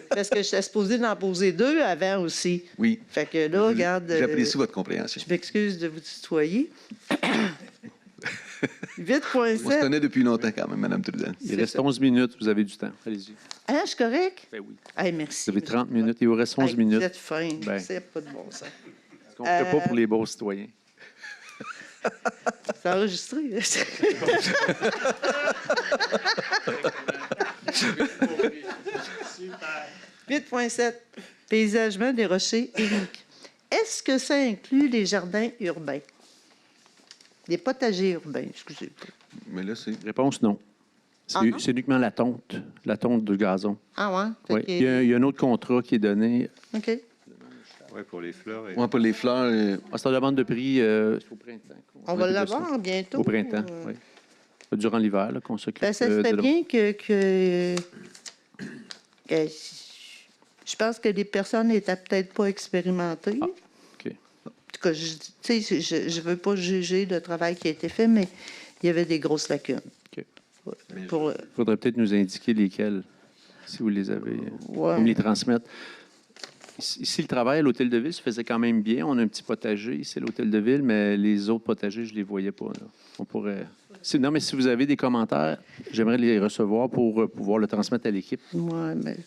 Parce que j'étais supposée d'en poser 2 avant aussi. Oui. Fait que là, regarde... J'apprécie votre compréhension. Je m'excuse de vous tutoyer. 8.7. On se connaît depuis longtemps quand même, Mme Trudel. Il reste 11 minutes, vous avez du temps. Allez-y. Ah, je suis correct? Ben oui. Hey, merci. Vous avez 30 minutes, il vous reste 11 minutes. Vous êtes fin, Ben. c'est pas de bon sens. Ce qu'on ne fait pas pour les bons citoyens. C'est enregistré. 8.7. Paysagement des rochers uniques. Est-ce que ça inclut les jardins urbains? Les potagers urbains, excusez. Mais là, c'est... Réponse non. C'est uniquement la tonte de gazon. Ah ouais? Oui. Il y a un autre contrat qui est donné. OK. Oui, pour les fleurs. Oui, pour les fleurs. C'est une demande de prix au printemps. On va l'avoir bientôt. Au printemps, oui. Durant l'hiver, qu'on s'occupe. Ben, ça serait bien que je pense que les personnes n'étaient peut-être pas expérimentées. Ah, OK. En tout cas, je ne veux pas juger le travail qui a été fait, mais il y avait des grosses lacunes. OK. Il faudrait peut-être nous indiquer lesquelles, si vous les avez, me les transmettre. Ici, le travail à l'Hôtel de Ville se faisait quand même bien. On a un petit potager ici à l'Hôtel de Ville, mais les autres potagers, je ne les voyais pas. Là. On pourrait... Non, mais si vous avez des commentaires, j'aimerais les recevoir pour pouvoir le transmettre à l'équipe. Oui, mais...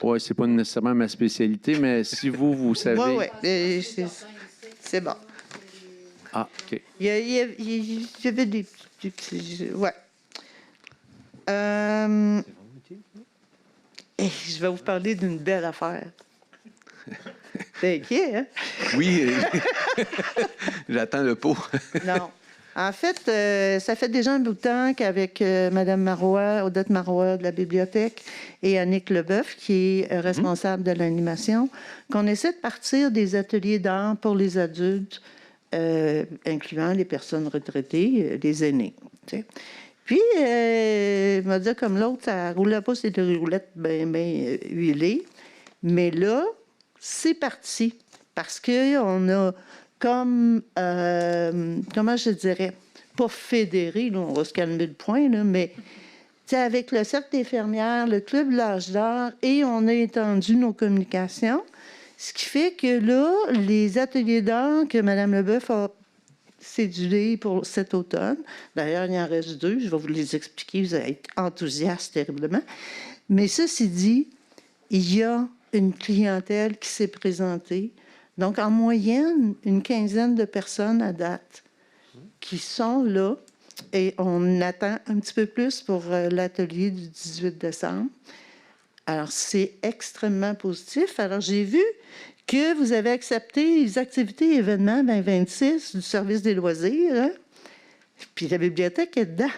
Oui, c'est pas nécessairement ma spécialité, mais si vous savez... Oui, c'est bon. Ah, OK. Il y avait des petits... Oui. Je vais vous parler d'une belle affaire. T'es inquiet, hein? Oui, j'attends le pot. Non. En fait, ça fait déjà un bout de temps qu'avec Mme Marois, Odette Marois de la bibliothèque et Annick Leboeuf, qui est responsable de l'animation, qu'on essaie de partir des ateliers d'art pour les adultes, incluant les personnes retraitées, les aînés. Tu sais. Puis, il m'a dit comme l'autre, ça ne roulait pas, c'était des roulettes bien huilées. Mais là, c'est parti. Parce qu'on a comme, comment je dirais, pas fédéré, là, on va se calmer le point, là, mais avec le Cercle des fermières, le Club de l'âge d'or, et on a étendu nos communications. Ce qui fait que là, les ateliers d'art que Mme Leboeuf a cédulés pour cet automne, d'ailleurs, il en reste 2, je vais vous les expliquer, vous allez être enthousiastes terriblement. Mais ceci dit, il y a une clientèle qui s'est présentée. Donc, en moyenne, une quinzaine de personnes à date qui sont là. Et on attend un petit peu plus pour l'atelier du 18 décembre. Alors, c'est extrêmement positif. Alors, j'ai vu que vous avez accepté les activités et événements 2026 du service des loisirs. Hein? Puis la bibliothèque est dedans.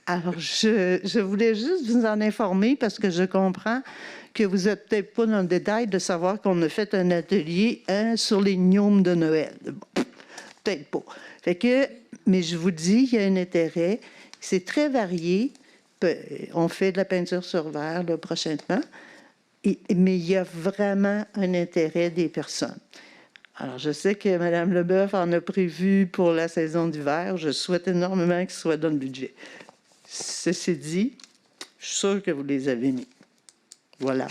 Alors, je voulais juste vous en informer parce que je comprends que vous n'êtes peut-être pas dans le détail de savoir qu'on a fait un atelier sur les gnomes de Noël. Bon, peut-être pas. Mais je vous dis, il y a un intérêt. C'est très varié. On fait de la peinture sur verre là, prochainement. Mais il y a vraiment un intérêt des personnes. Alors, je sais que Mme Leboeuf en a prévu pour la saison d'hiver. Je souhaite énormément que ce soit dans le budget. Ceci dit, je suis sûre que vous les avez mis. Voilà.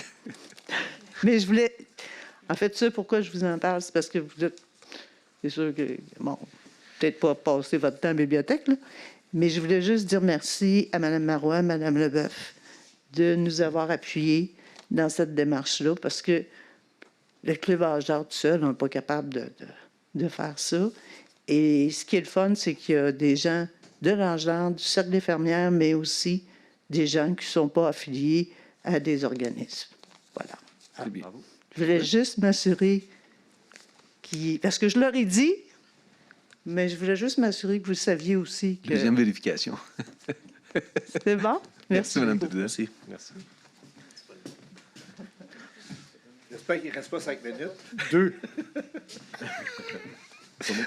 Mais je voulais... En fait, ça, pourquoi je vous en parle, c'est parce que vous êtes... C'est sûr que... Bon, peut-être pas passer votre temps à la bibliothèque, là, mais je voulais juste dire merci à Mme Marois, Mme Leboeuf, de nous avoir appuyés dans cette démarche-là, parce que le Club Âge d'art tout seul, on n'est pas capable de faire ça. Et ce qui est le fun, c'est qu'il y a des gens de l'Âge d'art, du Cercle des fermières, mais aussi des gens qui ne sont pas affiliés à des organismes. Voilà. Alors, je voulais juste m'assurer parce que je leur ai dit, mais je voulais juste m'assurer que vous saviez aussi que... Deuxième vérification. C'est bon? Merci. Mme Présidente. Merci. Merci. J'espère qu'il ne reste pas 5 minutes. 2.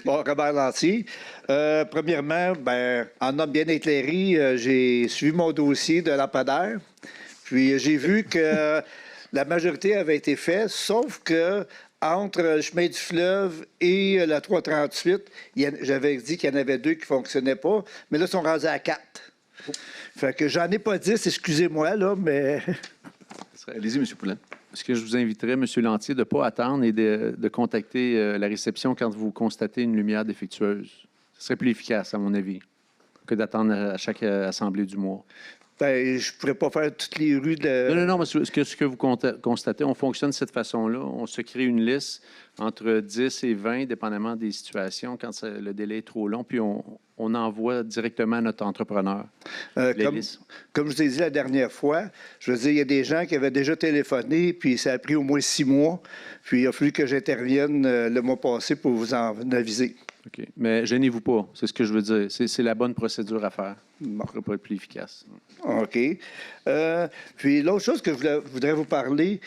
Bon, Robert Lanty. Premièrement, en homme bien éclairé, j'ai suivi mon dossier de lampadaire. Puis j'ai vu que la majorité avait été faite, sauf que entre le chemin du fleuve et la 338, j'avais dit qu'il y en avait 2 qui ne fonctionnaient pas, mais là, ils sont rendus à 4. Fait que j'en ai pas 10, excusez-moi, là, mais... Allez-y, M. Poulin. Ce que je vous inviterais, M. Lantier, de ne pas attendre et de contacter la réception quand vous constatez une lumière défectueuse. Ce serait plus efficace, à mon avis, que d'attendre à chaque assemblée du mois. Je ne pourrais pas faire toutes les rues de... Non, mais ce que vous constatez, on fonctionne de cette façon-là. On se crée une liste entre 10 et 20, dépendamment des situations, quand le délai est trop long, puis on envoie directement à notre entrepreneur. Comme je vous ai dit la dernière fois, je veux dire, il y a des gens qui avaient déjà téléphoné, puis ça a pris au moins 6 mois, puis il a fallu que j'intervienne le mois passé pour vous en aviser. OK. Mais gênez-vous pas, c'est ce que je veux dire. C'est la bonne procédure à faire. Bon. Ça pourrait être plus efficace. OK. Puis l'autre chose que je voudrais vous parler,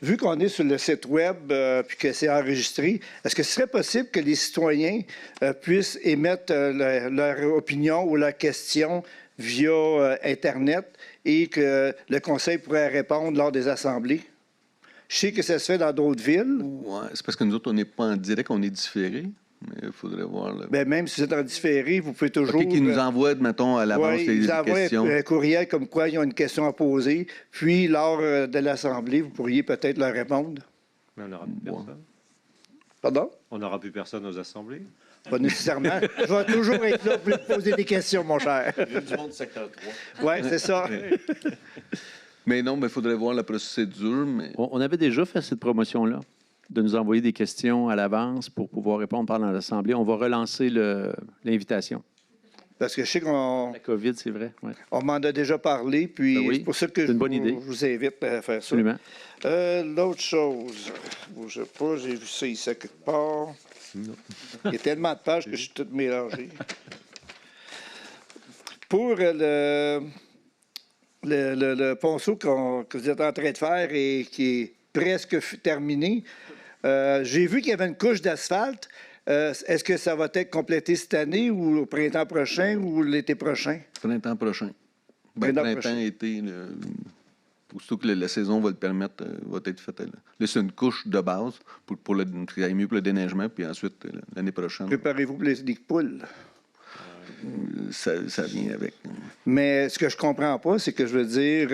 vu qu'on est sur le site Web puis que c'est enregistré, est-ce que ce serait possible que les citoyens puissent émettre leur opinion ou leur question via Internet et que le Conseil pourrait répondre lors des assemblées? Je sais que ça se fait dans d'autres villes. Oui, c'est parce que nous autres, on n'est pas en direct, on est différé. Mais il faudrait voir. Même si vous êtes en différé, vous pouvez toujours. OK, qu'ils nous envoient, mettons, à l'avance les questions. Ils envoient un courriel comme quoi ils ont une question à poser. Puis, lors de l'Assemblée, vous pourriez peut-être leur répondre. Mais on n'aura plus personne. Pardon? On n'aura plus personne aux assemblées? Pas nécessairement. Je vais toujours être là pour poser des questions, mon cher. Du monde secteur 3. Oui, c'est ça. Mais non, mais il faudrait voir la procédure. Mais... On avait déjà fait cette promotion-là, de nous envoyer des questions à l'avance pour pouvoir répondre pendant l'Assemblée. On va relancer l'invitation. Parce que je sais qu'on... La COVID, c'est vrai. Ouais. On m'en a déjà parlé, puis oui, c'est pour ça que une bonne idée. Je vous invite à faire ça. Absolument. L'autre chose, je ne sais pas, j'ai vu ça ici quelque part. Non. Il y a tellement de pages que je suis tout mélangé. Pour le ponceau que vous êtes en train de faire et qui est presque terminé, j'ai vu qu'il y avait une couche d'asphalte. Est-ce que ça va être complété cette année ou au printemps prochain ou l'été prochain? Printemps prochain. Printemps, été, aussitôt que la saison va le permettre, va être faite. Là, c'est une couche de base pour qu'il aille mieux pour le déneigement, puis ensuite, l'année prochaine... Préparez-vous pour les poules. Ça vient avec. Mais ce que je comprends pas, c'est que je veux dire,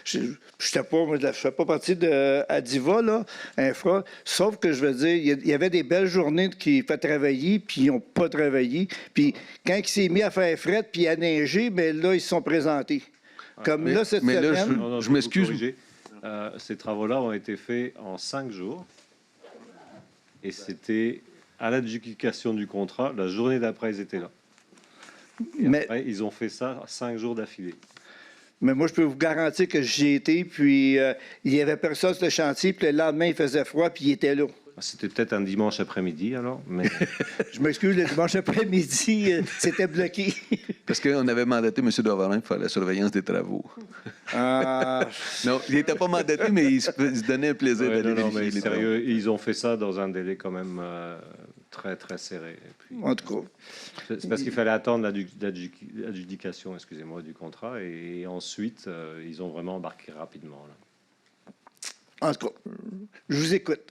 je ne fais pas partie de Adiva, là, Infra, sauf que je veux dire, il y avait des belles journées qui fait travailler, puis ils n'ont pas travaillé. Puis quand il s'est mis à faire fret, puis à neiger, bien là, ils se sont présentés. Comme là, cette semaine... Là, je m'excuse. Ces travaux-là ont été faits en 5 jours. Et c'était à l'adjudication du contrat. La journée d'après, ils étaient là. Et après, ils ont fait ça 5 jours d'affilée. Mais moi, je peux vous garantir que j'y étais, puis il n'y avait personne sur le chantier, puis le lendemain, il faisait froid, puis il était là. C'était peut-être un dimanche après-midi, alors. Mais... Je m'excuse, le dimanche après-midi, c'était bloqué. Parce qu'on avait mandaté M. Dovarin pour faire la surveillance des travaux. Non, il n'était pas mandaté, mais il se donnait un plaisir d'aller vérifier mais les sérieux, travaux. ils ont fait ça dans un délai quand même très, très serré. Et puis, en tout cas. C'est parce qu'il fallait attendre l'adjudication, excusez-moi, du contrat. Et ensuite, ils ont vraiment embarqué rapidement. Là. En tout cas, je vous écoute.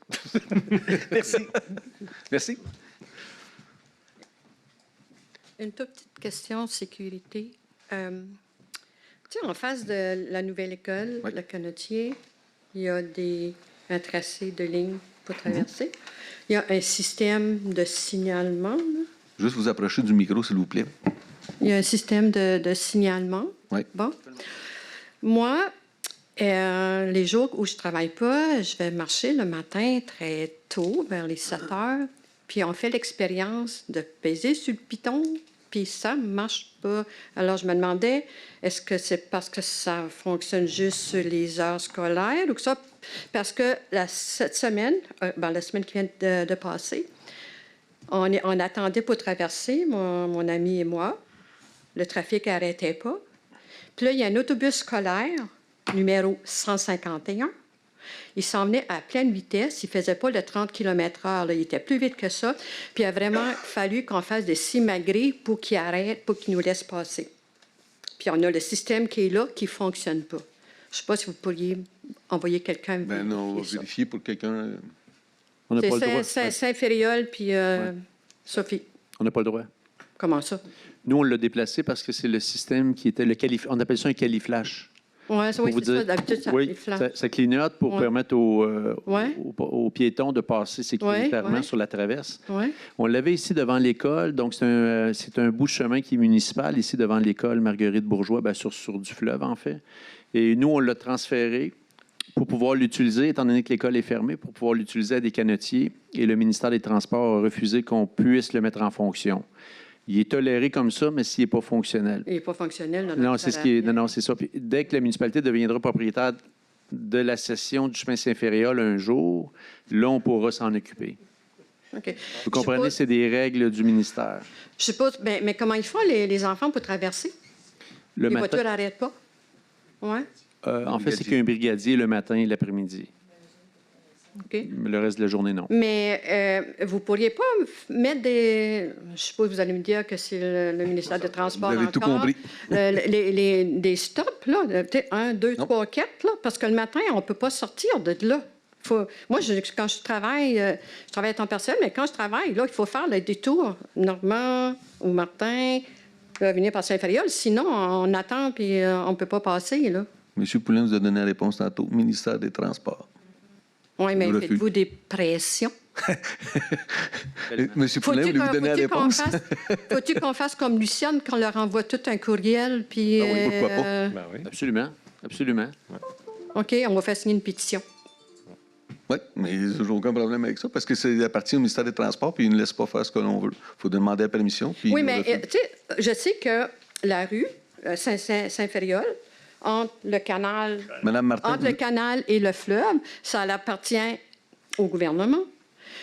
Merci. Merci. Une toute petite question sécurité. Tu sais, en face de la nouvelle école, le Canotier, il y a un tracé de ligne pour traverser. Il y a un système de signalement. Là. Juste vous approcher du micro, s'il vous plaît. Il y a un système de signalement. Oui. Bon. Moi, les jours où je ne travaille pas, je vais marcher le matin très tôt, vers les 7 heures. Puis on fait l'expérience de peser sur le piton, puis ça ne marche pas. Alors je me demandais, est-ce que c'est parce que ça fonctionne juste sur les heures scolaires ou que ça? Parce que cette semaine, la semaine qui vient de passer, on attendait pour traverser, mon ami et moi. Le trafic n'arrêtait pas. Puis là, il y a un autobus scolaire, numéro 151. Il s'en venait à pleine vitesse. Il ne faisait pas le 30 km/h. Il était plus vite que ça. Puis il a vraiment fallu qu'on fasse des simagrées pour qu'il arrête, pour qu'il nous laisse passer. Puis on a le système qui est là, qui ne fonctionne pas. Je ne sais pas si vous pourriez envoyer quelqu'un vérifier Non, on va ça. vérifier pour quelqu'un. On n'a pas le droit. C'est Saint-Fériol, puis Sophie. On n'a pas le droit. Comment ça? Nous, on l'a déplacé parce que c'est le système qui était on appelle ça un califlash. Oui, Pour vous c'est ça. dire- D'habitude, ça oui, les flancs. ça clignote pour Ouais. permettre aux piétons de passer sécuritairement Ouais. sur la traverse. Ouais. On l'avait ici devant l'école, donc c'est un bout de chemin qui est municipal, ici devant l'école Marguerite-Bourgeois, sur du fleuve, en fait. Et nous, on l'a transféré pour pouvoir l'utiliser, étant donné que l'école est fermée, pour pouvoir l'utiliser à des canotiers. Et le ministère des Transports a refusé qu'on puisse le mettre en fonction. Il est toléré comme ça, mais s'il n'est pas fonctionnel. Il n'est pas fonctionnel. Non, c'est ce qui est. Non, c'est ça. Puis, dès que la municipalité deviendra propriétaire de la cession du chemin Saint-Fériol un jour, là, on pourra s'en occuper. OK. Vous comprenez, c'est des règles du ministère. Je suppose, mais comment ils font, les enfants, pour traverser? Le les matin, voitures n'arrêtent pas? Oui. en fait, c'est qu'un brigadier le matin et l'après-midi. OK. Mais le reste de la journée, non. Mais vous ne pourriez pas mettre des... Je suppose que vous allez me dire que c'est le ministère des Transports Vous avez tout encore. compris. Des stops, là, peut-être 1, 2, 3, 4, là, parce que le matin, on ne peut pas sortir de là. Moi, quand je travaille à temps partiel, mais quand je travaille, là, il faut faire le détour Normand ou Martin, venir par Saint-Fériol. Sinon, on attend puis on ne peut pas passer, là. M. Poulin vous a donné la réponse tantôt. Ministère des Transports. Oui, mais Je refuse. faites-vous des pressions? M. Poulin, voulez-vous donner la réponse? Faut-tu qu'on fasse comme Lucienne, qu'on leur envoie tout un courriel, puis... Ah oui, pourquoi pas? Ben oui. Absolument. Absolument. OK, on va faire signer une pétition. Oui, mais j'ai aucun problème avec ça, parce que ça appartient au ministère des Transports, puis ils ne laissent pas faire ce que l'on veut. Il faut demander la permission. Puis Oui, ils mais refusent. tu sais, je sais que la rue Saint-Fériol, entre le canal... Madame Martin, Entre le canal et le fleuve, ça appartient au gouvernement.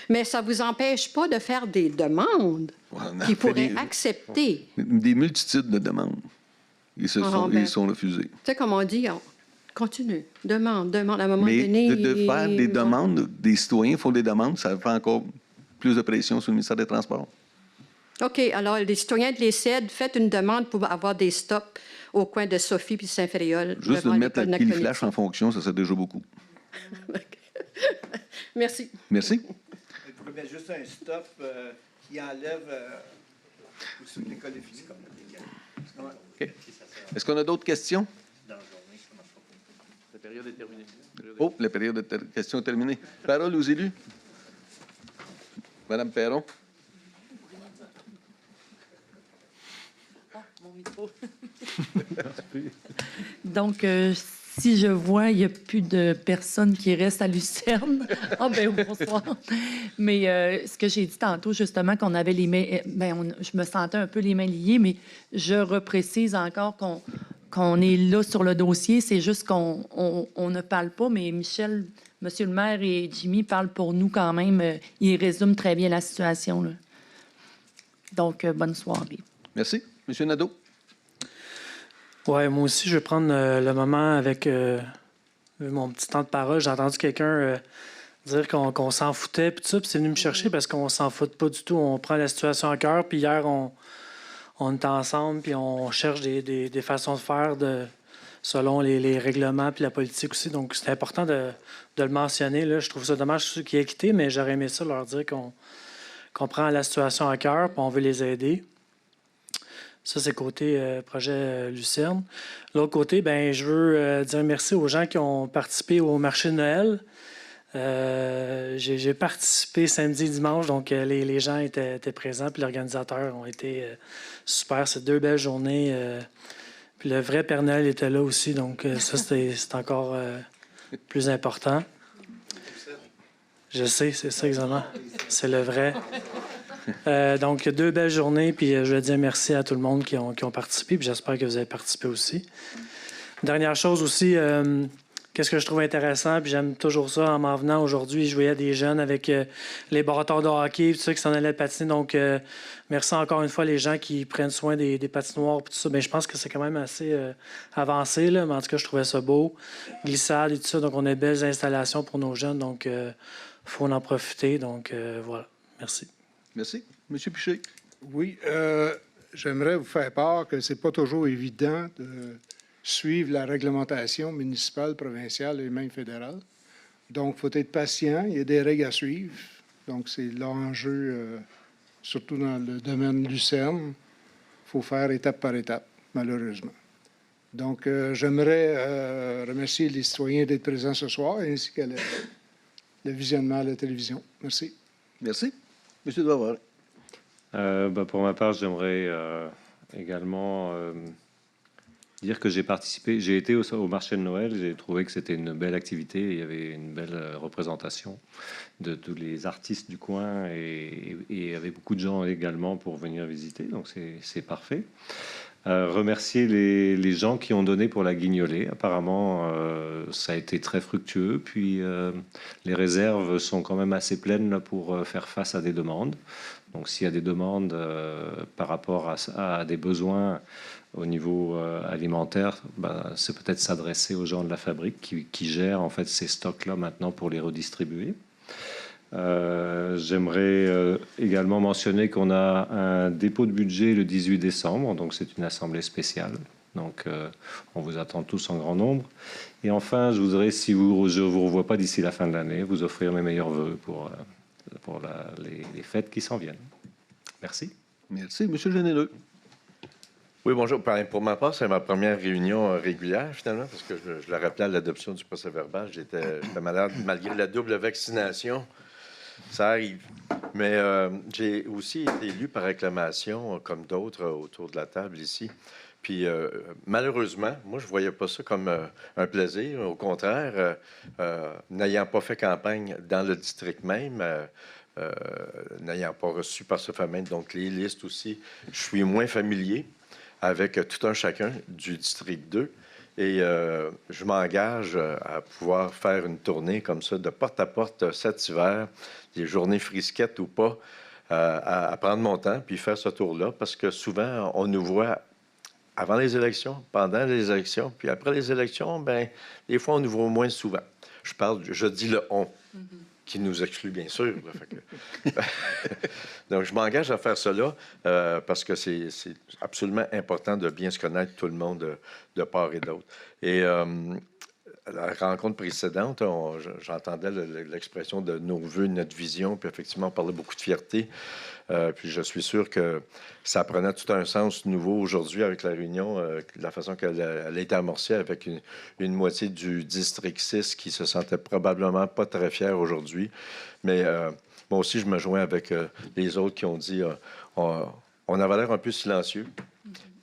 Mais ça ne vous empêche pas de faire des demandes on a qui fait pourraient accepter. des multitudes de demandes. Ils sont refusés. Tu sais, comme on dit, on continue, demande. À un moment Mais donné... de faire des demandes, des citoyens font des demandes, ça fait encore plus de pression sur le ministère des Transports. OK, alors les citoyens de l'ESSED, faites une demande pour avoir des stops au coin de Sophie puis Saint-Fériol. Juste de devant mettre l'école le Naconitz. flash en fonction, ça serait déjà beaucoup. Merci. Merci. Il pourrait mettre juste un stop qui enlève sur l'école des physiques. OK. Est-ce qu'on a d'autres questions? La période est terminée. Oh, la période de questions est terminée. Parole aux élus. Madame Perron. Mon micro. Donc, si je vois, il n'y a plus de personnes qui restent à Lucerne. Ah, ben bonsoir. Mais ce que j'ai dit tantôt, justement, qu'on avait les mains... je me sentais un peu les mains liées, mais je reprécise encore qu'on est là sur le dossier. C'est juste qu'on ne parle pas, mais Michel Monsieur le maire et Jimmy parlent pour nous quand même. Ils résument très bien la situation, là. Donc, bonne soirée. Merci. Monsieur Nadeau. Oui, moi aussi, je vais prendre le moment avec mon petit temps de parole. J'ai entendu quelqu'un dire qu'on s'en foutait, puis tout ça, puis c'est venu me chercher parce qu'on s'en fout pas du tout. On prend la situation à cœur, puis hier, on est ensemble, puis on cherche des façons de faire selon les règlements puis la politique aussi. Donc, c'est important de le mentionner. Là. Je trouve ça dommage ceux qui aient quitté, mais j'aurais aimé ça leur dire qu'on prend la situation à cœur, puis on veut les aider. Ça, c'est côté projet Lucerne. L'autre côté, ben, je veux dire merci aux gens qui ont participé au marché de Noël. J'ai participé samedi et dimanche, donc les gens étaient présents, puis les organisateurs ont été super. C'est 2 belles journées. Puis le vrai Père Noël était là aussi, donc ça, c'est encore plus important. Je sais, c'est ça exactement. C'est le vrai. Donc, 2 belles journées, puis je veux dire merci à tout le monde qui ont participé, puis j'espère que vous avez participé aussi. Dernière chose aussi, qu'est-ce que je trouve intéressant, puis j'aime toujours ça en m'en venant aujourd'hui, je voyais des jeunes avec les bâtons de hockey, tout ça, qui s'en allaient patiner, donc merci encore une fois les gens qui prennent soin des patinoires, puis tout ça. Bien, je pense que c'est quand même assez avancé, là, mais en tout cas, je trouvais ça beau. Glissade et tout ça, donc on a de belles installations pour nos jeunes, donc il faut en profiter, donc voilà. Merci. Merci. Monsieur Piché. Oui, j'aimerais vous faire part que ce n'est pas toujours évident de suivre la réglementation municipale, provinciale et même fédérale. Donc, il faut être patient. Il y a des règles à suivre. Donc, c'est l'enjeu, surtout dans le domaine Lucerne. Il faut faire étape par étape, malheureusement. Donc, j'aimerais remercier les citoyens d'être présents ce soir, ainsi que le visionnement à la télévision. Merci. Merci. Monsieur Doivre. Pour ma part, j'aimerais également dire que j'ai participé. J'ai été au marché de Noël. J'ai trouvé que c'était une belle activité. Il y avait une belle représentation de tous les artistes du coin et il y avait beaucoup de gens également pour venir visiter. Donc, c'est parfait. Remercier les gens qui ont donné pour la guignolée. Apparemment, ça a été très fructueux. Puis, les réserves sont quand même assez pleines là, pour faire face à des demandes. Donc, s'il y a des demandes par rapport à des besoins au niveau alimentaire, c'est peut-être s'adresser aux gens de la fabrique qui gèrent en fait ces stocks-là maintenant pour les redistribuer. J'aimerais également mentionner qu'on a un dépôt de budget le 18 décembre, donc c'est une assemblée spéciale. Donc on vous attend tous en grand nombre. Et enfin, je voudrais, si je ne vous revois pas d'ici la fin de l'année, vous offrir mes meilleurs voeux pour les fêtes qui s'en viennent. Merci. Merci. Monsieur Généreux. Oui, bonjour. Pour ma part, c'est ma première réunion régulière, finalement, parce que je le rappelais à l'adoption du procès-verbal. J'étais malade malgré la double vaccination. Ça arrive. Mais j'ai aussi été élu par acclamation, comme d'autres autour de la table ici. Puis, malheureusement, moi, je ne voyais pas ça comme un plaisir. Au contraire, n'ayant pas fait campagne dans le district même, n'ayant pas reçu par ce fameux, donc les listes aussi, je suis moins familier avec tout un chacun du district 2. Et je m'engage à pouvoir faire une tournée comme ça, de porte à porte cet hiver, des journées frisquettes ou pas, à prendre mon temps puis faire ce tour-là, parce que souvent, on nous voit avant les élections, pendant les élections, puis après les élections, ben des fois, on nous voit moins souvent. Je dis le « on », qui nous exclut, bien sûr. Là, fait que... Donc, je m'engage à faire cela parce que c'est absolument important de bien se connaître tout le monde de part et d'autre. Et la rencontre précédente, j'entendais l'expression de nos vœux, notre vision, puis effectivement, on parlait beaucoup de fierté. Puis je suis sûr que ça prenait tout un sens nouveau aujourd'hui avec la réunion, la façon qu'elle a été amorcée avec une moitié du district 6 qui se sentait probablement pas très fier aujourd'hui. Mais moi aussi, je me joins avec les autres qui ont dit on avait l'air un peu silencieux.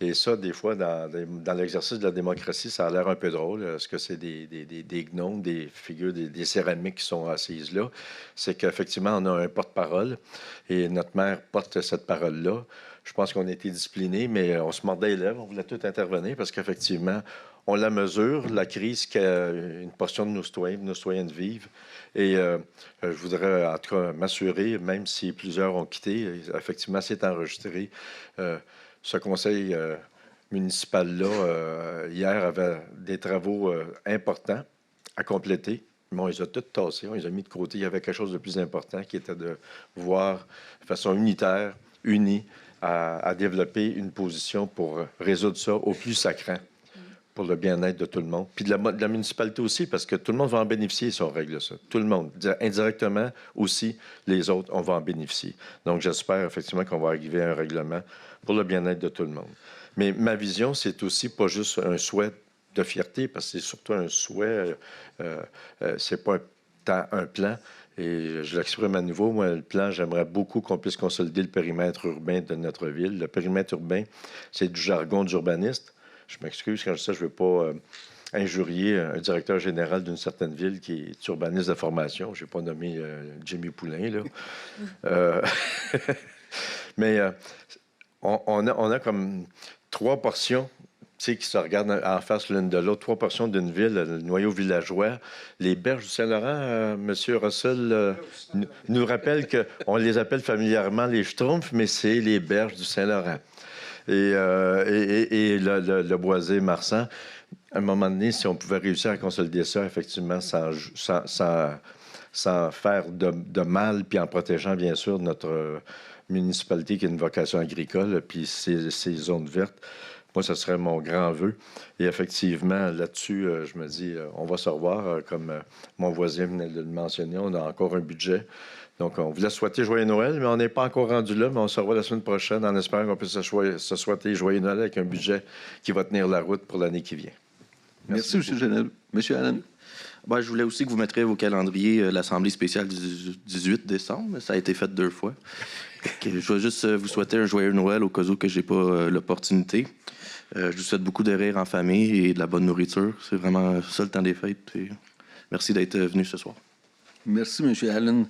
Et ça, des fois, dans l'exercice de la démocratie, ça a l'air un peu drôle. Est-ce que c'est des gnomes, des figures, des céramiques qui sont assises là? C'est qu'effectivement, on a un porte-parole et notre maire porte cette parole-là. Je pense qu'on a été disciplinés, mais on se mordait les lèvres, on voulait tout intervenir parce qu'effectivement, on la mesure, la crise qu'une portion de nos citoyens, de nos citoyennes vivent. Et je voudrais en tout cas m'assurer, même si plusieurs ont quitté, effectivement, c'est enregistré. Ce conseil municipal-là, hier, avait des travaux importants à compléter. Mais on les a tous tassés, on les a mis de côté. Il y avait quelque chose de plus important qui était de voir de façon unitaire, unie, à développer une position pour résoudre ça au plus sacrant pour le bien-être de tout le monde. Puis de la municipalité aussi, parce que tout le monde va en bénéficier si on règle ça. Tout le monde. Indirectement aussi, les autres, on va en bénéficier. Donc, j'espère effectivement qu'on va arriver à un règlement pour le bien-être de tout le monde. Mais ma vision, c'est aussi pas juste un souhait de fierté, parce que c'est surtout un souhait, c'est pas tant un plan. Et je l'exprime à nouveau, moi, le plan, j'aimerais beaucoup qu'on puisse consolider le périmètre urbain de notre ville. Le périmètre urbain, c'est du jargon d'urbaniste. Je m'excuse quand je dis ça, je ne veux pas injurier un directeur général d'une certaine ville qui est urbaniste de formation. Je n'ai pas nommé Jimmy Poulain, là. Mais on a comme 3 portions qui se regardent en face l'une de l'autre, 3 portions d'une ville, le noyau villageois. Les berges du Saint-Laurent, M. Russell nous rappelle qu'on les appelle familièrement les Schtroumpfs, mais c'est les berges du Saint-Laurent. Et le Boisé-Marsan, à un moment donné, si on pouvait réussir à consolider ça, effectivement, sans faire de mal, puis en protégeant, bien sûr, notre municipalité qui a une vocation agricole, puis ces zones vertes, moi, ce serait mon grand vœu. Et effectivement, là-dessus, je me dis, on va se revoir. Comme mon voisin venait de le mentionner, on a encore un budget. Donc, on voulait souhaiter Joyeux Noël, mais on n'est pas encore rendu là, mais on se revoit la semaine prochaine en espérant qu'on puisse se souhaiter Joyeux Noël avec un budget qui va tenir la route pour l'année qui vient. Merci, M. Général. M. Allen. Ben, je voulais aussi que vous mettriez vos calendriers l'Assemblée spéciale du 18 décembre. Ça a été fait 2 fois. Je vais juste vous souhaiter un Joyeux Noël au cas où que je n'ai pas l'opportunité. Je vous souhaite beaucoup de rire en famille et de la bonne nourriture. C'est vraiment ça le temps des fêtes. Et merci d'être venu ce soir. Merci, M. Allen.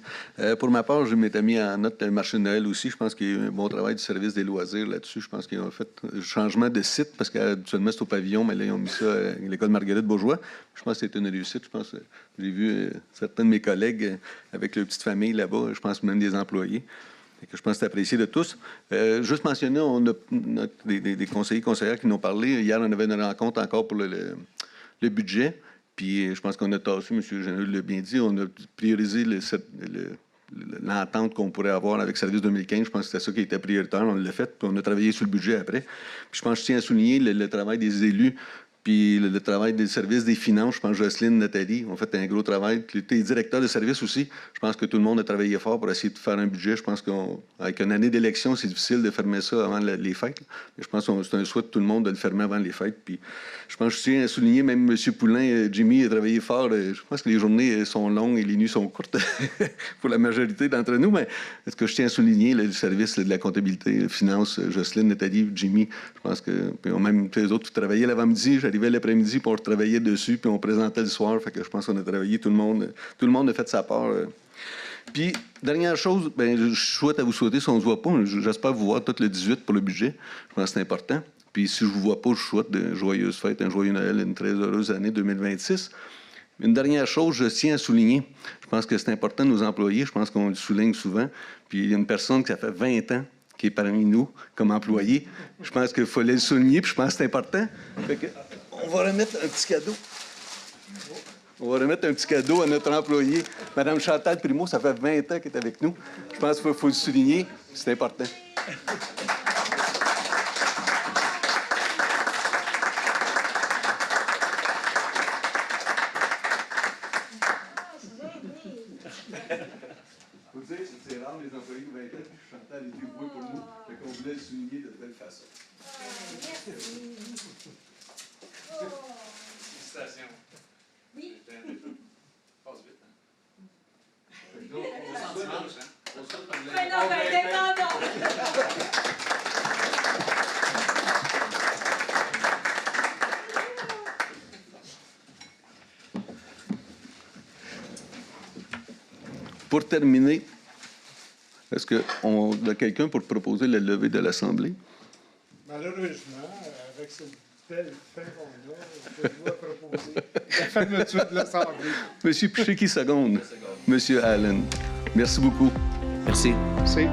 Pour ma part, je m'étais mis en note le marché de Noël aussi. Je pense qu'il y a eu un bon travail du service des loisirs là-dessus. Je pense qu'ils ont fait un changement de site parce qu'habituellement, c'est au pavillon, mais là, ils ont mis ça à l'école Marguerite-Bourgeois. Je pense que c'était une réussite. Je pense que j'ai vu certains de mes collègues avec leur petite famille là-bas. Je pense même des employés. Je pense que c'est apprécié de tous. Juste mentionner, on a des conseillers et conseillères qui nous ont parlé. Hier, on avait une rencontre encore pour le budget. Puis je pense qu'on a tassé, M. Général l'a bien dit, on a priorisé l'entente qu'on pourrait avoir avec Service 2015. Je pense que c'était ça qui était prioritaire. On l'a fait, puis on a travaillé sur le budget après. Puis je pense que je tiens à souligner le travail des élus, puis le travail des services des finances. Je pense que Jocelyne, Nathalie ont fait un gros travail. Puis les directeurs de service aussi. Je pense que tout le monde a travaillé fort pour essayer de faire un budget. Je pense qu'avec une année d'élection, c'est difficile de fermer ça avant les fêtes. Mais je pense que c'est un souhait de tout le monde de le fermer avant les fêtes. Puis je pense que je tiens à souligner, même M. Poulain, Jimmy a travaillé fort. Je pense que les journées sont longues et les nuits sont courtes pour la majorité d'entre nous. Mais est-ce que je tiens à souligner le service de la comptabilité, finance, Jocelyne, Nathalie, Jimmy. Je pense que même les autres qui travaillaient l'avant-midi, j'arrivais l'après-midi, puis on travaillait dessus, puis on présentait le soir. Fait que je pense qu'on a travaillé, tout le monde a fait sa part. Puis, dernière chose, je souhaite à vous souhaiter, si on ne se voit pas, j'espère vous voir tout le 18 pour le budget. Je pense que c'est important. Puis, si je ne vous vois pas, je souhaite de joyeuses fêtes, un joyeux Noël, une très heureuse année 2026. Une dernière chose, je tiens à souligner, je pense que c'est important de nos employés, je pense qu'on le souligne souvent. Puis, il y a une personne qui ça fait 20 ans qui est parmi nous comme employé. Je pense qu'il fallait le souligner, puis je pense que c'est important. Fait que, on va remettre un petit cadeau. On va remettre un petit cadeau à notre employé. Mme Chantal Primo, ça fait 20 ans qu'elle est avec nous. Je pense qu'il faut le souligner. C'est important. Faut dire, c'est rare les employés de 20 ans, puis Chantal est plus beau pour nous. Fait qu'on voulait le souligner de belle façon. Félicitations. Oui. Passe vite, hein? Donc, on souhaite non. Pour terminer, est-ce qu'on a quelqu'un pour proposer la levée de l'Assemblée? Malheureusement, avec cette belle fin qu'on a, je dois proposer la fermeture de l'Assemblée. Monsieur Piché qui seconde. Monsieur Allen. Merci beaucoup. Merci. Merci.